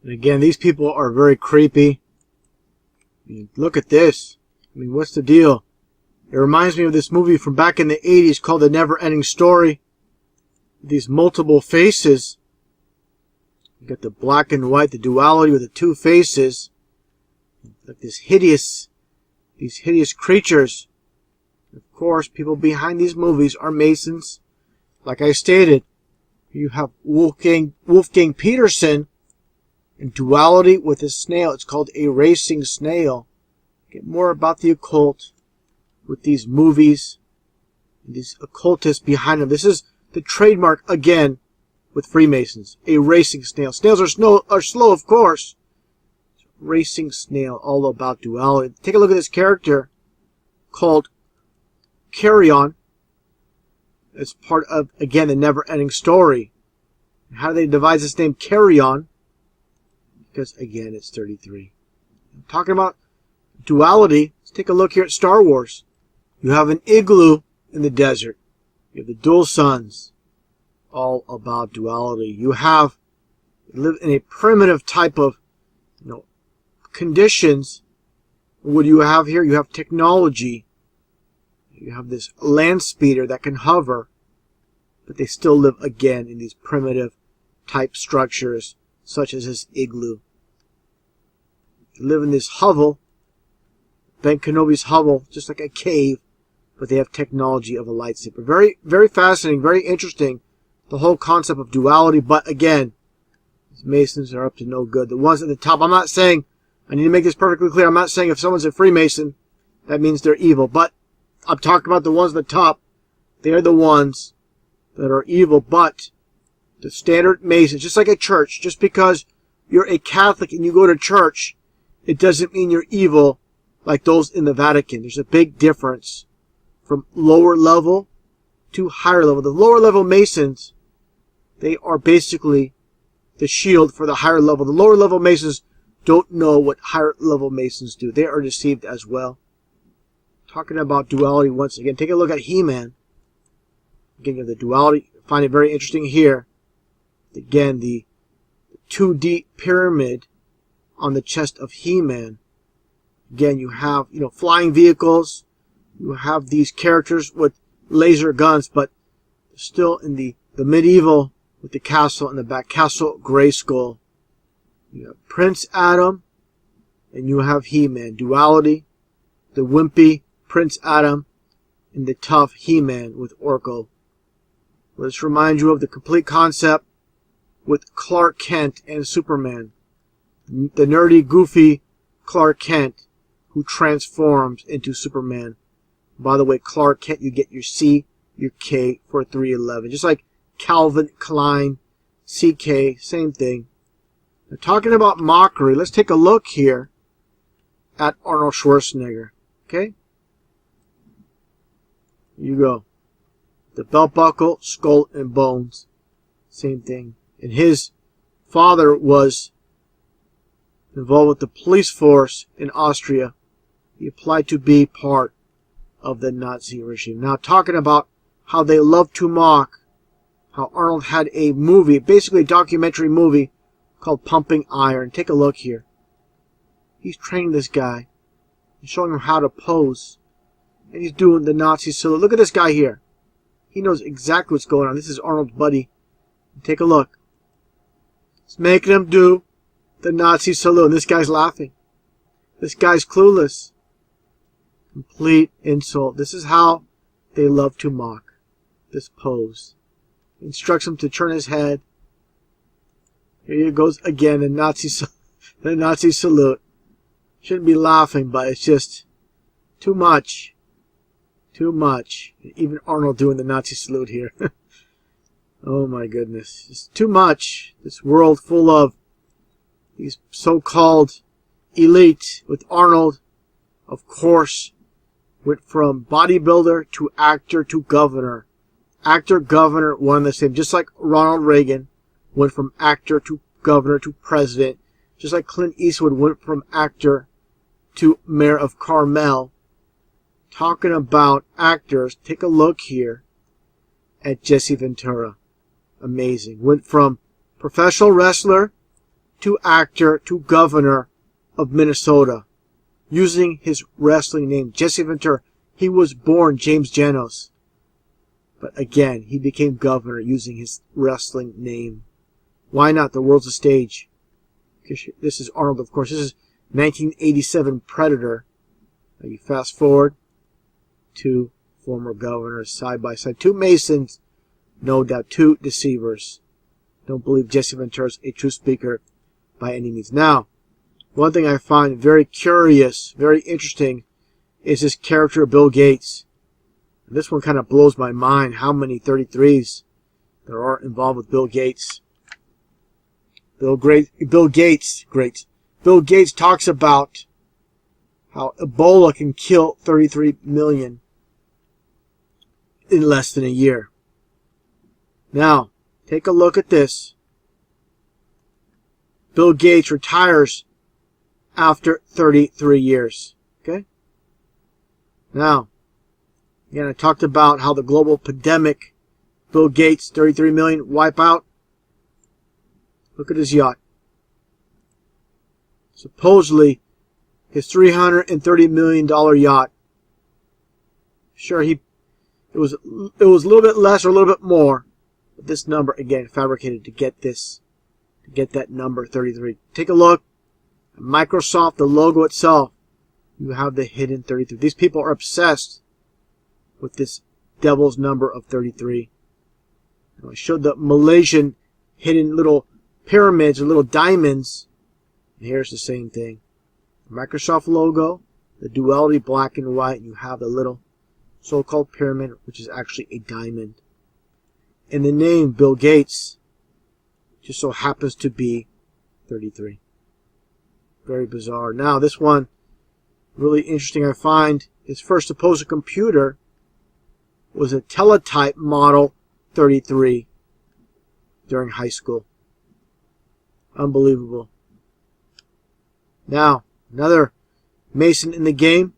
And again, these people are very creepy. I mean, look at this. I mean, what's the deal? It reminds me of this movie from back in the 80s called The Never Ending Story. These multiple faces. You got the black and white, the duality with the two faces. Like these hideous creatures. Of course, people behind these movies are Masons. Like I stated, you have Wolfgang Peterson in duality with a snail. It's called a racing snail. Get more about the occult with these movies. And these occultists behind them. This is the trademark again with Freemasons. A racing snail. Snails are slow, of course. Racing snail, all about duality. Take a look at this character called Carry-On. It's part of, again, the never-ending story. How do they devise this name Carry-On? Because, again, it's 33. I'm talking about duality. Let's take a look here at Star Wars. You have an igloo in the desert. You have the dual suns. All about duality. You live in a primitive type of, conditions. What do you have here? You have technology. You have this land speeder that can hover, but they still live again in these primitive type structures, such as this igloo. They live in this hovel, Ben Kenobi's hovel, just like a cave, but they have technology of a lightsaber. Very, very fascinating, very interesting, the whole concept of duality, but again, these Masons are up to no good. The ones at the top, I'm not saying, I need to make this perfectly clear, I'm not saying if someone's a Freemason, that means they're evil, but I'm talking about the ones at the top. They're the ones that are evil, but the standard Masons, just like a church, just because you're a Catholic and you go to church, it doesn't mean you're evil like those in the Vatican. There's a big difference from lower level to higher level. The lower level Masons, they are basically the shield for the higher level. The lower level Masons don't know what higher level Masons do. They are deceived as well. Talking about duality once again. Take a look at He-Man. Again, the duality. Find it very interesting here. Again, the 2D pyramid on the chest of He-Man. Again, you have, flying vehicles. You have these characters with laser guns, but still in the medieval with the castle in the back. Castle Grayskull. You have Prince Adam, and you have He-Man. Duality. The wimpy Prince Adam and the tough He-Man with Orko. Let's remind you of the complete concept with Clark Kent and Superman. The nerdy, goofy Clark Kent who transforms into Superman. By the way, Clark Kent, you get your C, your K for 311. Just like Calvin Klein, CK, same thing. Now, talking about mockery, let's take a look here at Arnold Schwarzenegger. Okay? You go. The belt buckle, skull and bones. Same thing. And his father was involved with the police force in Austria. He applied to be part of the Nazi regime. Now, talking about how they love to mock, how Arnold had a movie, basically a documentary movie called Pumping Iron. Take a look here. He's training this guy and showing him how to pose. And he's doing the Nazi salute. Look at this guy here. He knows exactly what's going on. This is Arnold's buddy. Take a look. It's making him do the Nazi salute. And this guy's laughing. This guy's clueless. Complete insult. This is how they love to mock. This pose. Instructs him to turn his head. Here he goes again. The Nazi salute. Shouldn't be laughing, but it's just too much. Too much. Even Arnold doing the Nazi salute here. Oh my goodness. It's too much. This world full of these so-called elite with Arnold, of course, went from bodybuilder to actor to governor. Actor, governor, one and the same. Just like Ronald Reagan went from actor to governor to president. Just like Clint Eastwood went from actor to Mayor of Carmel. Talking about actors, take a look here at Jesse Ventura. Amazing. Went from professional wrestler to actor to governor of Minnesota using his wrestling name, Jesse Ventura. He was born James Janos. But again, he became governor using his wrestling name. Why not? The world's a stage. This is Arnold, of course. This is 1987 Predator. Now you fast forward. Two former governors side by side. Two Masons. No doubt. Two deceivers. Don't believe Jesse Ventura is a true speaker by any means. Now, one thing I find very curious, very interesting, is this character of Bill Gates. And this one kind of blows my mind, how many 33s there are involved with Bill Gates. Bill Gates talks about how Ebola can kill 33 million in less than a year. Now, take a look at this. Bill Gates retires after 33 years. Okay? Now, again, I talked about how the global pandemic, Bill Gates, 33 million, wipe out. Look at his yacht. Supposedly, his $330 million yacht. Sure, it was a little bit less or a little bit more. But this number, again, fabricated to get that number 33. Take a look at Microsoft, the logo itself. You have the hidden 33. These people are obsessed with this devil's number of 33. Now, I showed the Malaysian hidden little pyramids or little diamonds. And here's the same thing. The Microsoft logo, the duality black and white, and you have the little so-called pyramid, which is actually a diamond. And the name Bill Gates just so happens to be 33. Very bizarre. Now, this one, really interesting I find, his first supposed computer was a teletype model 33 during high school. Unbelievable. Now, another Mason in the game.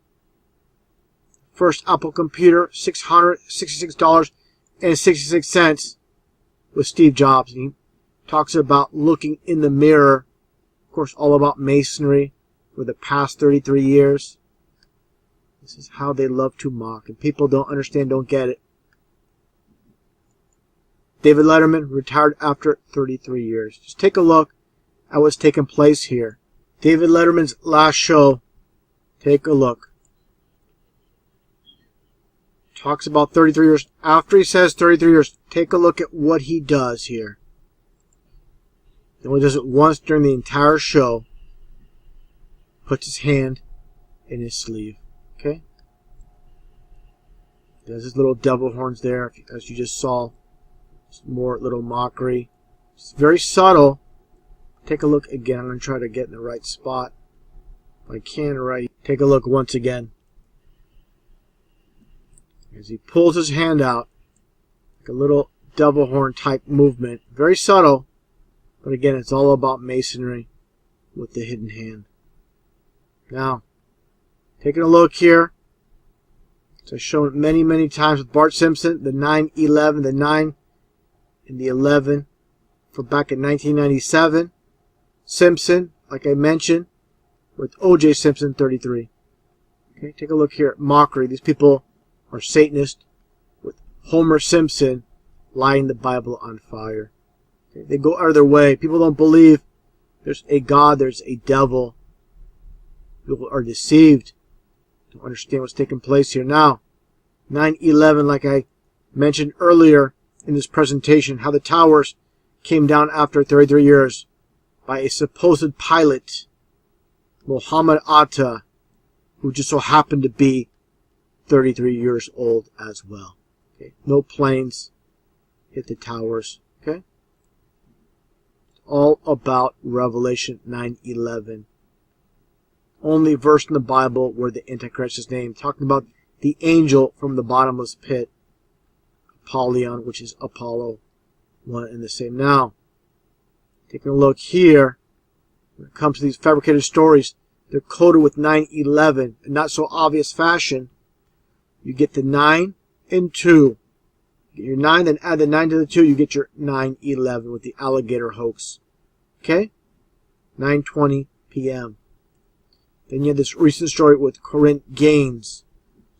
First Apple computer, $666.66 with Steve Jobs. And he talks about looking in the mirror. Of course, all about Masonry for the past 33 years. This is how they love to mock. And people don't understand, don't get it. David Letterman retired after 33 years. Just take a look at what's taking place here. David Letterman's last show. Take a look. Talks about 33 years. After he says 33 years, take a look at what he does here. He only does it once during the entire show. Puts his hand in his sleeve. Okay? Does his little devil horns there, as you just saw. Some more little mockery. It's very subtle. Take a look again. I'm going to try to get in the right spot. If I can, right. Take a look once again. As he pulls his hand out. Like a little devil horn type movement. Very subtle. But again, it's all about Masonry with the hidden hand. Now, taking a look here. So I've shown it many, many times with Bart Simpson. The 9-11, the 9 and the 11 from back in 1997. Simpson, like I mentioned, with O.J. Simpson, 33. Okay, take a look here at mockery. These people are Satanists with Homer Simpson lighting the Bible on fire. Okay, they go out of their way. People don't believe there's a God, there's a devil. People are deceived. Don't understand what's taking place here. Now, 9/11, like I mentioned earlier in this presentation, how the towers came down after 33 years by a supposed pilot, Mohammed Atta, who just so happened to be 33 years old as well. Okay, no planes hit the towers. Okay, it's all about Revelation 9:11. Only verse in the Bible where the Antichrist is named, talking about the angel from the bottomless pit, Apollyon, which is Apollo, one and the same. Now, taking a look here, when it comes to these fabricated stories, they're coded with 911. In not so obvious fashion, you get the 9 and 2. Get your 9, then add the 9 to the 2, you get your 911 with the alligator hoax. Okay? 9:20 p.m. Then you have this recent story with Corinne Gaines.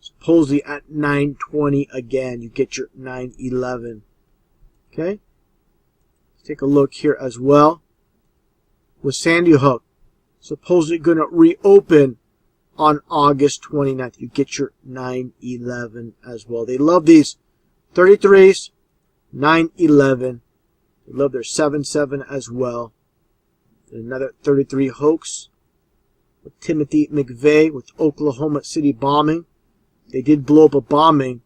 Supposedly at 9:20 again, you get your 911. Okay? Let's take a look here as well. With Sandy Hook, supposedly going to reopen on August 29th. You get your 911 as well. They love these 33s, 911. They love their 77 as well. Another 33 hoax with Timothy McVeigh with Oklahoma City bombing. They did blow up a bombing,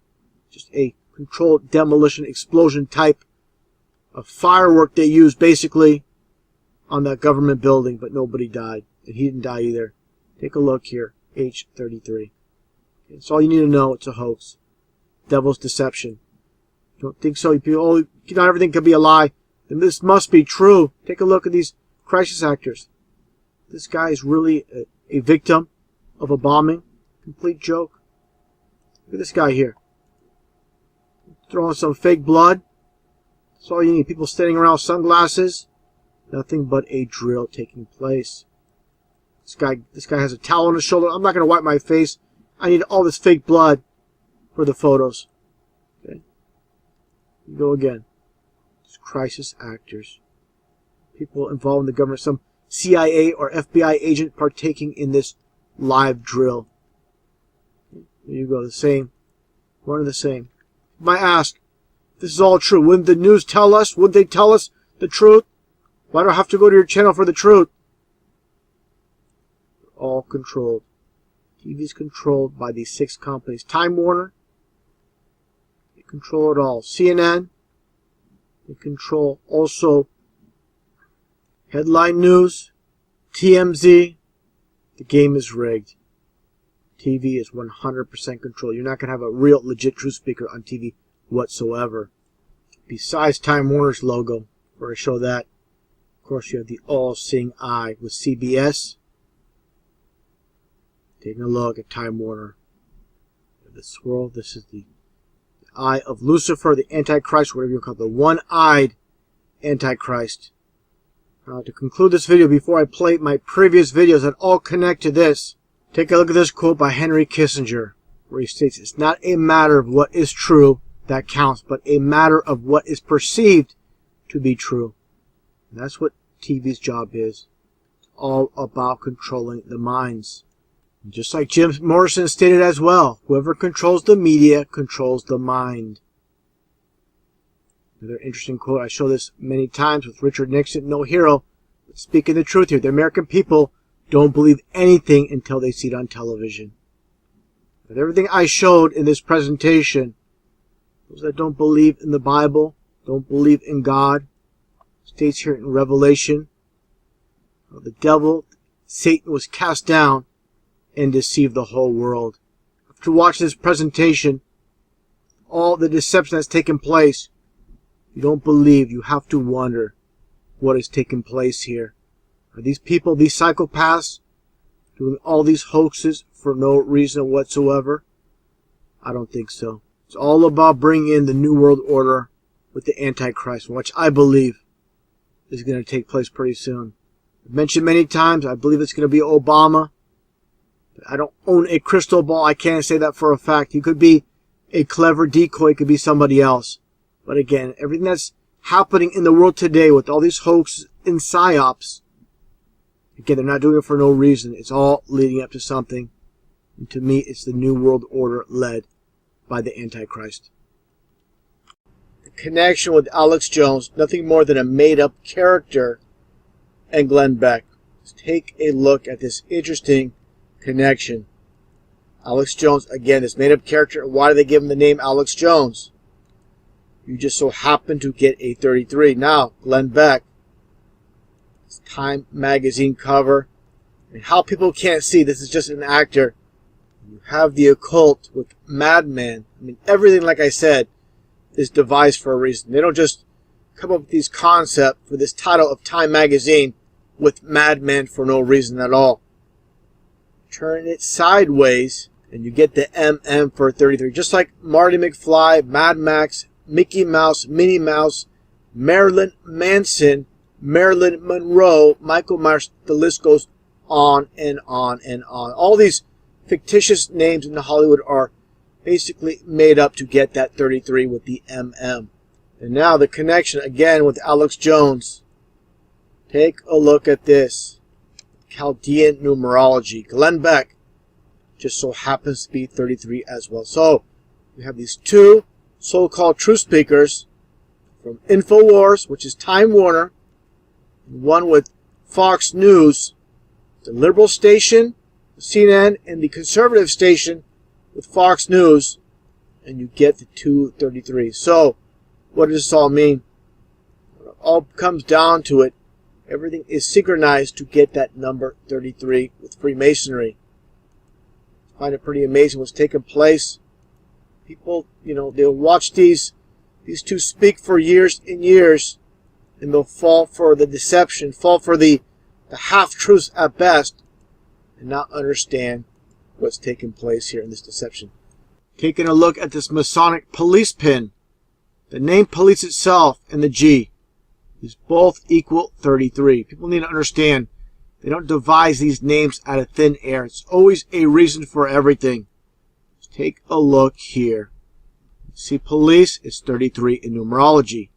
just a controlled demolition explosion type of firework they used basically on that government building, but nobody died. And he didn't die either. Take a look here, H33. Okay, that's all you need to know. It's a hoax. Devil's deception. Don't think so. Not everything can be a lie. Then this must be true. Take a look at these crisis actors. This guy is really a victim of a bombing. Complete joke. Look at this guy here. Throwing some fake blood. That's all you need. People standing around with sunglasses. Nothing but a drill taking place. This guy has a towel on his shoulder. I'm not going to wipe my face. I need all this fake blood for the photos. Okay. You go again. It's crisis actors. People involved in the government. Some CIA or FBI agent partaking in this live drill. There you go. The same. One of the same. You might ask, this is all true. Wouldn't the news tell us? Wouldn't they tell us the truth? Why do I have to go to your channel for the truth? They're all controlled. TV is controlled by these 6 companies. Time Warner, they control it all. CNN, they control also Headline News, TMZ. The game is rigged. TV is 100% controlled. You're not going to have a real legit truth speaker on TV whatsoever. Besides Time Warner's logo, where I show that. Of course, you have the all-seeing eye with CBS. Taking a look at Time Warner. The swirl. This is the eye of Lucifer, the Antichrist, whatever you call it, the one-eyed Antichrist. Now, to conclude this video, before I play my previous videos that all connect to this, take a look at this quote by Henry Kissinger, where he states, "It's not a matter of what is true that counts, but a matter of what is perceived to be true." And that's what TV's job is. It's all about controlling the minds. And just like Jim Morrison stated as well, whoever controls the media controls the mind. Another interesting quote. I show this many times with Richard Nixon, no hero, but speaking the truth here. The American people don't believe anything until they see it on television. With everything I showed in this presentation, those that don't believe in the Bible, don't believe in God, states here in Revelation, the devil, Satan, was cast down and deceived the whole world. After watching this presentation, all the deception that's taken place, you don't believe, you have to wonder what has taken place here. Are these people, these psychopaths, doing all these hoaxes for no reason whatsoever? I don't think so. It's all about bringing in the New World Order with the Antichrist, which I believe is going to take place pretty soon. I've mentioned many times, I believe it's going to be Obama. I don't own a crystal ball. I can't say that for a fact. He could be a clever decoy. It could be somebody else. But again, everything that's happening in the world today with all these hoaxes and psyops, again, they're not doing it for no reason. It's all leading up to something. And to me, it's the New World Order led by the Antichrist. The connection with Alex Jones, nothing more than a made-up character, and Glenn Beck. Let's take a look at this interesting connection. Alex Jones, again, this made-up character. Why do they give him the name Alex Jones? You just so happen to get a 33. Now, Glenn Beck, this Time magazine cover. And how people can't see, this is just an actor. You have the occult with Madman. I mean, everything, like I said, is devised for a reason. They don't just come up with these concepts for this title of Time magazine with Madman for no reason at all. turn it sideways, and you get the MM for 33. Just like Marty McFly, Mad Max, Mickey Mouse, Minnie Mouse, Marilyn Manson, Marilyn Monroe, Michael Myers, the list goes on and on and on. All these fictitious names in Hollywood are basically made up to get that 33 with the MM. And now the connection again with Alex Jones. Take a look at this. Chaldean numerology. Glenn Beck just so happens to be 33 as well. So we have these two so-called truth speakers from InfoWars, which is Time Warner, and one with Fox News, the liberal station, CNN, and the conservative station with Fox News, and you get the 233. So what does this all mean? When it all comes down to it, everything is synchronized to get that number 33 with Freemasonry. I find it pretty amazing what's taking place. People, they'll watch these two speak for years and years, and they'll fall for the deception, fall for the half-truths at best, and not understand what's taking place here in this deception. Taking a look at this Masonic police pin, the name police itself and the G is both equal 33. People need to understand they don't devise these names out of thin air. It's always a reason for everything. Let's take a look here. See, police is 33 in numerology.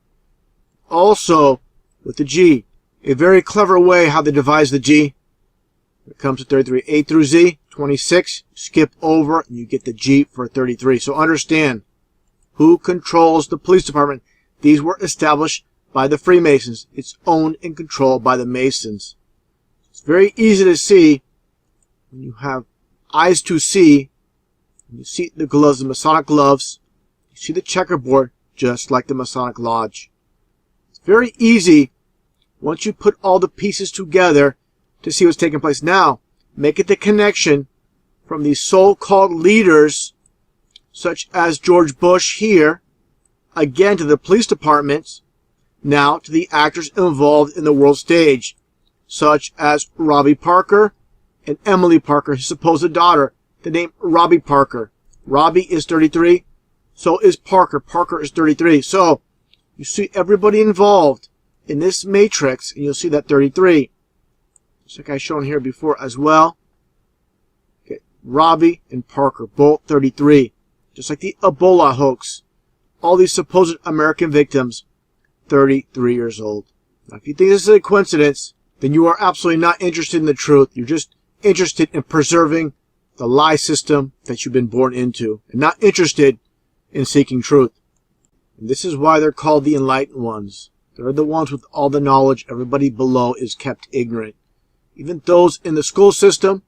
Also, with the G, a very clever way how they devise the G. When it comes to 33, A through Z, 26, skip over, and you get the G for 33. So understand, who controls the police department? These were established by the Freemasons. It's owned and controlled by the Masons. It's very easy to see when you have eyes to see. When you see the gloves, the Masonic gloves, you see the checkerboard, just like the Masonic Lodge. It's very easy once you put all the pieces together to see what's taking place. Now, make it the connection from these so-called leaders, such as George Bush here, again to the police departments, now to the actors involved in the world stage, such as Robbie Parker and Emily Parker, his supposed daughter, the name Robbie Parker. Robbie is 33, so is Parker. Parker is 33. So, you see everybody involved in this matrix, and you'll see that 33. Just like I shown here before as well. Okay, Robbie and Parker, both 33. Just like the Ebola hoax. All these supposed American victims, 33 years old. Now, if you think this is a coincidence, then you are absolutely not interested in the truth. You're just interested in preserving the lie system that you've been born into, and not interested in seeking truth. And this is why they're called the enlightened ones. They're the ones with all the knowledge. Everybody below is kept ignorant. Even those in the school system,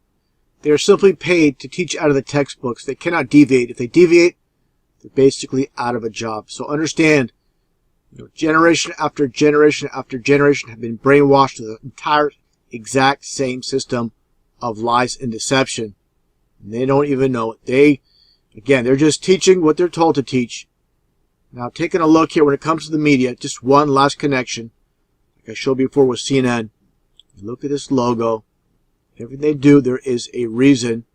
they are simply paid to teach out of the textbooks. They cannot deviate. If they deviate, they're basically out of a job. So understand, generation after generation after generation have been brainwashed to the entire exact same system of lies and deception. And they don't even know it. They're just teaching what they're told to teach. Now, taking a look here when it comes to the media, just one last connection. Like I showed before with CNN. Look at this logo. Everything they do, there is a reason.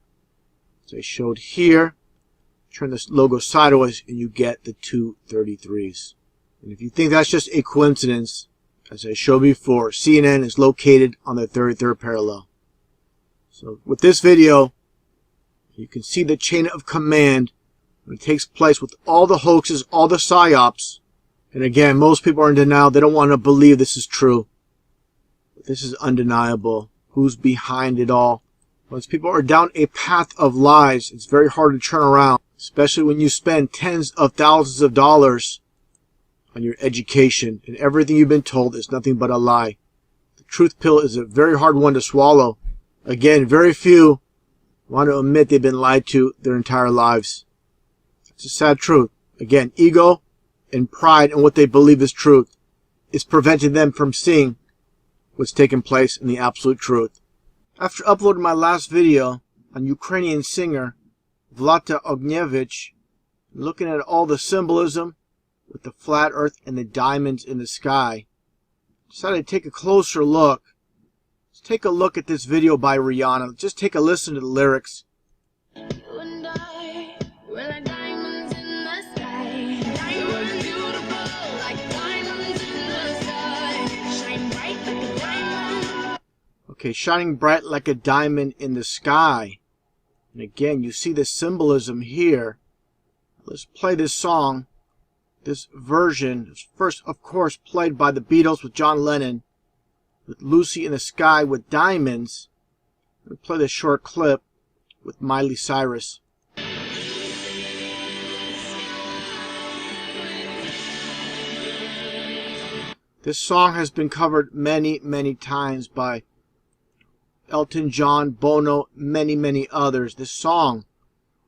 As I showed here, turn this logo sideways and you get the 233s. And if you think that's just a coincidence, as I showed before, CNN is located on the 33rd parallel. So with this video, you can see the chain of command when it takes place with all the hoaxes, all the psyops. And again, most people are in denial. They don't want to believe this is true. But this is undeniable. Who's behind it all? Once people are down a path of lies, it's very hard to turn around, especially when you spend tens of thousands of dollars on your education and everything you've been told is nothing but a lie. The truth pill is a very hard one to swallow. Again, very few want to admit they've been lied to their entire lives. It's a sad truth. Again, ego and pride in what they believe is truth is preventing them from seeing what's taking place in the absolute truth. After uploading my last video on Ukrainian singer Vlada Ognjevich, looking at all the symbolism with the flat earth and the diamonds in the sky, I decided to take a closer look. Let's take a look at this video by Rihanna. Just take a listen to the lyrics. You and I, we're like diamonds in the sky. Diamonds beautiful, like diamonds in the sky. Shine bright like a diamond. Okay, shining bright like a diamond in the sky. And again, you see the symbolism here. Let's play this song. This version, first, of course, played by the Beatles with John Lennon, with Lucy in the Sky with Diamonds. We'll play this short clip with Miley Cyrus. This song has been covered many, many times by Elton John, Bono, many, many others. This song,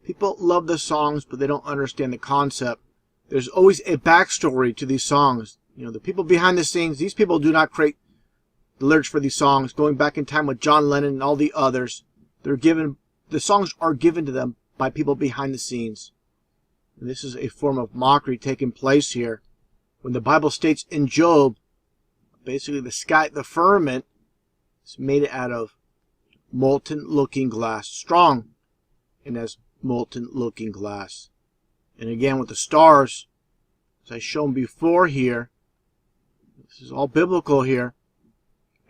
people love the songs, but they don't understand the concept. There's always a backstory to these songs. You know, the people behind the scenes, these people do not create the lyrics for these songs. Going back in time with John Lennon and all the others, the songs are given to them by people behind the scenes. And this is a form of mockery taking place here. When the Bible states in Job, basically the sky, the firmament, is made out of molten looking glass, strong and as molten looking glass. And again with the stars, as I shown before here, this is all biblical here.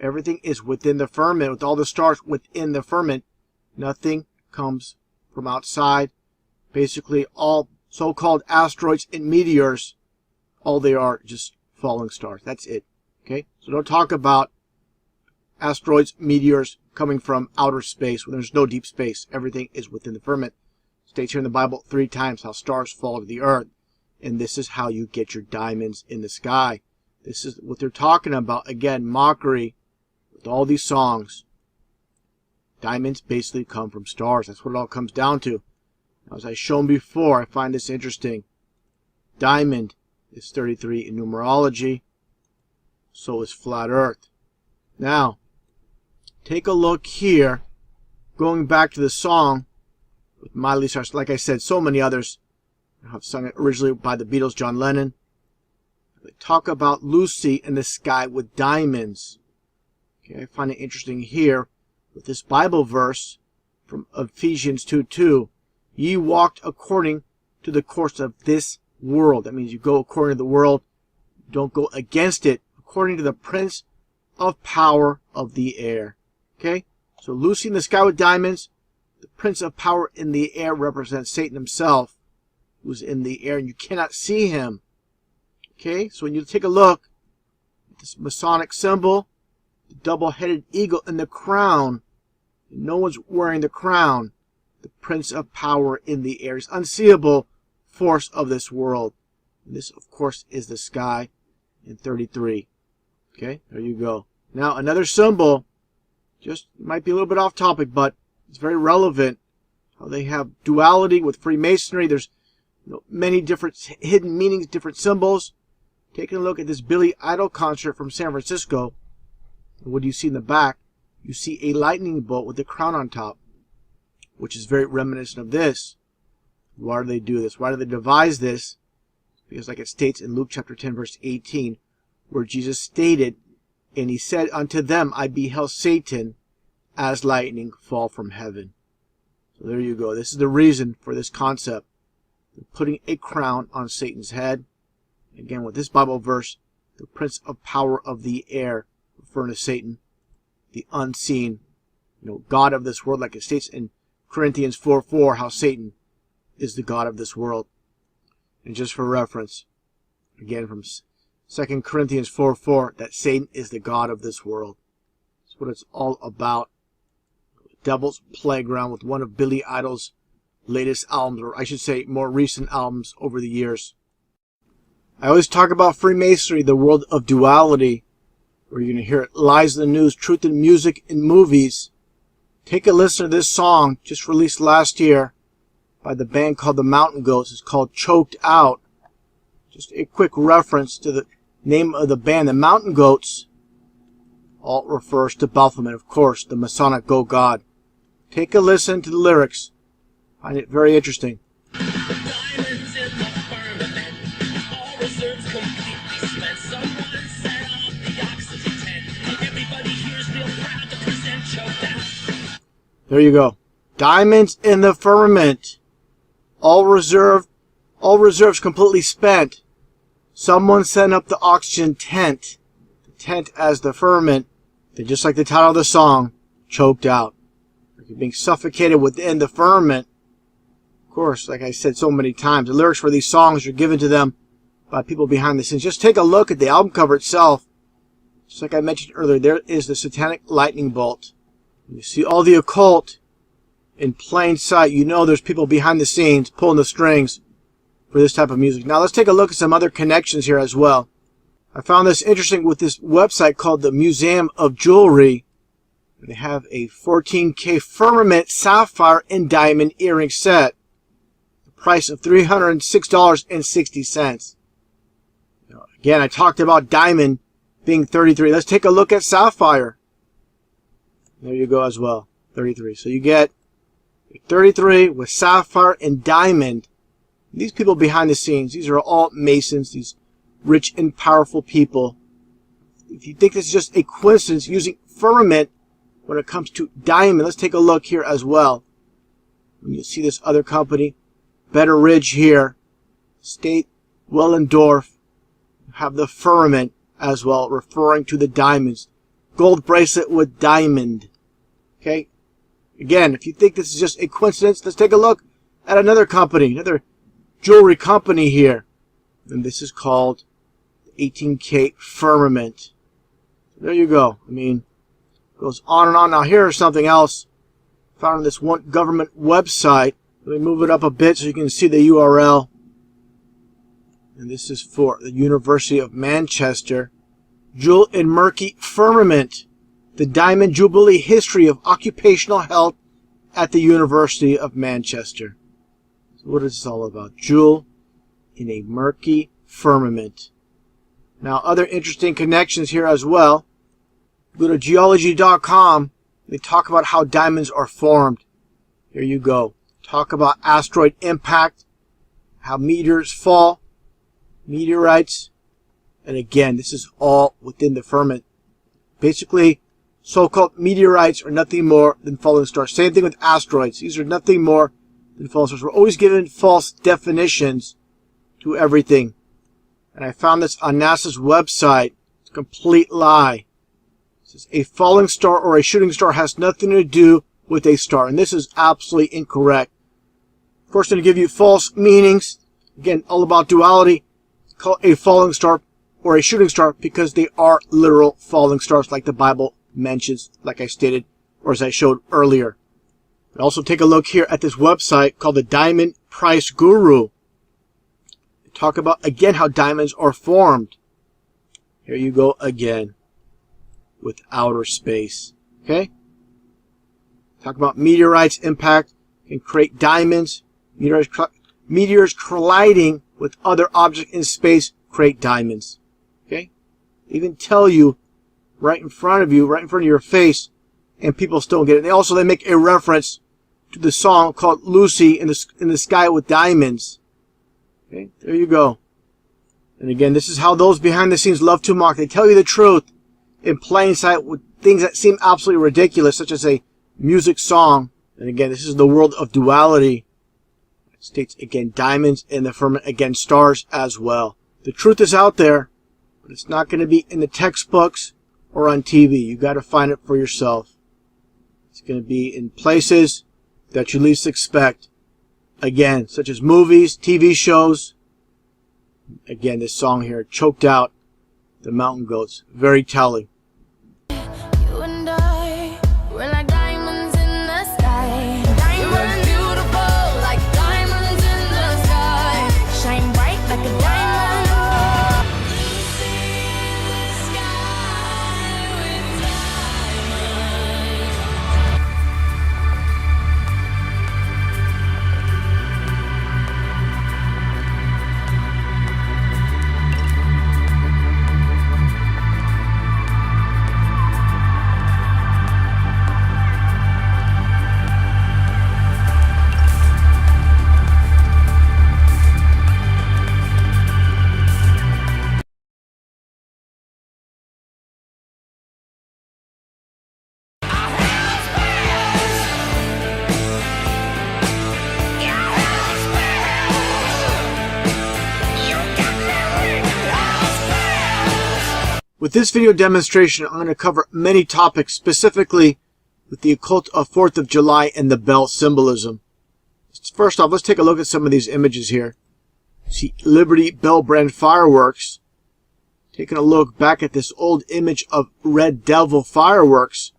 Everything is within the firmament, with all the stars within the firmament. Nothing comes from outside. Basically all so-called asteroids and meteors, all they are just falling stars. That's it. Okay? So don't talk about asteroids, meteors coming from outer space when there's no deep space. Everything is within the firmament. States here in the Bible 3 times how stars fall to the earth. And this is how you get your diamonds in the sky. This is what they're talking about. Again, mockery with all these songs. Diamonds basically come from stars. That's what it all comes down to. As I shown before, I find this interesting. Diamond is 33 in numerology. So is flat earth. Now, take a look here. Going back to the song with Miley Cyrus, like I said, so many others have sung it originally by the Beatles, John Lennon. They talk about Lucy in the sky with diamonds. Okay, I find it interesting here with this Bible verse from Ephesians 2:2. Ye walked according to the course of this world. That means you go according to the world. Don't go against it. According to the prince of power of the air. Okay? So Lucy in the sky with diamonds. The prince of power in the air represents Satan himself, who's in the air, and you cannot see him. Okay? So when you take a look at this Masonic symbol, the double-headed eagle and the crown, no one's wearing the crown. The prince of power in the air is unseeable force of this world. And this, of course, is the sky in 33. Okay, there you go. Now, another symbol, just might be a little bit off topic, but it's very relevant. How they have duality with Freemasonry. There's many different hidden meanings, different symbols. Taking a look at this Billy Idol concert from San Francisco. What do you see in the back? You see a lightning bolt with a crown on top, which is very reminiscent of this. Why do they do this? Why do they devise this? Because like it states in Luke chapter 10, verse 18, where Jesus stated, and he said unto them, I beheld Satan as lightning fall from heaven. So there you go. This is the reason for this concept. They're putting a crown on Satan's head. Again, with this Bible verse, the prince of power of the air, referring to Satan, the unseen, God of this world, like it states in Corinthians 4:4, how Satan is the God of this world. And just for reference, again from 2 Corinthians 4:4, that Satan is the God of this world. That's what it's all about. Devil's Playground with one of Billy Idol's latest albums, or I should say more recent albums over the years. I always talk about Freemasonry, the world of duality, where you're going to hear it, lies in the news, truth in music and movies. Take a listen to this song, just released last year by the band called the Mountain Goats. It's called Choked Out. Just a quick reference to the name of the band, the Mountain Goats. All refers to Baphomet, of course, the Masonic Go God. Take a listen to the lyrics. Find it very interesting. Diamonds in the firmament, all reserves completely spent. Someone set off the oxygen tent. Everybody here's real proud to present There you go. Diamonds in the firmament. All reserves completely spent. Someone sent up the oxygen tent. The tent as the firmament. They, just like the title of the song, choked out. You're being suffocated within the firmament. Of course, like I said so many times, the lyrics for these songs are given to them by people behind the scenes. Just take a look at the album cover itself. Just like I mentioned earlier, there is the satanic lightning bolt. You see all the occult in plain sight. You know there's people behind the scenes pulling the strings for this type of music. Now let's take a look at some other connections here as well. I found this interesting with this website called the Museum of Jewelry. They have a 14K firmament sapphire and diamond earring set. The price of $306.60. Again, I talked about diamond being 33. Let's take a look at sapphire. There you go as well. 33. So you get 33 with sapphire and diamond. These people behind the scenes, these are all Masons, these rich and powerful people. If you think this is just a coincidence using firmament when it comes to diamond, let's take a look here as well. You see this other company, Better Ridge here, State Wellendorf, have the firmament as well, referring to the diamonds. Gold bracelet with diamond. Okay? Again, if you think this is just a coincidence, let's take a look at another company, another jewelry company here. And this is called 18K Firmament. There you go. I mean, it goes on and on. Now here's something else found on this one government website. Let me move it up a bit so you can see the URL. And this is for the University of Manchester. Jewel and Murky Firmament. The Diamond Jubilee History of Occupational Health at the University of Manchester. So what is this all about? Jewel in a murky firmament. Now, other interesting connections here as well. Go to geology.com. They talk about how diamonds are formed. Here you go. Talk about asteroid impact, how meteors fall, meteorites, and again, this is all within the firmament. Basically, so-called meteorites are nothing more than falling stars. Same thing with asteroids. These are nothing more than falling stars. We're always given false definitions to everything. And I found this on NASA's website. It's a complete lie. It says a falling star or a shooting star has nothing to do with a star. And this is absolutely incorrect. Of course, they're going to give you false meanings. Again, all about duality. Call a falling star or a shooting star because they are literal falling stars like the Bible mentions, like I stated, or as I showed earlier. And also take a look here at this website called the Diamond Price Guru. They talk about, again, how diamonds are formed. Here you go again with outer space. Okay? Talk about meteorites impact can create diamonds. Meteors colliding with other objects in space create diamonds. Okay? They even tell you right in front of you, right in front of your face, and people still get it. They make a reference to the song called Lucy in the Sky with Diamonds. Okay? There you go. And again, this is how those behind the scenes love to mock. They tell you the truth in plain sight with things that seem absolutely ridiculous, such as a music song. And again, this is the world of duality. It states, again, diamonds in the firmament, again, stars as well. The truth is out there, but it's not going to be in the textbooks or on TV. You got to find it for yourself. It's going to be in places that you least expect. Again, such as movies, TV shows. Again, this song here, Choked Out, the Mountain Goats. Very telling. You and I, we're like diamonds in the sky. We're beautiful like diamonds in the sky. Shine bright like a diamond. Lucy in the sky with diamonds. With this video demonstration, I'm going to cover many topics, specifically with the occult of 4th of July and the bell symbolism. First off, let's take a look at some of these images here. See Liberty Bell brand fireworks. Taking a look back at this old image of Red Devil fireworks,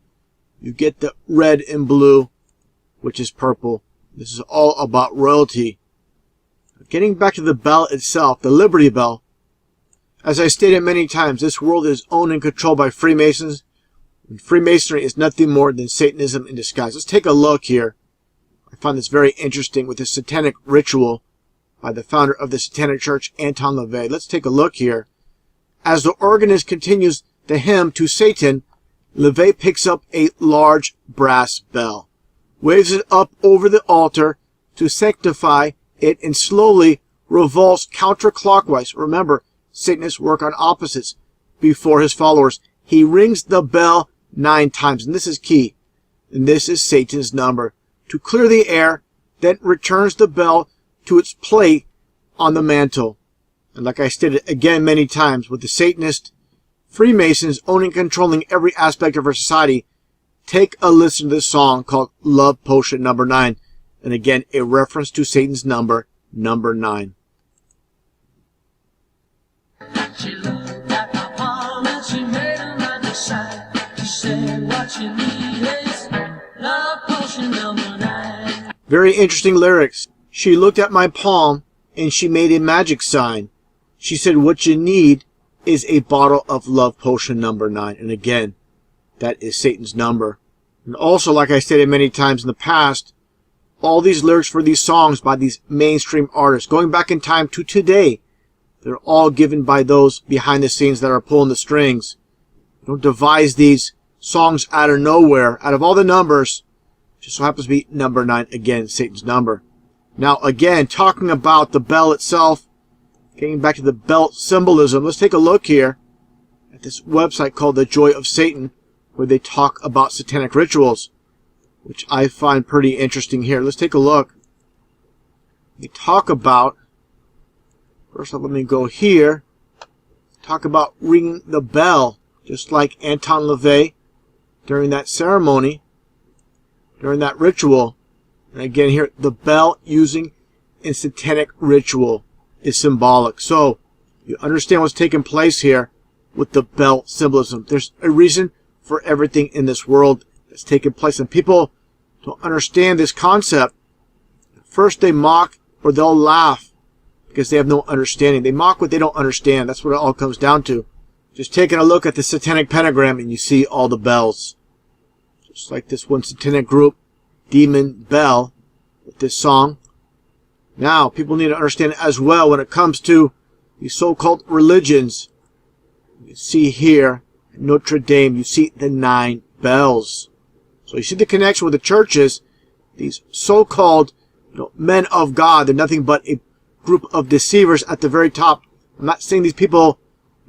you get the red and blue, which is purple. This is all about royalty. Getting back to the bell itself, the Liberty Bell. As I stated many times, this world is owned and controlled by Freemasons. And Freemasonry is nothing more than Satanism in disguise. Let's take a look here. I find this very interesting with the satanic ritual by the founder of the Satanic Church, Anton LaVey. Let's take a look here. As the organist continues the hymn to Satan, LaVey picks up a large brass bell, waves it up over the altar to sanctify it, and slowly revolves counterclockwise. Remember, Satanists work on opposites before his followers. He rings the bell 9 times, and this is key. And this is Satan's number. To clear the air, then returns the bell to its plate on the mantle. And like I stated again many times, with the Satanist Freemasons owning and controlling every aspect of our society, take a listen to this song called Love Potion Number 9. And again, a reference to Satan's number 9. She looked at my palm and she made another sign. She said, what you need is love potion number 9. Very interesting lyrics. She looked at my palm and she made a magic sign. She said, what you need is a bottle of love potion number 9. And again, that is Satan's number. And also, like I stated many times in the past, all these lyrics for these songs by these mainstream artists, going back in time to today, they're all given by those behind the scenes that are pulling the strings. You don't devise these songs out of nowhere. Out of all the numbers, just so happens to be number 9, again, Satan's number. Now, again, talking about the bell itself, getting back to the bell symbolism, let's take a look here at this website called The Joy of Satan, where they talk about satanic rituals, which I find pretty interesting here. Let's take a look. They talk about, first off, let me go here, talk about ringing the bell, just like Anton LaVey during that ceremony, during that ritual. And again here, the bell using in satanic ritual is symbolic. So you understand what's taking place here with the bell symbolism. There's a reason for everything in this world that's taking place, and people don't understand this concept. First they mock or they'll laugh because they have no understanding. They mock what they don't understand. That's what it all comes down to. Just taking a look at the satanic pentagram and you see all the bells. Just like this one satanic group, Demon Bell, with this song. Now, people need to understand as well when it comes to these so-called religions. You see here, Notre Dame, you see the 9 bells. So you see the connection with the churches. These so-called men of God, they're nothing but a group of deceivers at the very top. I'm not saying these people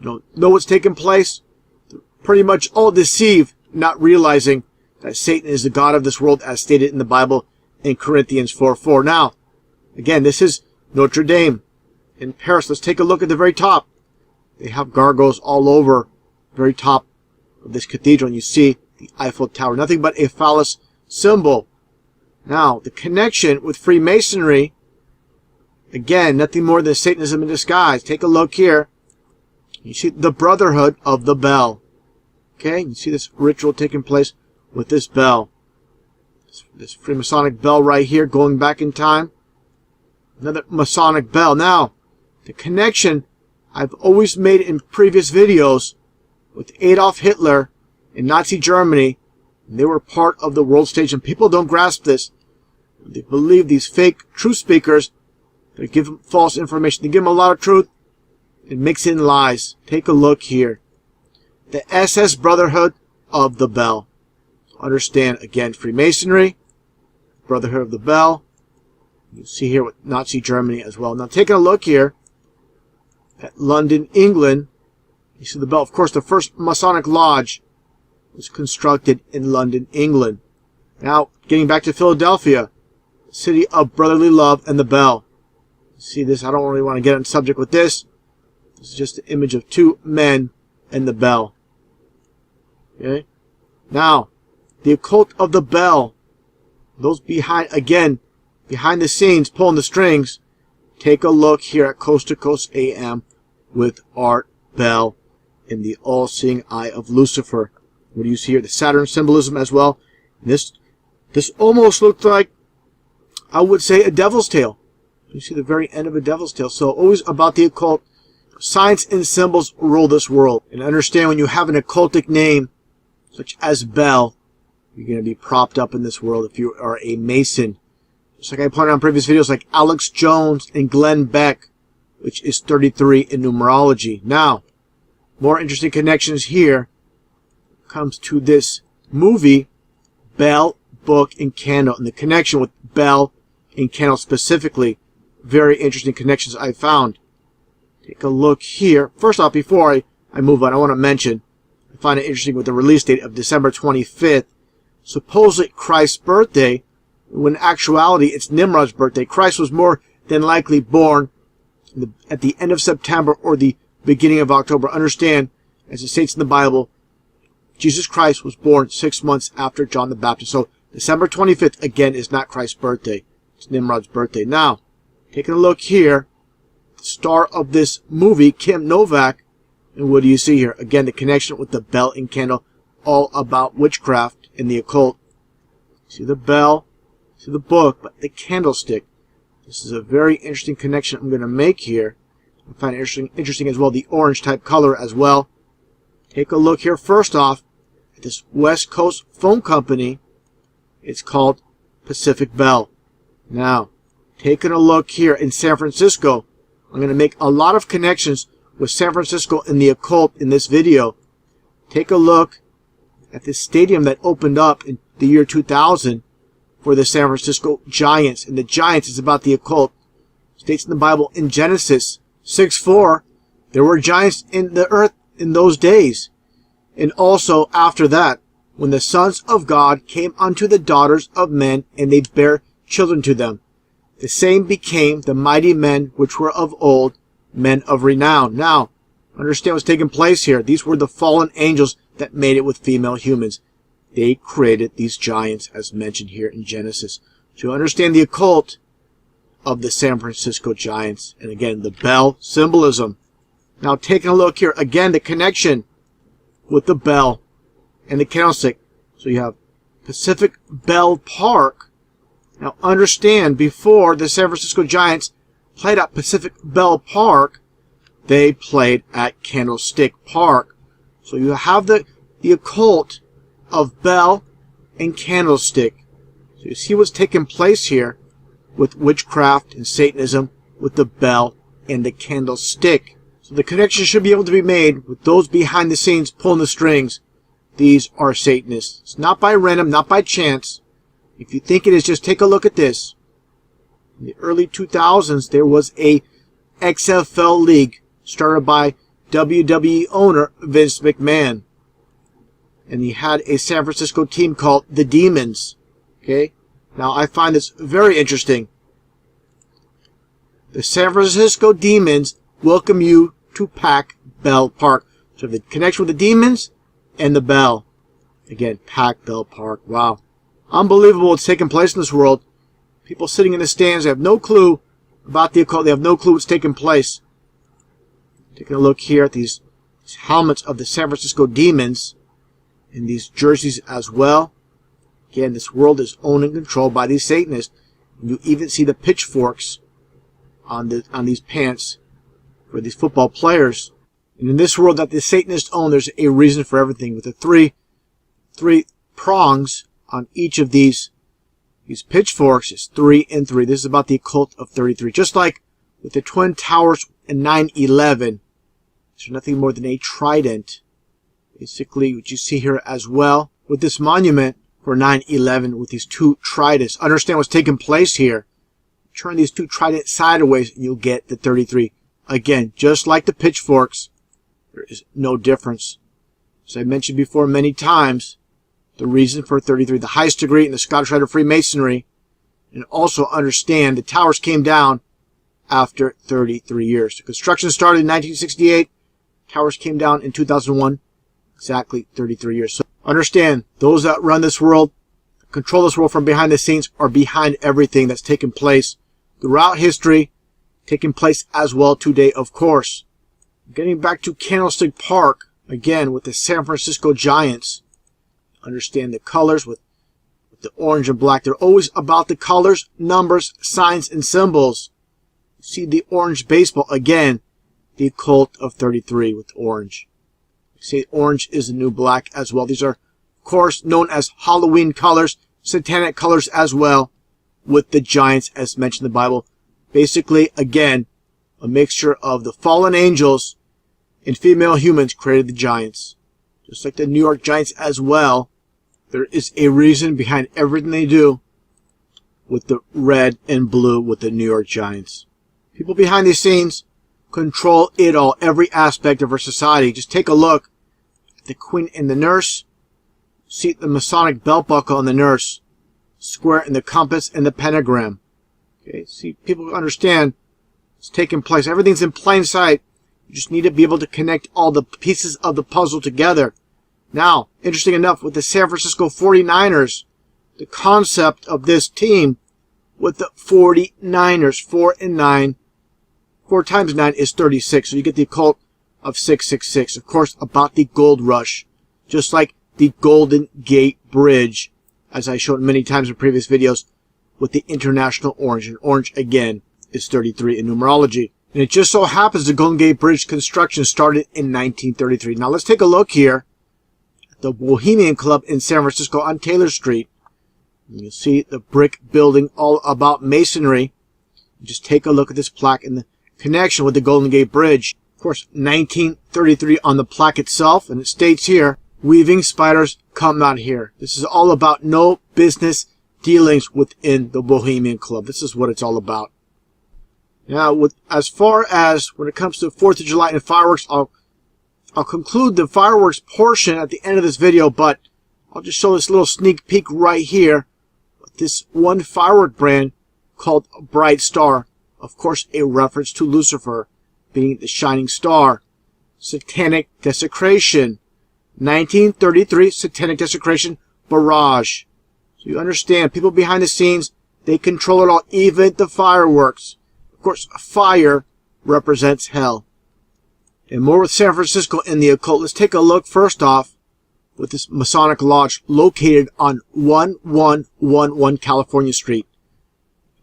know what's taking place. They're pretty much all deceived, not realizing that Satan is the god of this world, as stated in the Bible in Corinthians 4:4. Now, again, this is Notre Dame in Paris. Let's take a look at the very top. They have gargoyles all over the very top of this cathedral, and you see the Eiffel Tower. Nothing but a phallus symbol. Now, the connection with Freemasonry, again, nothing more than Satanism in disguise. Take a look here. You see the Brotherhood of the Bell. Okay, you see this ritual taking place with this bell. This Freemasonic bell right here, going back in time. Another Masonic bell. Now, the connection I've always made in previous videos with Adolf Hitler in Nazi Germany. They were part of the world stage, and people don't grasp this. They believe these fake truth speakers. They give them false information. They give them a lot of truth and mix in lies. Take a look here. The SS Brotherhood of the Bell. Understand, again, Freemasonry, Brotherhood of the Bell. You see here with Nazi Germany as well. Now, taking a look here at London, England. You see the bell. Of course, the first Masonic Lodge was constructed in London, England. Now, getting back to Philadelphia, city of brotherly love and the bell. You see this? I don't really want to get on subject with this. This is just an image of 2 men and the bell. Okay? Now, the occult of the bell. Those behind the scenes, pulling the strings. Take a look here at Coast to Coast AM with Art Bell in the all-seeing eye of Lucifer. What do you see here? The Saturn symbolism as well. This almost looked like, I would say, a devil's tail. You see the very end of a devil's tail. So always about the occult. Science and symbols rule this world. And understand, when you have an occultic name, such as Bell, you're going to be propped up in this world if you are a Mason. Just like I pointed out in previous videos, like Alex Jones and Glenn Beck, which is 33 in numerology. Now, more interesting connections here comes to this movie, Bell, Book, and Candle. And the connection with Bell and Candle specifically, very interesting connections I found. Take a look here. First off, before I move on, I want to mention, I find it interesting with the release date of December 25th, supposedly Christ's birthday, when in actuality it's Nimrod's birthday. Christ was more than likely born at the end of September or the beginning of October. Understand, as it states in the Bible, Jesus Christ was born 6 months after John the Baptist. So December 25th, again, is not Christ's birthday. It's Nimrod's birthday. Now, taking a look here, the star of this movie, Kim Novak, and what do you see here? Again, the connection with the bell and candle, all about witchcraft and the occult. See the bell, see the book, but the candlestick. This is a very interesting connection I'm going to make here. I find it interesting as well, the orange type color as well. Take a look here first off at this West Coast phone company. It's called Pacific Bell. Now, taking a look here in San Francisco, I'm going to make a lot of connections with San Francisco and the occult in this video. Take a look at this stadium that opened up in the year 2000 for the San Francisco Giants. And the Giants is about the occult. It states in the Bible in Genesis 6:4, there were giants in the earth in those days. And also after that, when the sons of God came unto the daughters of men, and they bare children to them, the same became the mighty men which were of old, men of renown. Now, understand what's taking place here. These were the fallen angels that made it with female humans. They created these giants, as mentioned here in Genesis. To understand the occult of the San Francisco Giants, and again, the bell symbolism. Now, taking a look here, again, the connection with the bell and the candlestick. So you have Pacific Bell Park. Now, understand, before the San Francisco Giants played at Pacific Bell Park, they played at Candlestick Park. So you have the occult of bell and candlestick. So you see what's taking place here with witchcraft and Satanism with the bell and the candlestick. So the connection should be able to be made with those behind the scenes pulling the strings. These are Satanists. It's not by random, not by chance. If you think it is, just take a look at this. In the early 2000s, there was a XFL league started by WWE owner Vince McMahon. And he had a San Francisco team called the Demons. Okay? Now, I find this very interesting. The San Francisco Demons welcome you to Pac Bell Park. So the connection with the Demons and the bell. Again, Pac Bell Park. Wow. Unbelievable what's taking place in this world. People sitting in the stands, they have no clue about the occult. They have no clue what's taking place. Taking a look here at these helmets of the San Francisco Demons. And these jerseys as well. Again, this world is owned and controlled by these Satanists. And you even see the pitchforks on these pants for these football players. And in this world that the Satanists own, there's a reason for everything. With the three prongs on each of these pitchforks, is 3 and 3. This is about the occult of 33. Just like with the Twin Towers and 9/11, there's nothing more than a trident. Basically, what you see here as well with this monument for 9/11 with these two tridents. Understand what's taking place here. Turn these two tridents sideways and you'll get the 33. Again, just like the pitchforks, there is no difference. As I mentioned before many times, the reason for 33, the highest degree in the Scottish Rite of Freemasonry, and also understand the towers came down after 33 years. The construction started in 1968, Towers came down in 2001. Exactly 33 years. So understand, those that run this world, control this world from behind the scenes, are behind everything that's taken place throughout history, taking place as well today, of course. Getting back to Candlestick Park, again, with the San Francisco Giants. Understand the colors with the orange and black. They're always about the colors, numbers, signs, and symbols. You see the orange baseball, again, the occult of 33 with orange. You see orange is the new black as well. These are, of course, known as Halloween colors, satanic colors as well, with the giants as mentioned in the Bible. Basically, again, a mixture of the fallen angels and female humans created the giants. Just like the New York Giants as well, there is a reason behind everything they do with the red and blue with the New York Giants. People behind the scenes control it all, every aspect of our society. Just take a look at the Queen and the Nurse. See the Masonic belt buckle on the nurse, square in the compass and the pentagram. Okay, see, people understand it's taking place. Everything's in plain sight. You just need to be able to connect all the pieces of the puzzle together. Now, interesting enough, with the San Francisco 49ers, the concept of this team with the 49ers, 4 and 9, 4 times 9 is 36. So you get the occult of 666. Of course, about the gold rush. Just like the Golden Gate Bridge, as I showed many times in previous videos, with the international orange. And orange, again, is 33 in numerology. And it just so happens the Golden Gate Bridge construction started in 1933. Now let's take a look here at the Bohemian Club in San Francisco on Taylor Street. You'll see the brick building, all about masonry. Just take a look at this plaque and the connection with the Golden Gate Bridge. Of course, 1933 on the plaque itself, and it states here, weaving spiders come out here. This is all about no business dealings within the Bohemian Club. This is what it's all about. Now, as far as when it comes to 4th of July and fireworks, I'll conclude the fireworks portion at the end of this video, but I'll just show this little sneak peek right here. This one firework brand called Bright Star. Of course, a reference to Lucifer being the shining star. Satanic Desecration. 1933 Satanic Desecration Barrage. So you understand, people behind the scenes, they control it all, even the fireworks. Of course, fire represents hell. And more with San Francisco in the occult. Let's take a look first off with this Masonic Lodge located on 1111 California Street.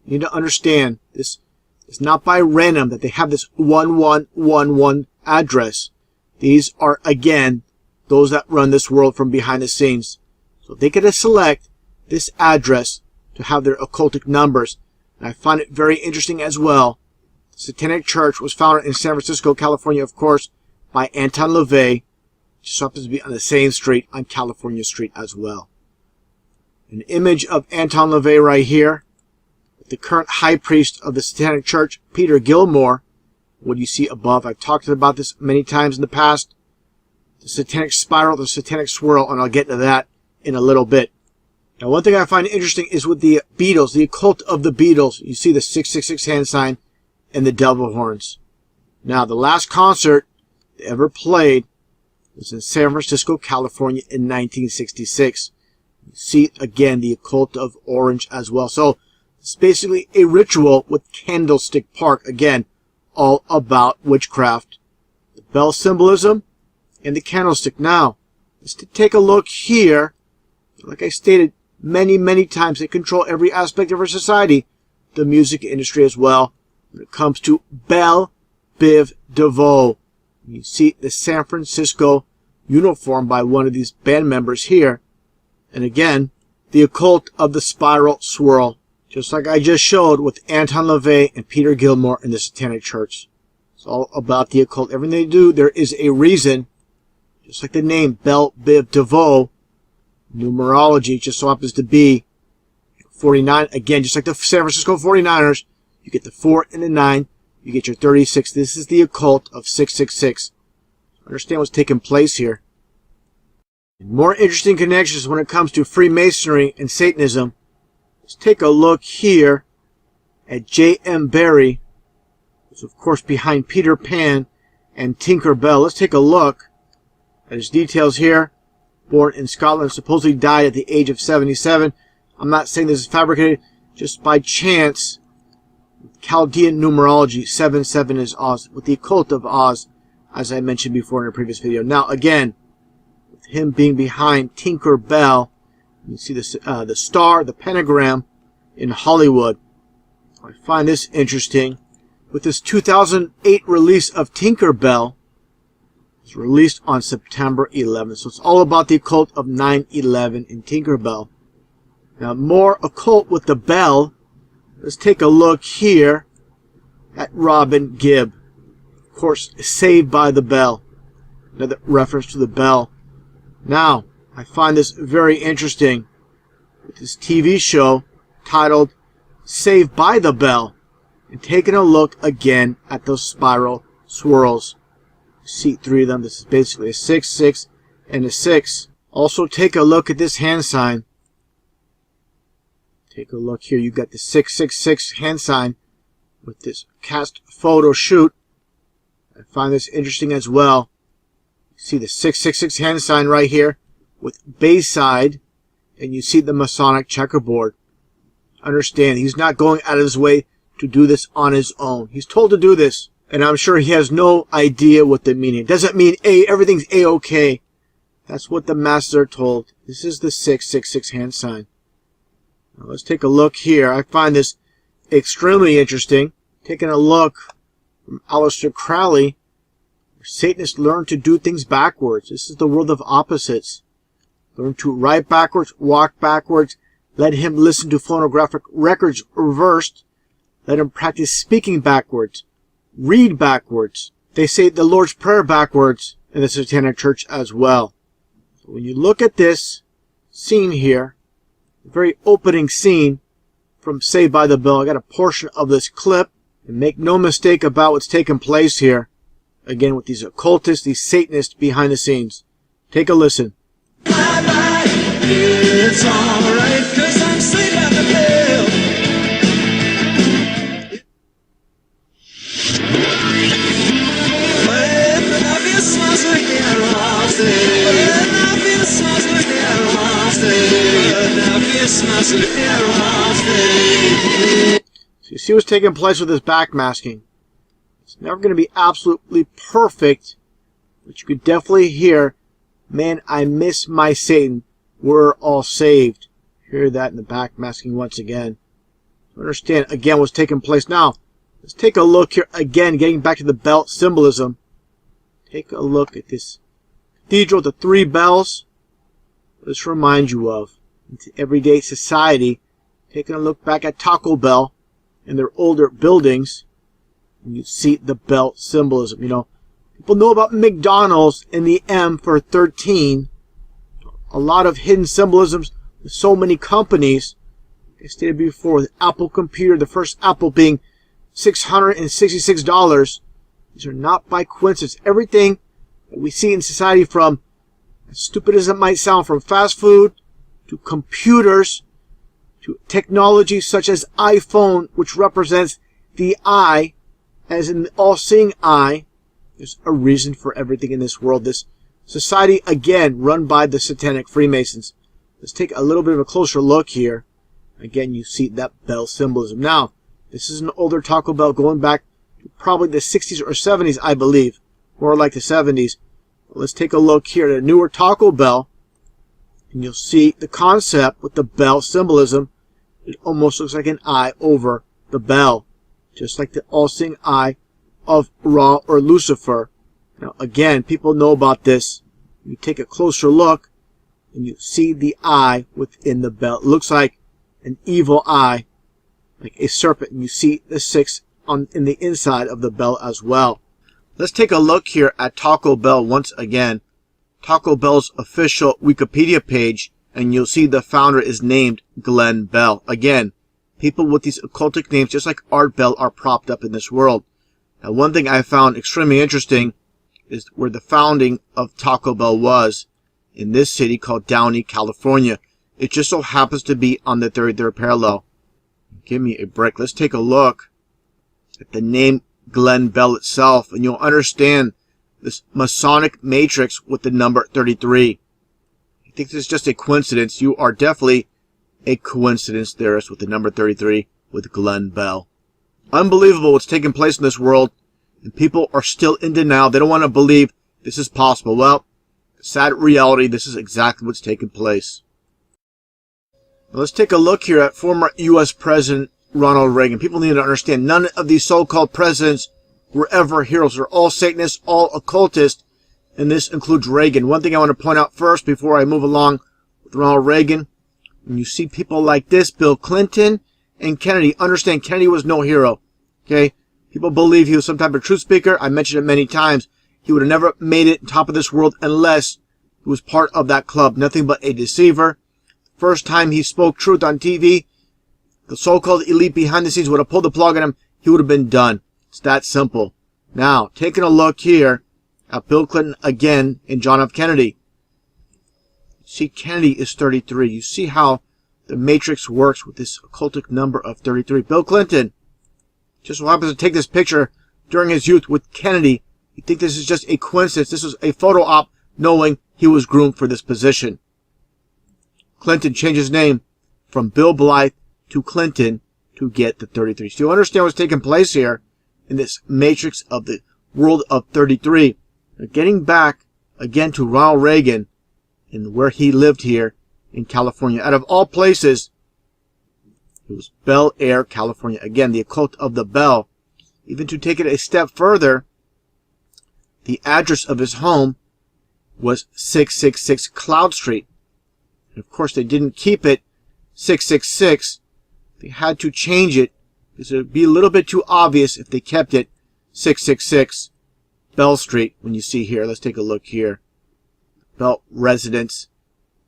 You need to understand, this is not by random that they have this 1111 address. These are, again, those that run this world from behind the scenes. So they get to select this address to have their occultic numbers. And I find it very interesting as well. The Satanic Church was founded in San Francisco, California, of course, by Anton LaVey. Just happens to be on the same street, on California Street as well. An image of Anton LaVey right here. The current high priest of the Satanic Church, Peter Gilmore. What you see above, I've talked about this many times in the past. The Satanic Spiral, the Satanic Swirl, and I'll get to that in a little bit. Now, one thing I find interesting is with the Beatles, the occult of the Beatles. You see the 666 hand sign and the devil horns. Now, the last concert they ever played was in San Francisco, California in 1966. You see, again, the occult of orange as well. So, it's basically a ritual with Candlestick Park. Again, all about witchcraft. The bell symbolism and the candlestick. Now, let's take a look here. Like I stated many, many times, they control every aspect of our society. The music industry as well. When it comes to Belle Biv DeVoe. You see the San Francisco uniform by one of these band members here. And again, the occult of the spiral swirl. Just like I just showed with Anton LaVey and Peter Gilmore in the Satanic Church. It's all about the occult. Everything they do, there is a reason. Just like the name Belle Biv DeVoe. Numerology just so happens to be 49. Again, just like the San Francisco 49ers, you get the 4 and the 9. You get your 36. This is the occult of 666. Understand what's taking place here. And more interesting connections when it comes to Freemasonry and Satanism. Let's take a look here at J.M. Barrie, who's of course behind Peter Pan and Tinker Bell. Let's take a look at his details here. Born in Scotland, supposedly died at the age of 77. I'm not saying this is fabricated, just by chance. Chaldean numerology, 77 is Oz, with the occult of Oz, as I mentioned before in a previous video. Now, again, with him being behind Tinker Bell, you see the star, the pentagram in Hollywood. I find this interesting. With this 2008 release of Tinker Bell, it's released on September 11th. So it's all about the occult of 9/11 in Tinker Bell. Now, more occult with the bell. Let's take a look here at Robin Gibb. Of course, Saved by the Bell. Another reference to the bell. Now, I find this very interesting with this TV show titled Saved by the Bell. And taking a look again at those spiral swirls. See 3 of them. This is basically a 6, 6, and a 6. Also, take a look at this hand sign. Take a look here. You got the 666 hand sign with this cast photo shoot. I find this interesting as well. See the 666 hand sign right here with Bayside, and you see the Masonic checkerboard. Understand, he's not going out of his way to do this on his own. He's told to do this, and I'm sure he has no idea what the meaning. It doesn't mean everything's A-okay. That's what the masters are told. This is the 666 hand sign. Now let's take a look here. I find this extremely interesting. Taking a look from Aleister Crowley, where Satanists learn to do things backwards. This is the world of opposites. Learn to write backwards, walk backwards. Let him listen to phonographic records reversed. Let him practice speaking backwards. Read backwards. They say the Lord's Prayer backwards in the Satanic Church as well. So when you look at this scene here, the very opening scene from Saved by the Bell, I got a portion of this clip. And make no mistake about what's taking place here. Again, with these occultists, these Satanists behind the scenes. Take a listen. Bye-bye, it's alright, 'cause I'm saved by the bell. When the love is smells like they're lost, when love is smells like they're lost, when love is smells like they're lost. So you see what's taking place with this backmasking. It's never going to be absolutely perfect, but you could definitely hear, man, I miss my Satan. We're all saved. Hear that in the backmasking once again. Understand again what's taking place now. Let's take a look here again, getting back to the belt symbolism. Take a look at this cathedral, the 3 bells. What does this remind you of? Into everyday society. Taking a look back at Taco Bell and their older buildings, and you see the belt symbolism. You know, people know about McDonald's and the M for 13. A lot of hidden symbolisms with so many companies. I stated before, with Apple Computer, the first Apple being $666. These are not by coincidence. Everything that we see in society, from, as stupid as it might sound, from fast food to computers to technology such as iPhone, which represents the eye, as in the all-seeing eye. There's a reason for everything in this world. This society, again, run by the Satanic Freemasons. Let's take a little bit of a closer look here. Again, you see that bell symbolism. Now, this is an older Taco Bell going back to probably the 60s or 70s, I believe. More like the 70s. Let's take a look here at a newer Taco Bell. And you'll see the concept with the bell symbolism. It almost looks like an eye over the bell. Just like the all-seeing eye of Ra or Lucifer. Now, again, people know about this. You take a closer look, and you see the eye within the bell. It looks like an evil eye, like a serpent, and you see the 6 in the inside of the bell as well. Let's take a look here at Taco Bell once again. Taco Bell's official Wikipedia page, and you'll see the founder is named Glenn Bell. Again, people with these occultic names, just like Art Bell, are propped up in this world. Now, one thing I found extremely interesting is where the founding of Taco Bell was, in this city called Downey, California. It just so happens to be on the 33rd parallel. Give me a break. Let's take a look at the name Glenn Bell itself, and you'll understand this Masonic matrix with the number 33. I think this is just a coincidence. You are definitely a coincidence theorist with the number 33 with Glenn Bell. Unbelievable what's taking place in this world, and people are still in denial. They don't want to believe this is possible. Well, sad reality, this is exactly what's taking place. Now let's take a look here at former U.S. President Ronald Reagan. People need to understand none of these so-called presidents were ever heroes. They're all Satanists, all occultists, and this includes Reagan. One thing I want to point out first before I move along with Ronald Reagan, when you see people like this, Bill Clinton and Kennedy, understand Kennedy was no hero. Okay? People believe he was some type of truth speaker. I mentioned it many times. He would have never made it top of this world unless he was part of that club. Nothing but a deceiver. First time he spoke truth on TV, the so-called elite behind the scenes would have pulled the plug on him. He would have been done. It's that simple. Now, taking a look here at Bill Clinton again and John F. Kennedy. See, Kennedy is 33. You see how the matrix works with this occultic number of 33. Bill Clinton just so happens to take this picture during his youth with Kennedy. You think this is just a coincidence. This was a photo op knowing he was groomed for this position. Clinton changed his name from Bill Blythe to Clinton to get the 33. So you understand what's taking place here in this matrix of the world of 33. Now getting back again to Ronald Reagan and where he lived here in California. Out of all places, it was Bel Air, California. Again, the occult of the bell. Even to take it a step further, the address of his home was 666 Cloud Street. And of course, they didn't keep it 666. They had to change it because it would be a little bit too obvious if they kept it 666 Bell Street. When you see here, let's take a look here. Bell residence,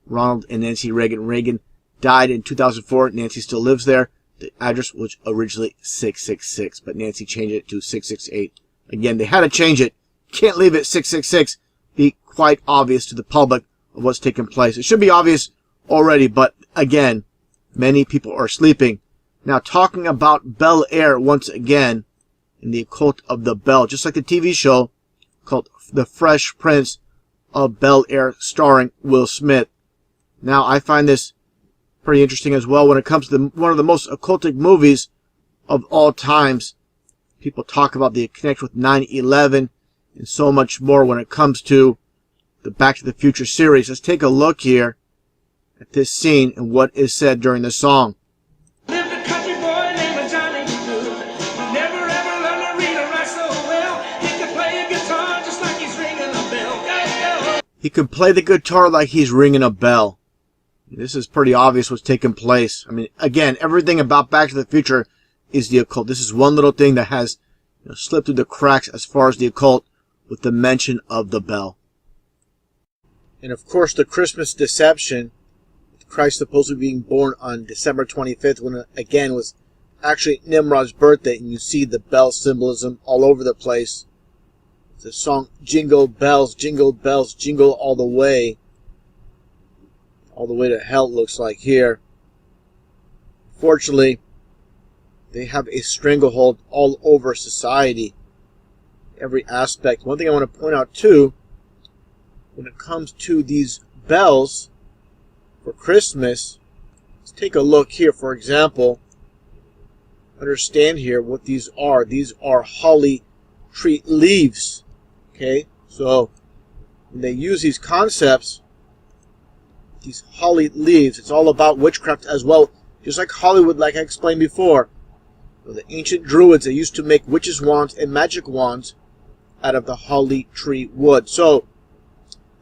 Ronald and Nancy Reagan. Reagan died in 2004. Nancy still lives there. The address was originally 666, but Nancy changed it to 668. Again, they had to change it. Can't leave it 666. Be quite obvious to the public of what's taking place. It should be obvious already, but again, many people are sleeping. Now, talking about Bel Air once again in the occult of the bell, just like the TV show called The Fresh Prince of Bel Air starring Will Smith. Now, I find this pretty interesting as well when it comes to one of the most occultic movies of all times. People talk about the connection with 9/11 and so much more when it comes to the Back to the Future series. Let's take a look here at this scene and what is said during the song. Lived a country boy named Johnny Blue. Never ever learned to read or write so well. He could play a guitar just like he's ringing a bell. He could play the guitar like he's ringing a bell. This is pretty obvious what's taking place. I mean, again, everything about Back to the Future is the occult. This is one little thing that has slipped through the cracks as far as the occult with the mention of the bell. And of course, the Christmas deception, Christ supposedly being born on December 25th, when it, again, was actually Nimrod's birthday, and you see the bell symbolism all over the place. The song Jingle Bells, Jingle all the way to hell, it looks like here. Fortunately, they have a stranglehold all over society, every aspect. One thing I want to point out too, when it comes to these bells for Christmas, let's take a look here. For example, understand here what these are. These are holly tree leaves. Okay, so when they use these concepts, these holly leaves, it's all about witchcraft as well. Just like Hollywood, like I explained before. So the ancient druids, they used to make witches' wands and magic wands out of the holly tree wood. So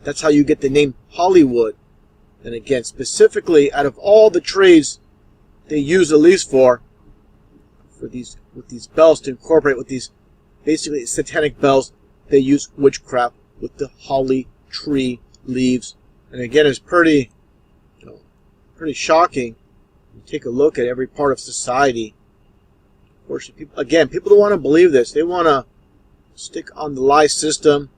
that's how you get the name Hollywood. And again, specifically, out of all the trees they use the leaves for these, with these bells to incorporate with these basically satanic bells, they use witchcraft with the holly tree leaves. And again, it's pretty shocking. You take a look at every part of society. Of course, people don't want to believe this. They want to stick on the lie system,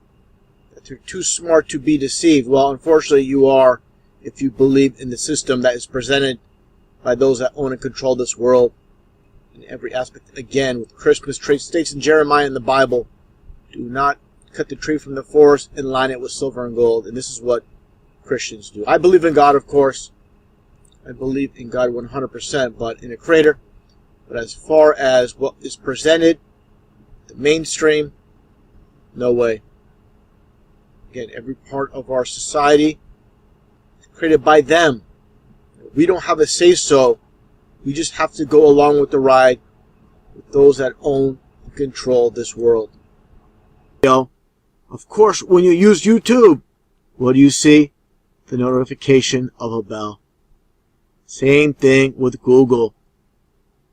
that they're too smart to be deceived. Well, unfortunately, you are, if you believe in the system that is presented by those that own and control this world in every aspect. Again, with Christmas traits, states in Jeremiah in the Bible, do not cut the tree from the forest and line it with silver and gold. And this is what Christians do. I believe in God, of course. I believe in God 100%, but in a creator. But as far as what is presented, the mainstream, no way. Again, every part of our society is created by them. We don't have a say-so. We just have to go along with the ride with those that own and control this world. Of course, when you use YouTube, what do you see? The notification of a bell. Same thing with Google.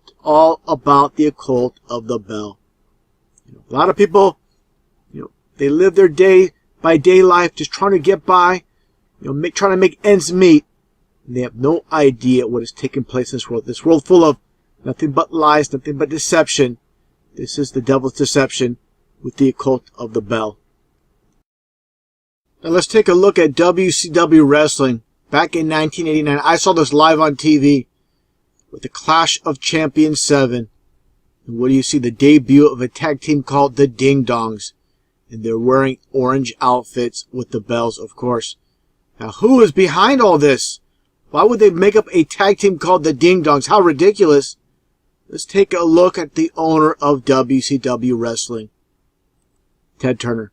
It's all about the occult of the bell. A lot of people, they live their day-by-day life just trying to get by, trying to make ends meet. And they have no idea what is taking place in this world. This world full of nothing but lies, nothing but deception. This is the devil's deception with the occult of the bell. Now let's take a look at WCW wrestling. Back in 1989, I saw this live on TV with the Clash of Champions 7. And what do you see? The debut of a tag team called the Ding Dongs. And they're wearing orange outfits with the bells, of course. Now, who is behind all this? Why would they make up a tag team called the Ding Dongs? How ridiculous. Let's take a look at the owner of WCW Wrestling, Ted Turner.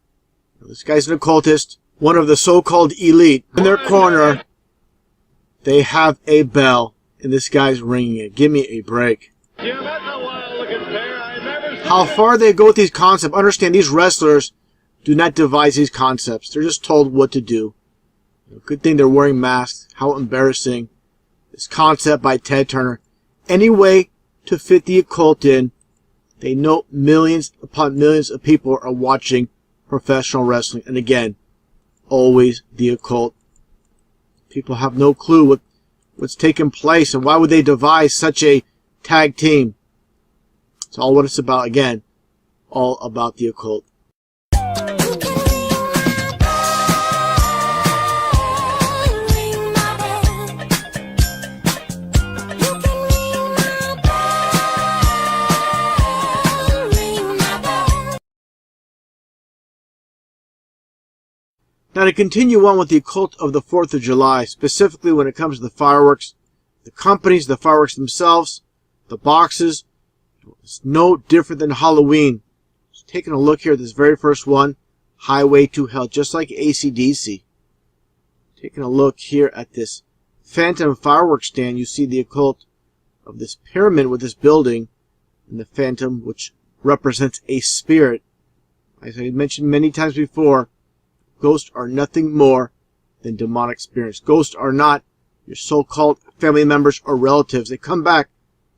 Now, this guy's an occultist, one of the so-called elite. In their corner, they have a bell, and this guy's ringing it. Give me a break. How far they go with these concepts. Understand, these wrestlers do not devise these concepts. They're just told what to do. Good thing they're wearing masks. How embarrassing. This concept by Ted Turner. Any way to fit the occult in. They know millions upon millions of people are watching professional wrestling. And again, always the occult. People have no clue what's taking place, and why would they devise such a tag team? It's all what it's about. Again, all about the occult. Now to continue on with the occult of the 4th of July, specifically when it comes to the fireworks, the companies, the fireworks themselves, the boxes, it's no different than Halloween. Just taking a look here at this very first one, Highway to Hell, just like AC/DC. Taking a look here at this phantom fireworks stand, you see the occult of this pyramid with this building, and the phantom, which represents a spirit. As I mentioned many times before, ghosts are nothing more than demonic spirits. Ghosts are not your so-called family members or relatives. They come back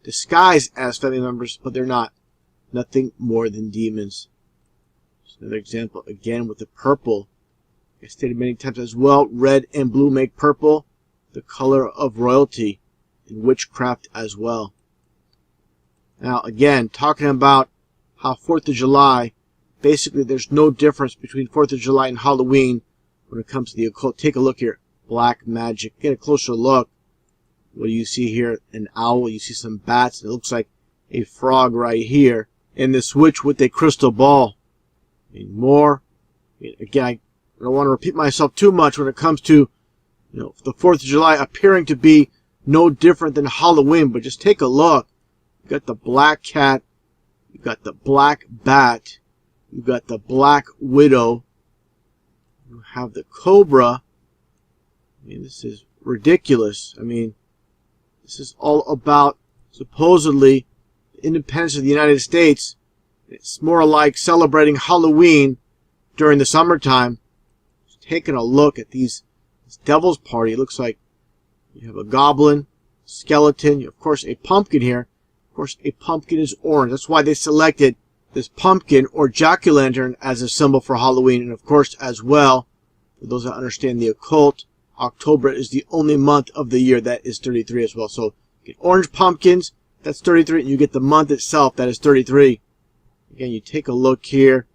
disguised as family members, but they're not. Nothing more than demons. Just another example, again, with the purple. I stated many times as well, red and blue make purple the color of royalty and witchcraft as well. Now, again, talking about how 4th of July, basically, there's no difference between 4th of July and Halloween when it comes to the occult. Take a look here. Black magic. Get a closer look. What do you see here? An owl. You see some bats. It looks like a frog right here. And the switch with a crystal ball. And more. Again, I don't want to repeat myself too much when it comes to the 4th of July appearing to be no different than Halloween. But just take a look. You got the black cat. You got the black bat. You got the Black Widow. You have the Cobra. I mean, this is ridiculous. I mean, this is all about supposedly the independence of the United States. It's more like celebrating Halloween during the summertime. Just taking a look at this devil's party. It looks like you have a goblin, skeleton, of course a pumpkin here. Of course, a pumpkin is orange. That's why they selected this pumpkin or jack-o'-lantern as a symbol for Halloween. And of course, as well, for those that understand the occult, October is the only month of the year that is 33 as well. So you get orange pumpkins, that's 33, and you get the month itself, that is 33. Again, you take a look here,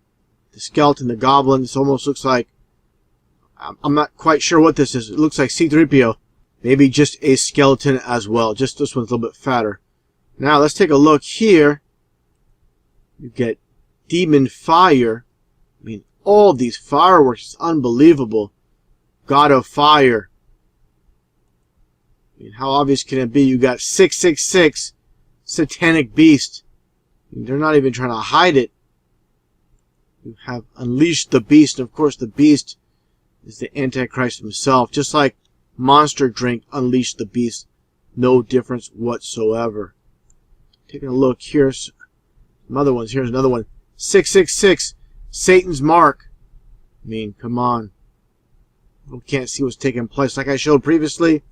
the skeleton, the goblin, this almost looks like, I'm not quite sure what this is. It looks like C-3PO. Maybe just a skeleton as well. Just this one's a little bit fatter. Now let's take a look here. You get demon fire. I mean, all these fireworks. It's unbelievable. God of fire. I mean, how obvious can it be? You got 666, satanic beast. I mean, they're not even trying to hide it. You have unleashed the beast. And of course, the beast is the Antichrist himself. Just like Monster Drink unleashed the beast. No difference whatsoever. Taking a look here. Some other ones. Here's another one. 666, Satan's mark. I mean, come on. We can't see what's taking place. Like I showed previously,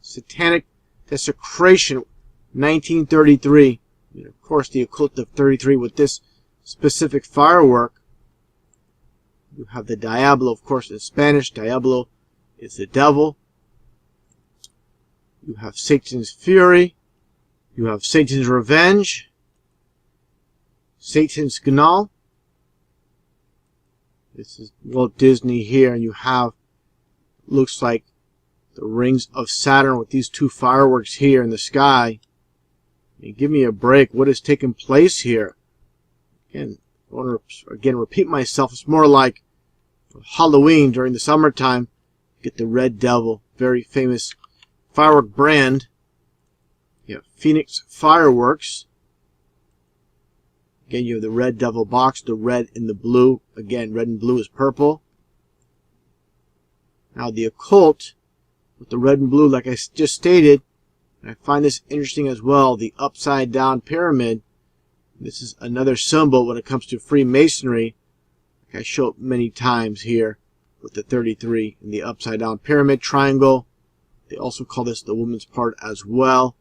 satanic desecration, 1933. And of course, the occult of 33 with this specific firework. You have the Diablo, of course, in Spanish. Diablo is the devil. You have Satan's fury. You have Satan's revenge. Satan's Gnal. This is Walt Disney here, and you have, looks like the rings of Saturn with these two fireworks here in the sky. I mean, give me a break. What is taking place here? Again, I want to repeat myself. It's more like Halloween during the summertime. Get the Red Devil, very famous firework brand. You have Phoenix Fireworks. Again, you have the Red Devil box, the red and the blue. Again, red and blue is purple. Now the occult with the red and blue, like I just stated, I find this interesting as well, the upside down pyramid. This is another symbol when it comes to Freemasonry, like I showed many times here with the 33 and the upside down pyramid triangle. They also call this the woman's part as well.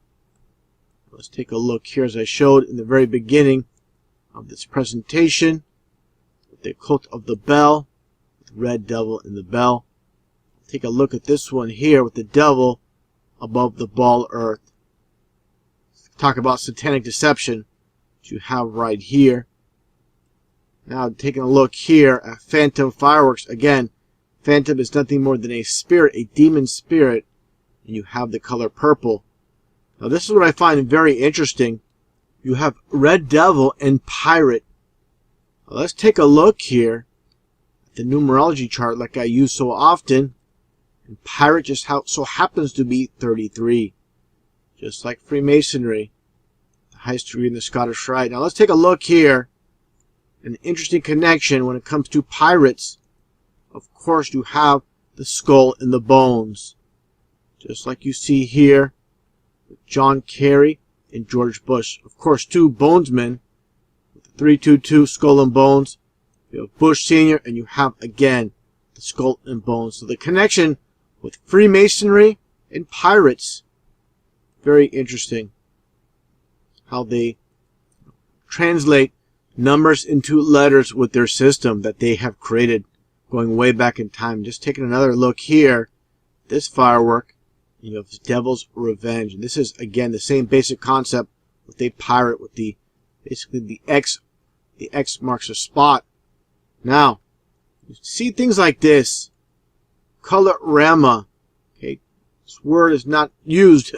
Let's take a look here as I showed in the very beginning of this presentation with the occult of the bell, the red devil in the bell. Take a look at this one here with the devil above the ball earth. Talk about satanic deception that you have right here. Now taking a look here at phantom fireworks. Again, phantom is nothing more than a spirit, a demon spirit, and you have the color purple. Now this is what I find very interesting. You have red devil and pirate. Now, let's take a look here at the numerology chart like I use so often. And pirate just so happens to be 33. Just like Freemasonry. The highest degree in the Scottish Rite. Now let's take a look here. An interesting connection when it comes to pirates. Of course you have the skull and the bones. Just like you see here with John Kerry and George Bush. Of course, two bonesmen with the 322 skull and bones. You have Bush Sr. and you have, again, the skull and bones. So the connection with Freemasonry and pirates, very interesting. How they translate numbers into letters with their system that they have created going way back in time. Just taking another look here. This firework. You have Devil's Revenge. And this is, again, the same basic concept with a pirate with the, basically the X marks a spot. Now, you see things like this. Colorama. Okay, this word is not used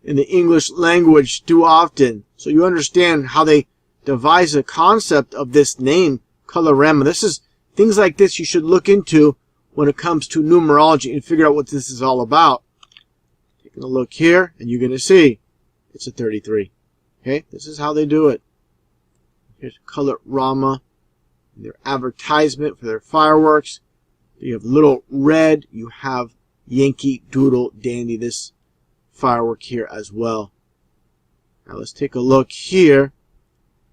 in the English language too often. So you understand how they devise the concept of this name, Colorama. This is things like this you should look into when it comes to numerology and figure out what this is all about. Taking a look here, and you're going to see it's a 33. Okay, this is how they do it. Here's Colorama, their advertisement for their fireworks. You have Little Red. You have Yankee Doodle Dandy, this firework here as well. Now let's take a look here.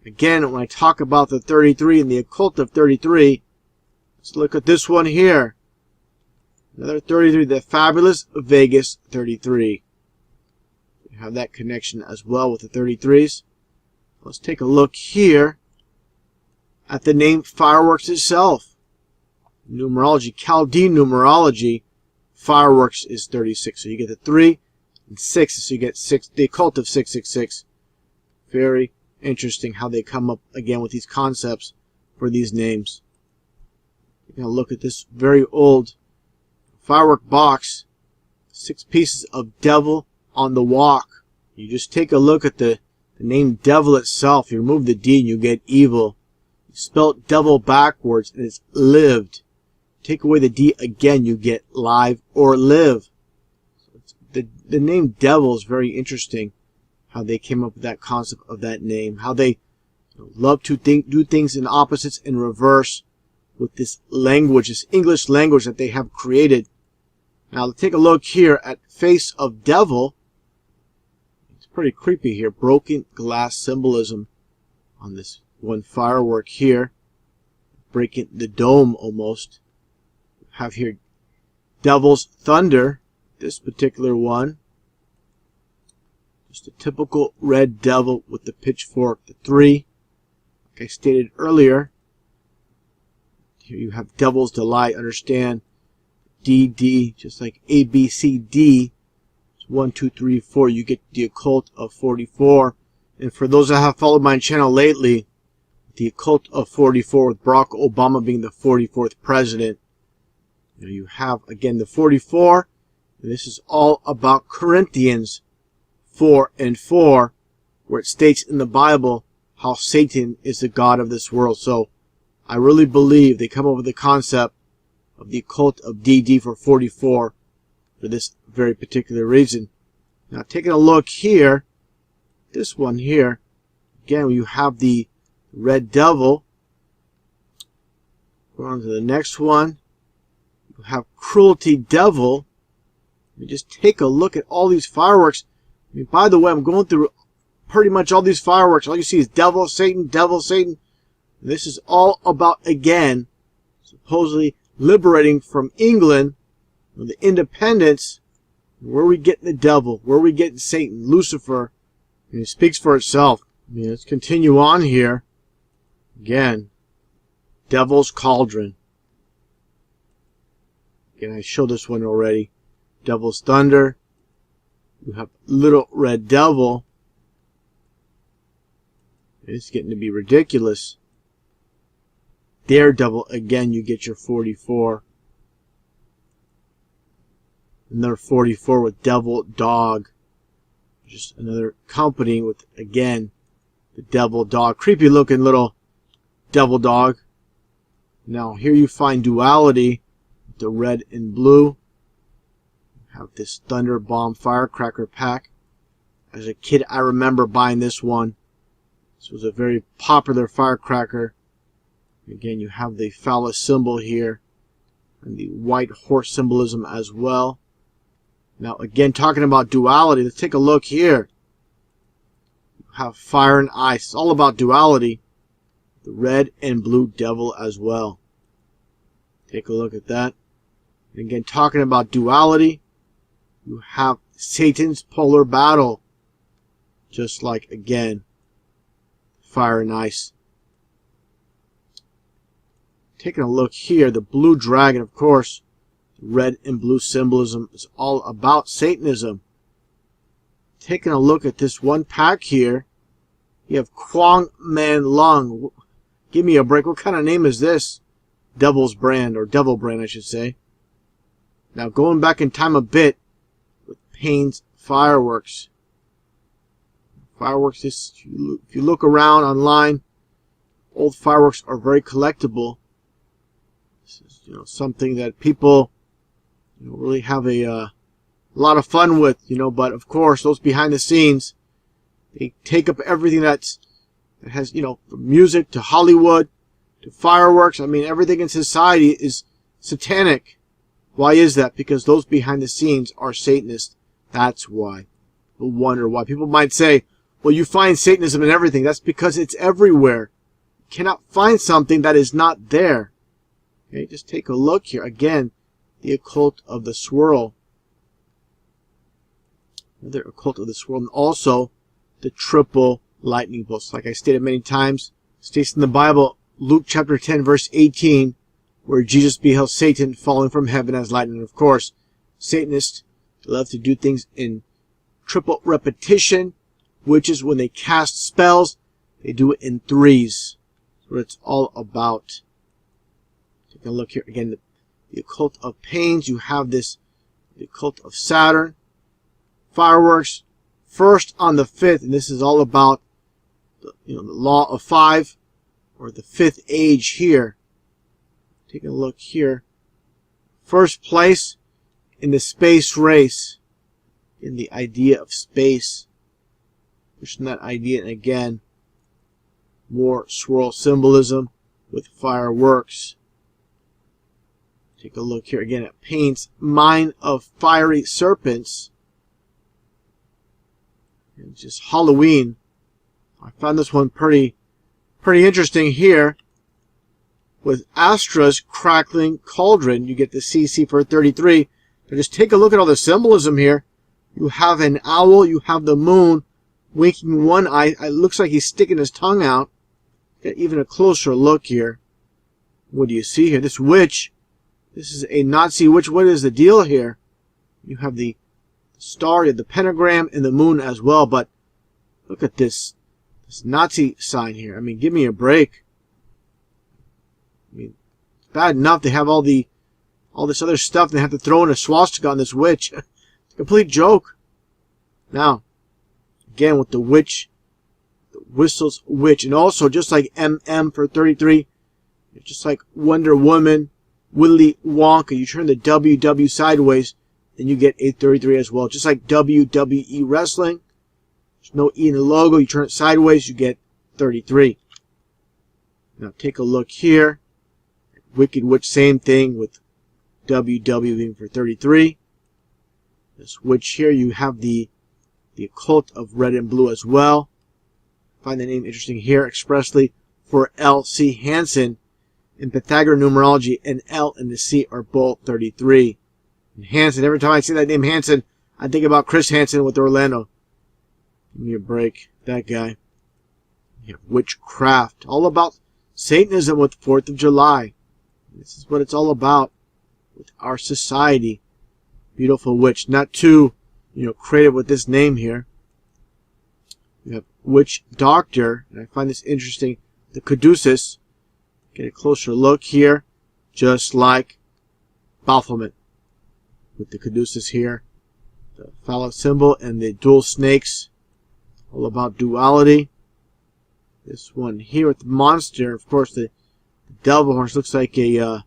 Again, when I talk about the 33 and the occult of 33, let's look at this one here. Another 33, the fabulous Vegas 33. You have that connection as well with the 33s. Let's take a look here at the name fireworks itself. Numerology, Chaldean numerology, fireworks is 36. So you get the 3 and 6, so you get 6, the occult of 666. Very interesting how they come up again with these concepts for these names. You're going to look at this very old firework box. 6 pieces of devil on the walk. You just take a look at the name devil itself. You remove the D and you get evil. Spelled devil backwards, and it's lived. Take away the D again, you get live or live. The name devil is very interesting, how they came up with that concept of that name, how they love to do things in opposites in reverse with this language, this English language that they have created. Now let's take a look here at face of devil. It's pretty creepy here. Broken glass symbolism on this one firework here, breaking the dome almost. Have here devil's thunder, this particular one. Just a typical red devil with the pitchfork, the 3. Like I stated earlier, here you have devil's delight. Understand DD, just like ABCD. It's 1, 2, 3, 4. You get the occult of 44. And for those that have followed my channel lately, the occult of 44 with Barack Obama being the 44th president. You have again the 44. And this is all about Corinthians 4:4, where it states in the Bible how Satan is the god of this world. So I really believe they come up with the concept of the occult of DD for 44 for this very particular reason. Now taking a look here, this one here, again you have the red devil. Go on to the next one. You have cruelty devil. You just take a look at all these fireworks. I mean, by the way, I'm going through pretty much all these fireworks. All you see is devil, Satan, devil, Satan. And this is all about, again, supposedly liberating from England, the independence, where we get the devil, where we get Satan, Lucifer. And it speaks for itself. I mean, let's continue on here. Again, devil's cauldron. Again, I showed this one already. Devil's thunder. You have little red devil. It's getting to be ridiculous. Daredevil, again, you get your 44. Another 44 with devil dog. Just another company with, again, the devil dog. Creepy looking little devil dog. Now here you find duality. The red and blue. Have this thunder bomb firecracker pack. As a kid, I remember buying this one. This was a very popular firecracker. Again, you have the phallus symbol here and the white horse symbolism as well. Now, again, talking about duality, let's take a look here. You have fire and ice. It's all about duality. The red and blue devil as well. Take a look at that. And again, talking about duality, you have Satan's polar battle. Just like, again, fire and ice. Taking a look here, the blue dragon, of course, red and blue symbolism is all about Satanism. Taking a look at this one pack here, you have Kwang Man Lung. Give me a break. What kind of name is this? Devil's brand, or devil brand, I should say. Now, going back in time a bit, with Payne's fireworks. Fireworks, if you look around online, old fireworks are very collectible. This is, something that people, really have a lot of fun with, But of course, those behind the scenes, they take up everything that has, from music to Hollywood to fireworks. I mean, everything in society is satanic. Why is that? Because those behind the scenes are Satanists. That's why. You'll wonder why. People might say, well, you find Satanism in everything. That's because it's everywhere. You cannot find something that is not there. Okay, just take a look here. Again, the occult of the swirl. Another occult of the swirl. And also, the triple lightning bolts. Like I stated many times, it states in the Bible, Luke chapter 10, verse 18, where Jesus beheld Satan falling from heaven as lightning. And of course, Satanists love to do things in triple repetition, which is when they cast spells, they do it in threes. That's what it's all about. Take a look here. Again, the occult of pains. You have this, the occult of Saturn. Fireworks. First on the 5th, and this is all about the law of 5, or the fifth age here. Take a look here. First place in the space race, in the idea of space. Pushing that idea, and again, more swirl symbolism with fireworks. Take a look here again at paints. Mine of fiery serpents. And just Halloween. I found this one pretty interesting here. With Astra's crackling cauldron, you get the CC for 33. But just take a look at all the symbolism here. You have an owl, you have the moon winking one eye. It looks like he's sticking his tongue out. Get even a closer look here. What do you see here? This witch. This is a Nazi witch. What is the deal here? You have the star, you have the pentagram, and the moon as well. But look at this Nazi sign here. I mean, give me a break. I mean, it's bad enough they have all this other stuff. They have to throw in a swastika on this witch. It's a complete joke. Now, again with the witch, the whistles witch, and also just like MM for 33, just like Wonder Woman, Willy Wonka, you turn the WW sideways, then you get a 33 as well. Just like WWE Wrestling, there's no E in the logo, you turn it sideways, you get 33. Now take a look here. Wicked Witch, same thing with WW being for 33. This witch here, you have the occult of red and blue as well. Find the name interesting here, expressly for L.C. Hansen. In Pythagorean numerology, an L and the C are both 33. And Hansen, every time I see that name Hansen, I think about Chris Hansen with Orlando. Give me a break. That guy. You have witchcraft. All about Satanism with 4th of July. This is what it's all about with our society. Beautiful witch. Not too, creative with this name here. You have witch doctor. And I find this interesting. The caduceus. Get a closer look here. Just like Baphomet. With the caduceus here. The phallic symbol and the dual snakes. All about duality. This one here with the monster. Of course, the devil horse looks like a,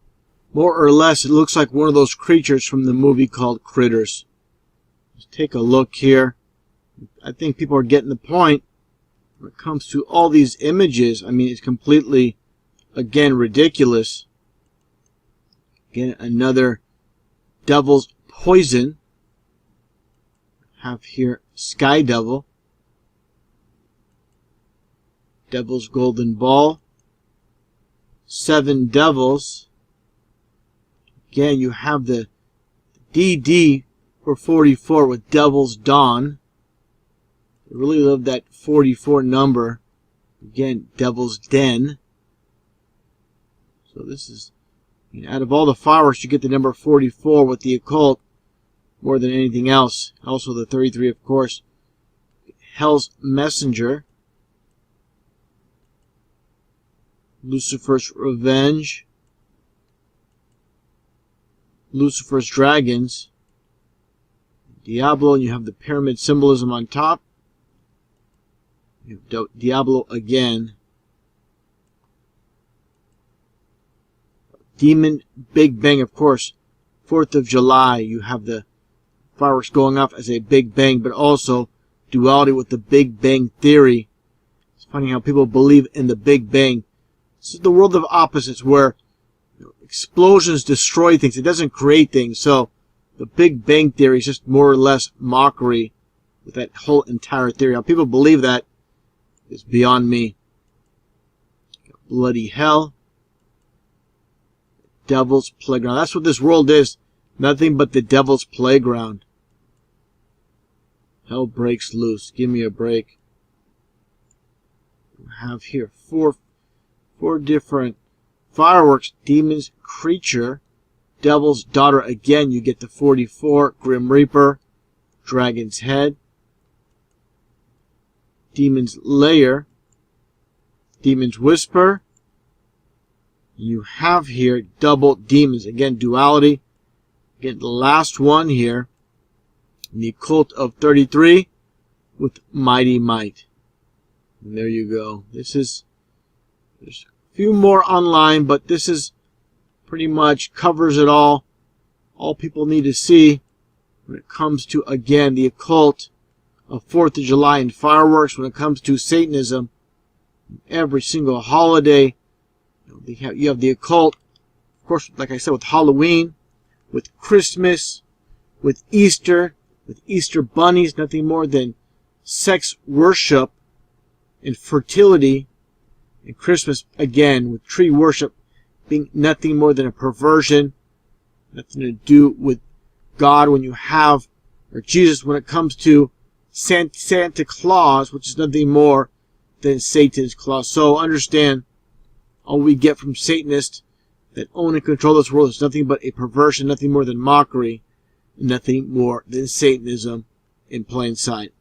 more or less, it looks like one of those creatures from the movie called Critters. Just take a look here. I think people are getting the point when it comes to all these images. I mean, it's completely, again, ridiculous. Again, another devil's poison. Have here Sky Devil. Devil's golden ball. 7 devils. Again, you have the DD for 44 with Devil's Dawn. I really love that 44 number. Again, Devil's Den. So this is, out of all the fireworks, you get the number 44 with the occult more than anything else. Also the 33, of course. Hell's Messenger. Lucifer's Revenge. Lucifer's Dragons. Diablo, and you have the pyramid symbolism on top. You have Diablo again. Demon Big Bang, of course. 4th of July, you have the fireworks going off as a Big Bang, but also duality with the Big Bang Theory. It's funny how people believe in the Big Bang. This is the world of opposites where explosions destroy things. It doesn't create things. So the Big Bang Theory is just more or less mockery with that whole entire theory. How people believe that is beyond me. Bloody hell. Devil's playground. That's what this world is. Nothing but the devil's playground. Hell breaks loose. Give me a break. We have here four different fireworks. Demon's creature. Devil's daughter. Again, you get the 44. Grim Reaper. Dragon's head. Demon's lair. Demon's whisper. You have here double demons. Again, duality. Again, the last one here. The Cult of 33 with Mighty Might. And there you go. There's few more online, but this is pretty much covers it all. All people need to see when it comes to, again, the occult of 4th of July and fireworks, when it comes to Satanism, every single holiday. You have the occult, of course, like I said, with Halloween, with Christmas, with Easter bunnies, nothing more than sex worship and fertility. And Christmas, again, with tree worship being nothing more than a perversion, nothing to do with God when you have, or Jesus when it comes to Santa Claus, which is nothing more than Satan's claws. So understand, all we get from Satanists that own and control this world is nothing but a perversion, nothing more than mockery, nothing more than Satanism in plain sight.